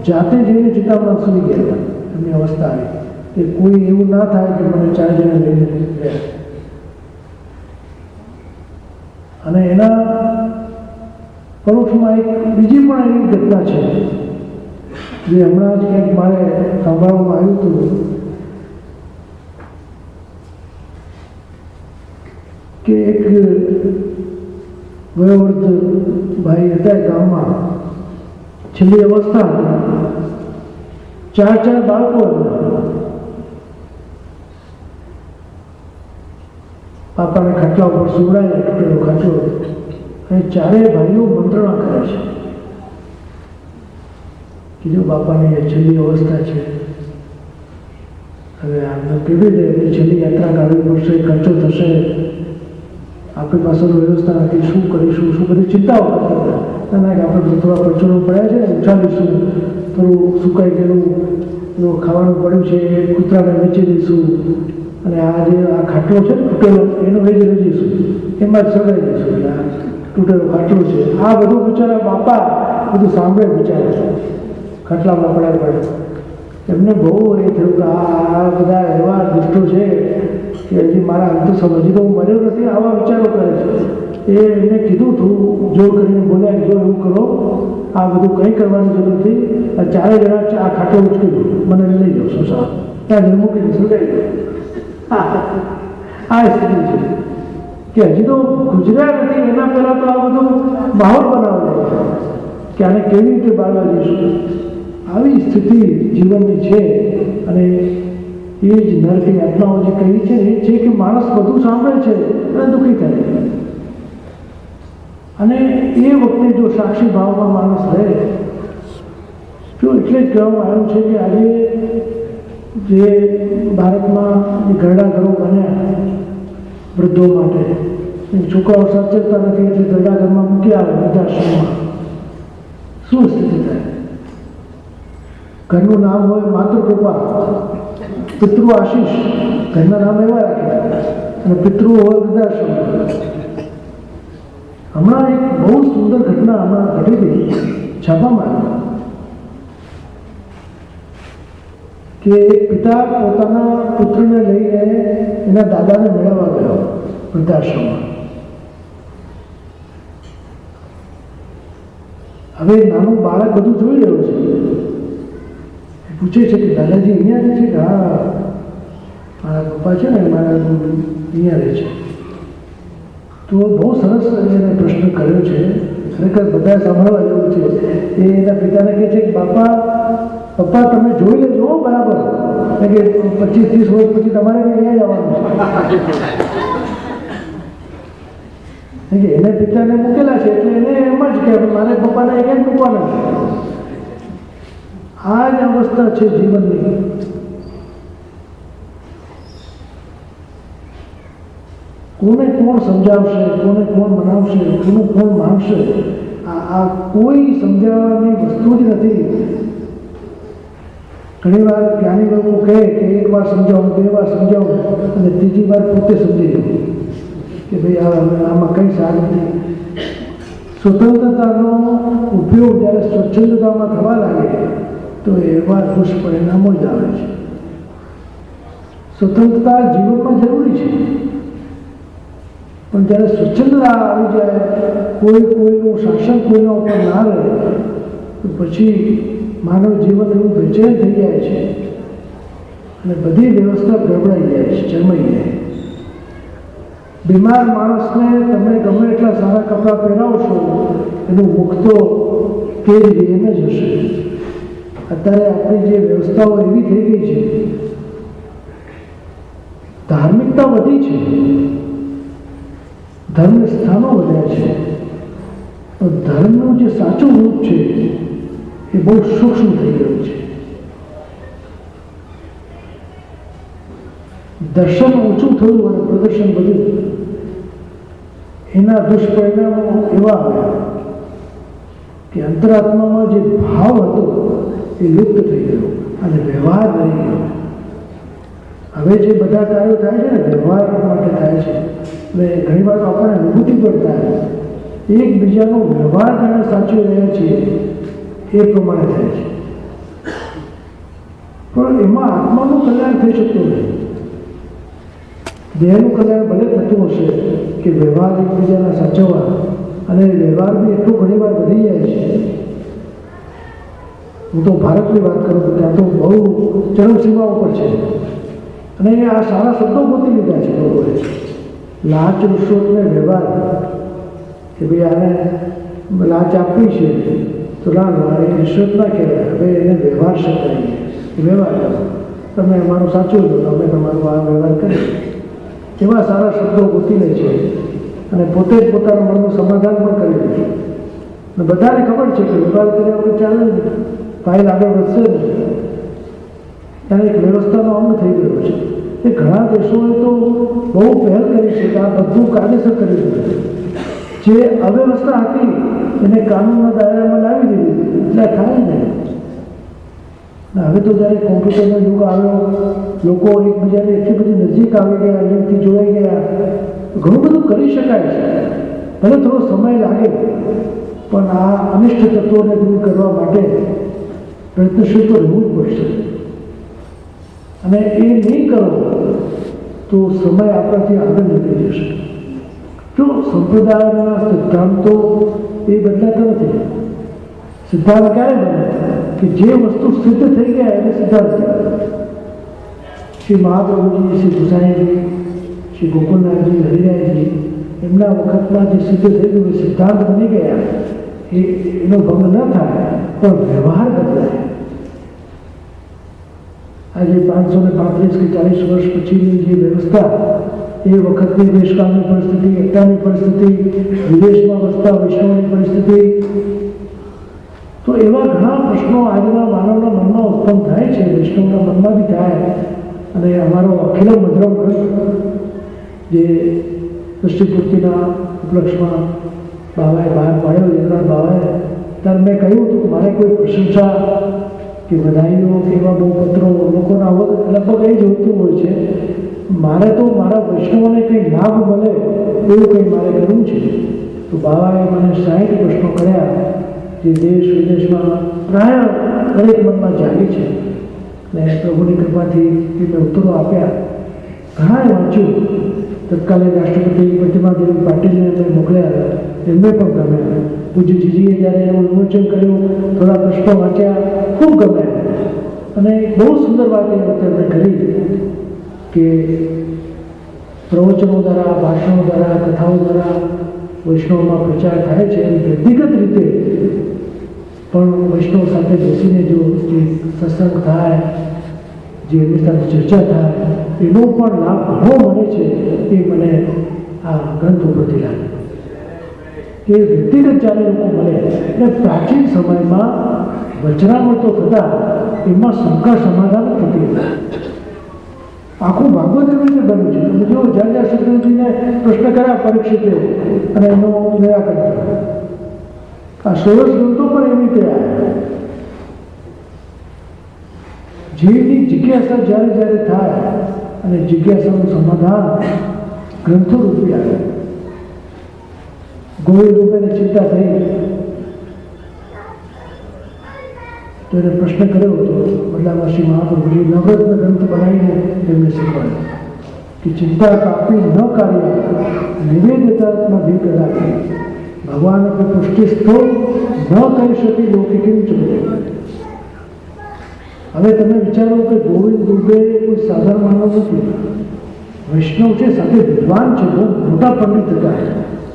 [SPEAKER 1] જાતે જઈને ચિંતામણ સુધી ગયા હતા. એમની અવસ્થા આવી કે કોઈ એવું ના થાય કે મને 4 જણા લઈને ગયા. અને એના પરોક્ષમાં એક બીજી પણ એવી ઘટના છે જે હમણાં જ કંઈક મારે સાંભળવામાં આવ્યું હતું કે એક વયોવૃદ્ધ ભાઈ હતા ગામમાં, છેલ્લી અવસ્થા હતી, 4 બાળકો હતા. પાપાને ખાટલા ઉપર સુવડાય, તૂટેલો ખાટલો, અને 4 ભાઈઓ મંત્રણા કરે છે કે જો બાપાની છેલ્લી અવસ્થા છે, હવે આમને કેવી રીતે છેલ્લી યાત્રા કાઢવી પડશે, ખર્ચો થશે, આપણી પાસે વ્યવસ્થા નથી, શું કરીશું, શું બધી ચિંતાઓ કરતા હતા. ના કે આપણે થોડા પરચુરો પડ્યા છે, ઉછાલીશું, થોડું સુકાઈ ગયેલું ખાવાનું પડ્યું છે, કૂતરાને વેચી દઈશું, અને આ જે આ ખાટલો છે તૂટેલો એનો વેચ લઈ જઈશું, એમાં જ સગાઈ દઈશું. એટલે આ તૂટેલો ખાટલો છે. આ બધું બિચારા બાપા બધું સાંભળે બિચારે ખાટલામાં પડ્યા પડે. એમને બહુ એ થયું કે આ બધા એવા દુષ્ટો છે કે હજી મારા અંત સમજી તો હું મર્યો નથી, આવા વિચારો કરે છે. એને કીધું તું જોર કરીને બોલ્યા કે જો એવું કરો, આ બધું કંઈ કરવાની જરૂર નથી, આ 4 જણા આ ખાટલો ઉચકી દો, મને લઈ જાઓ સુસા, ત્યાં મૂકીને સુધાઈ દો. આ સ્થિતિ છે કે હજી તો ગુજરાત નથી, એના પહેલાં તો આ બધું માહોલ બનાવવો કે આને કેવી રીતે બાળવા જઈશું. આવી સ્થિતિ જીવનની છે. અને એ જ નરકની આત્માઓ જે કહી છે એ છે કે માણસ બધું સાંભળે છે અને દુઃખી થાય. અને એ વખતે જો સાક્ષી ભાવમાં માણસ રહે, જો એટલે જ કહેવામાં આવ્યું છે કે આજે જે ભારતમાં ઘરડા ઘરો બન્યા વૃદ્ધો માટે, છોકરાઓ સાચવતા નથી એટલે ઘરડા ઘરમાં મૂકી આવે વૃદ્ધાશ્રમમાં. શું સ્થિતિ થાય? ઘરનું નામ હોય માતૃકૃપા, પિતૃ આશીષ, ઘરના નામ એવા રાખ્યા, અને પિતૃ હોય વૃદ્ધાશ્રમ. હમણાં એક બહુ સુંદર ઘટના હમણાં ઘટી હતી છાપામાં કે એક પિતા પોતાના પુત્રને લઈને એના દાદાને મેળવવા ગયો વૃદ્ધાશ્રમમાં. હવે નાનું બાળક બધું જોઈ રહ્યું છે, પૂછે છે કે દાદાજી અહીંયા રહે છે કે હા મારા પપ્પા છે ને મારા અહીંયા રહે છે. તો બહુ સરસ એને પ્રશ્ન કર્યો છે, ખરેખર બધા સાંભળવા જેવું છે. એ એના પિતાને કહે છે કે પપ્પા તમે જોઈ લેજો બરાબર, કે 25-30 વર્ષ પછી તમારે અહીંયા જ આવવાનું છે. એને પિતાને મૂકેલા છે એટલે એને એમ જ કે મારે પપ્પાને અહીંયા જ મૂકવાના છે. આ જ અવસ્થા છે જીવનની. કોને કોણ સમજાવશે, કોને કોણ મનાવશે, કોનું કોણ માનશે, આ કોઈ સમજાવવાની વસ્તુ જ નથી. ઘણી વાર જ્ઞાની લોકો કહે કે 1 વાર સમજાવું, 2 વાર સમજાવું, અને 3જી વાર પોતે સમજી દઉં કે ભાઈ આમાં કંઈ સાર નથી. સ્વતંત્રતાનો ઉપયોગ જ્યારે સ્વચ્છંદતામાં થવા લાગે તો એવા દુષ્પરિણામો જ આવે છે. સ્વતંત્રતા જીવનમાં જરૂરી છે, પણ જ્યારે સ્વચ્છંદતા આવી જાય, કોઈનું શાસન કોઈના ઉપર ના રહે, તો પછી માનવ જીવન એવું બેચેન થઈ જાય છે અને બધી વ્યવસ્થા ગડબડાઈ જાય છે, ચરમાઈ જાય. બીમાર માણસને તમે ગમે એટલા સારા કપડાં પહેરાવશો, એનું મુખ તો તે જ એમ જ હશે. અત્યારે આપણી જે વ્યવસ્થાઓ એવી થઈ ગઈ છે, ધાર્મિકતા વધી છે, ધર્મ સ્થાનો વધ્યા છે, તો ધર્મનું જે સાચું રૂપ છે એ બહુ સૂક્ષ્મ થઈ ગયું છે. દર્શન ઓછું થયું અને પ્રદર્શન વધ્યું, એના દુષ્પરિણામો એવા આવ્યા કે અંતરાત્મામાં જે ભાવ હતો એ લુપ્ત થઈ ગયો અને વ્યવહાર રહી ગયો. હવે જે બધા કાર્યો થાય છે ને વ્યવહાર માટે થાય છે. એટલે ઘણી વાર આપણને અનુભૂતિ પણ થાય એકબીજાનો વ્યવહાર જાણે સાચવી રહ્યા છીએ એ પ્રમાણે થાય છે, પણ એમાં આત્માનું કલ્યાણ થઈ શકતું નથી. દેહનું કલ્યાણ ભલે થતું હશે કે વ્યવહાર એકબીજાના સાચવવા, અને વ્યવહાર બી એટલું ઘણી વાર વધી જાય છે. હું તો ભારતની વાત કરું તો ત્યાં તો બહુ ચરમસીમા ઉપર છે, અને આ સારા શબ્દો ગોતી લીધા છે લોકોએ. લાંચ રૂશ્વત ને વ્યવહાર કે ભાઈ આને લાંચ આપવી છે તો ના રિશ્વત ના કહેવાય, હવે એને વ્યવહાર શબ્દ આવી વ્યવહાર કરો, તમે અમારું સાચું લો તો અમે તમારો આ વ્યવહાર કરીએ. એવા સારા શબ્દો ગોતી લે છે અને પોતે જ પોતાના મનનું સમાધાન પણ કરી લે છે. અને બધાને ખબર છે કે વ્યવહાર કર્યા વગર ચાલે ને, ફાઇલ આગળ વધશે ને. ત્યાં એક વ્યવસ્થાનો અંગ થઈ ગયો છે. એ ઘણા દેશોએ તો બહુ પહેલ કરી છે કે આ બધું કાયદેસર કરી દીધું. જે અવ્યવસ્થા હતી એને કાનૂનના દાયરામાં લાવી દીધી, એટલે થાય ને. હવે તો જ્યારે કોમ્પ્યુટરનો યુગ આવ્યો, લોકો એકબીજાને એટલી બધી નજીક આવી ગયા, લિંકથી જોડાઈ ગયા, ઘણું બધું કરી શકાય છે. ભલે થોડો સમય લાગે, પણ આ અનિષ્ટ તત્વોને દૂર કરવા માટે પ્રયત્નશીલ તો રહેવું જ પડશે. અને એ નહીં કરો તો સમય આપણાથી આગળ નીકળી જશે. જો સંપ્રદાયના સિદ્ધાંતો એ બદલાતા નથી. સિદ્ધાંત ક્યારે બને કે જે વસ્તુ સિદ્ધ થઈ ગયા એને સિદ્ધાંત કહેવાય. શ્રી મહાપ્રભુજી, શ્રી ગુસાઈજી, શ્રી ગોકુલનાથજી, હરિરાયજી એમના વખતમાં જે સિદ્ધ થઈ ગયું એ સિદ્ધાંત બની ગયા, એનો ભંગ ન થાય, પણ વ્યવહાર બદલાય. આજે 535 કે 40 વર્ષ પછીની જે વ્યવસ્થા, એ વખતની દેશકાળની પરિસ્થિતિ, એકતાની પરિસ્થિતિ, વિદેશમાં વસતા વૈષ્ણવની પરિસ્થિતિ, તો એવા ઘણા પ્રશ્નો આજના માનવના મનમાં ઉત્પન્ન થાય છે, વૈષ્ણવના મનમાં બી થાય. અને અમારો અખિલ મધુરમ ગ્રંથ જે દૃષ્ટિપૂર્તિના ઉપલક્ષમાં બાબાએ બહાર પાડ્યો, ઇન્દ્રનાથ બાબાએ, ત્યારે મેં કહ્યું હતું કે મારે કોઈ પ્રશંસા કે વધાઈઓ કે એવા બહુ પત્રો લોકોના લગભગ એ જ હોતું હોય છે. મારે તો મારા વૈષ્ણવોને કંઈ લાભ મળે એવું કંઈ મારે કરવું છે. તો બાબાએ મને 60 પ્રશ્નો કર્યા જે દેશ વિદેશમાં પ્રાય દરેક મનમાં જાગી છે, ને પ્રભુની કૃપાથી એ મેં ઉત્તરો આપ્યા. ઘણાએ વાંચ્યું. તત્કાલીન રાષ્ટ્રપતિ પ્રતિમાદેવી પાટીલને એમને મોકલ્યા, એમને પણ ગમ્યા. પૂજ્ય જીજીએ જ્યારે એનું વિમોચન કર્યું, થોડા પ્રશ્નો વાંચ્યા, ખૂબ ગમ્યા. અને બહુ સુંદર વાત એ વખતે એમણે કરી કે પ્રવચનો દ્વારા, ભાષણો દ્વારા, કથાઓ દ્વારા વૈષ્ણવમાં પ્રચાર થાય છે. એમ વ્યક્તિગત રીતે પણ વૈષ્ણવ સાથે બેસીને જો જે સત્સંગ થાય, જે એમની સાથે ચર્ચા થાય, એનો પણ લાભ ઘણો મળે છે. એ મને આ ગ્રંથ ઉપરથી લાગે કે વ્યક્તિગત જ્યારે લોકો મળે. અને પ્રાચીન સમયમાં વચનામૃતો થતા એમાં શંકા સમાધાન થતી. આખું ભાગવત એવી રીતે બન્યું છે. તમે જો જ્યાં સુખદેવજીને પ્રશ્ન કર્યા પરીક્ષિતે અને એનું નિરાકરણ કર્યું. આ 16 ગ્રંથો પણ એવી રીતે આવ્યા. જેની જિજ્ઞાસા જ્યારે જ્યારે થાય અને જિજ્ઞાસાનું સમાધાન ગ્રંથો રૂપી આવે. ગોવિંદ રૂપેને ચિંતા થઈ તો એને પ્રશ્ન કર્યો હતો. બદલામાં શ્રી મહાપ્રભુજી નવરત્ન ગ્રંથ બનાવીને એમને શીખવાડ્યું કે ચિંતા કાપી ન કાર્ય નિવેદિતાત્મા ભી કદાપી ભગવાન પુષ્ટિસ્થો ન કરી શકી લૌકિકીમ ચૂકે. હવે તમે વિચારો કે ગોવિંદ દુબે કોઈ સાધારણ માનવ નથી, વૈષ્ણવ છે, સાથે વિદ્વાન છે, બહુ મોટા પંડિત હતા.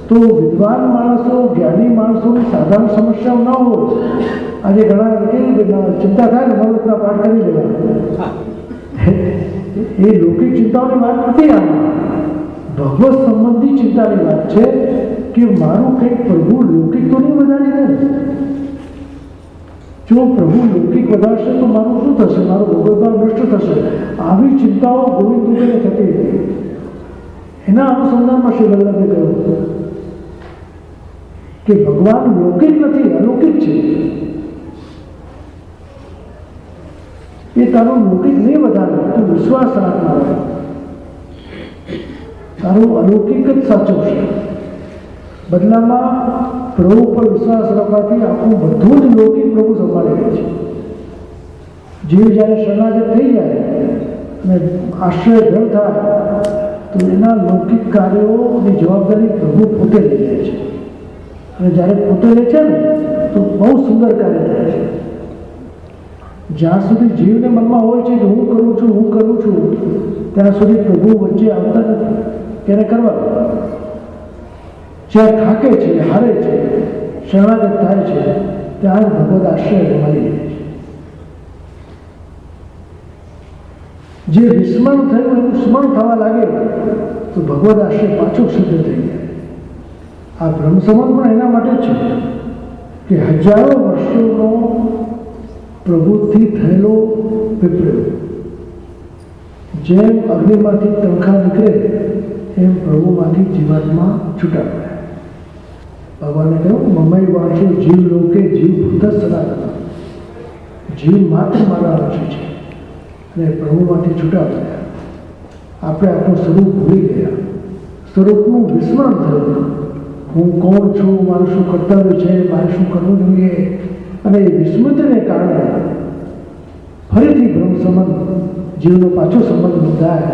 [SPEAKER 1] તો વિદ્વાન માણસો, જ્ઞાની માણસોની સાધારણ સમસ્યાઓ ન હોય. આજે ઘણા ચિંતા થાય ને નવરત્ના પાઠ કરી લેવા, એ લૌકિક ચિંતાઓની વાત નથી. આમાં ભગવત સંબંધી ચિંતાની વાત છે કે મારું કંઈક પ્રભુ લૌકિક તો નહીં વધારી દે. જો પ્રભુ લૌકિક વધારશે તો મારું શું થશે, મારો ભગવદભાવ નષ્ટ થશે, આવી ચિંતાઓ ગોવિંદ દુબેને થતી હતી. એના અનુસંધાનમાં શ્રી વલ્લભે કહ્યું કે ભગવાન લૌકિક નથી, અલૌકિક છે. એ તારું લૌકિક નહીં વધારે, તું વિશ્વાસ રાખનાર, તારું અલૌકિક જ સાચવશે. બદલામાં પ્રભુ પર વિશ્વાસ રાખવાથી આપણું બધું જ લૌકિક પ્રભુ સંભાળી રહે છે. જીવ જ્યારે શરણાગત થઈ જાય અને આશ્રય ધર થાય તો એના લૌકિક કાર્યોની જવાબદારી પ્રભુ પોતે લઈ જાય છે. અને જ્યારે પોતે લે છે ને તો બહુ સુંદર કાર્ય થાય છે. જ્યાં સુધી જીવને મનમાં હોય છે કે હું કરું છું ત્યાં સુધી પ્રભુ વચ્ચે આવતા નથી. તેને કરવા જ્યાં થાકે છે, હારે છે, શરણાગત થાય છે, ત્યાં ભગવદ આશ્રય મળી જાય છે. જે વિસ્મરણ થયું એનું સ્મરણ થવા લાગે તો ભગવદ આશ્રય પાછું સિદ્ધ થઈ જાય. આ બ્રહ્મ સંબંધ પણ એના માટે જ છે કે હજારો વર્ષોનો પ્રભુથી થયેલો વિપ્લવ જેમ અગ્નિમાંથી તણખા નીકળે એમ પ્રભુમાંથી જીવાત્મા છૂટા પડે. ભગવાને કહ્યું મમય વાંચો જીવ લોકે જીવ ભૂત સનાતન, જીવ માત્ર મારા અંશ છે. અને પ્રભુમાંથી છૂટા પડ્યા. આપણે આપણું સ્વરૂપ ભૂલી ગયા, સ્વરૂપનું વિસ્મરણ થયું. હું કોણ છું, મારું શું કર્તવ્ય છે, મારે શું કરવું જોઈએ. અને એ વિસ્મૃતિને કારણે ફરીથી બ્રહ્મ સંબંધ જીવનો પાછો સંબંધ બંધાય.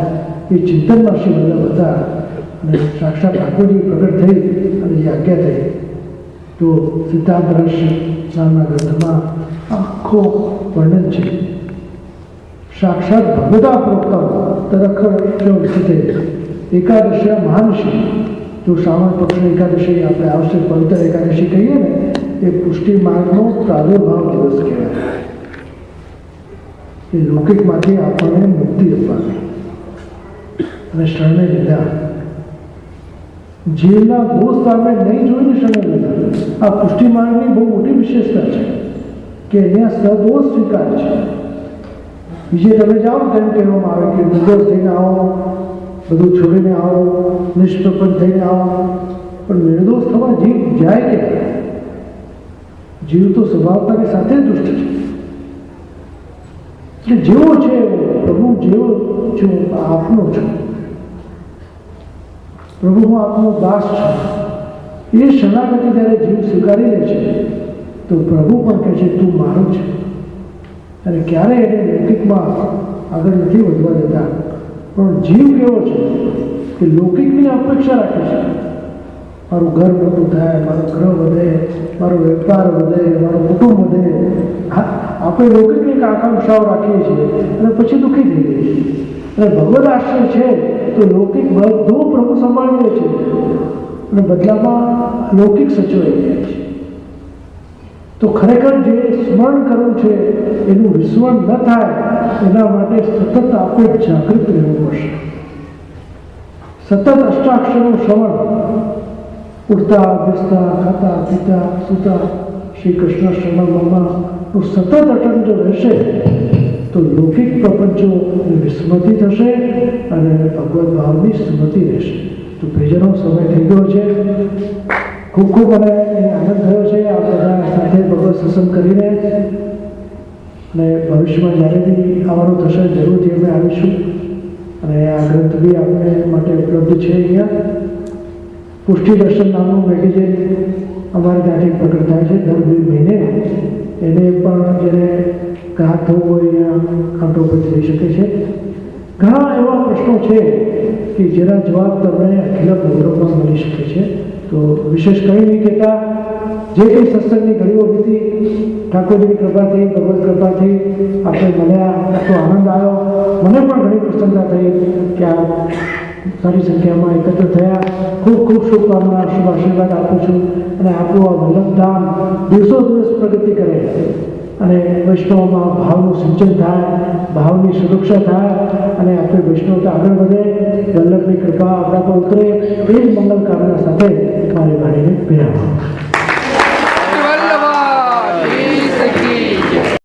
[SPEAKER 1] એ ચિંતનમાં શ્રી વલ્લભ હતા અને સાક્ષાત ઠાકોરજી પ્રગટ થઈ અને એ આજ્ઞા થઈ. તો સિદ્ધાંત રહસ્ય નામના ગ્રંથમાં આખો વર્ણન છે. સાક્ષાત ભગવદા પ્રોક્તમ તદખર વિચિતે એકાદશી મહાનશી. જો શ્રાવણ પક્ષની એકાદશી આપણે આવશે, પવિત્ર એકાદશી કહીએ ને, એ પુષ્ટિ માર્ગનો પ્રાદુર્ભાવ દિવસ કહેવાય. એ લૌકિકમાંથી આપણને મુક્તિ આપવાની અને શરણે લીધા. જીવના દોષ સામે નહીં જોઈને શરણે લીધા. આ પુષ્ટિ માર્ગની બહુ મોટી વિશેષતા છે કે અહીંયા સદોષ સ્વીકાર છે. બીજે તમે જાઓ તેમ કહેવામાં આવે કે નિર્દોષ થઈને આવો, બધું છોડીને આવો, નિષ્પ્રપંચ થઈને આવો. પણ નિર્દોષ થવા જીવ જાય કે જીવ તો સ્વભાવતાની સાથે દુષ્ટ છે. એટલે જેવો છે પ્રભુ, જેવો છું આપનો છું, પ્રભુ હું આપનો દાસ છું. એ શરણાગતિ જ્યારે જીવ સ્વીકારી લે છે તો પ્રભુ પણ કહે છે તું મારું છે. અને ક્યારેય એને લૌકિકમાં આગળ નથી વધવા દેતા. પણ જીવ કેવો છે કે લૌકિકની અપેક્ષા રાખે છે. મારું ઘર મોટું થાય, મારો ગ્રહ વધે, મારો વેપાર વધે, મારું કુટુંબ વધે. આપણે લૌકિકની આકાંક્ષાઓ રાખીએ છીએ અને પછી દુઃખી થઈ જઈએ છીએ. અને ભગવદ આશ્રય છે તો લૌકિક બધું પ્રભુ સંભાળી લે છે અને બદલામાં લૌકિક સચવાઈ જાય છે. તો ખરેખર જે સ્મરણ કરવું છે એનું વિસ્મરણ ન થાય એના માટે સતત આપણે જાગૃત રહેવું પડશે. સતત અષ્ટાક્ષરનું શ્રવણ, ઉઠતા બેસતા, ખાતા પીતા સૂતા શ્રી કૃષ્ણ શ્રવણમાં સતત અટલ જો રહેશે તો લૌકિક પ્રપંચો વિસ્મૃતિ થશે અને ભગવદ ભાવની સ્મૃતિ રહેશે. તો પ્રિયજનો સમય થઈ ગયો છે. ખૂબ ખૂબ મને આનંદ થયો છે આ બધા સાથે ભગવત સત્સંગ કરીને. અને ભવિષ્યમાં જ્યારે બી આવવાનું થશે જરૂરથી અમે આવીશું. અને આ ગ્રંથ બી આપણે માટે ઉપલબ્ધ છે. અહીંયા પુષ્ટિ દર્શન નામનું મેગેઝિન અમારે ત્યાંથી પ્રગટ થાય છે દર 2 મહિને. એને પણ જેને ગ્રાહક થવું હોય અહીંયા કાઉન્ટર પર થઈ શકે છે. ઘણા એવા પ્રશ્નો છે કે જેના જવાબ તમને અખિલ પ્રોગ્રામમાં મળી શકે છે. તો વિશેષ કંઈ નહીં કહેતા, જે કંઈ સત્સંગની ઘડીઓ વીતી ઠાકોરજીની કૃપાથી, ભગવત કૃપાથી આપણે મળ્યા તો આનંદ આવ્યો. મને પણ ઘણી પ્રસન્નતા થઈ કે આ સારી સંખ્યામાં એકત્ર થયા. ખૂબ ખૂબ શુભકામના, શુભ આશીર્વાદ આપું છું. અને આપણું આ વલ્લભધામ દિવસો દિવસ પ્રગતિ કરે અને વૈષ્ણવમાં ભાવનું સિંચન થાય, ભાવની સુરક્ષા થાય અને આપણે વૈષ્ણવતા આગળ વધે. વલ્લભની કૃપા આપણા પર ઉતરે એ જ મંગલ કામના સાથે મારી વાણીને વિરામ.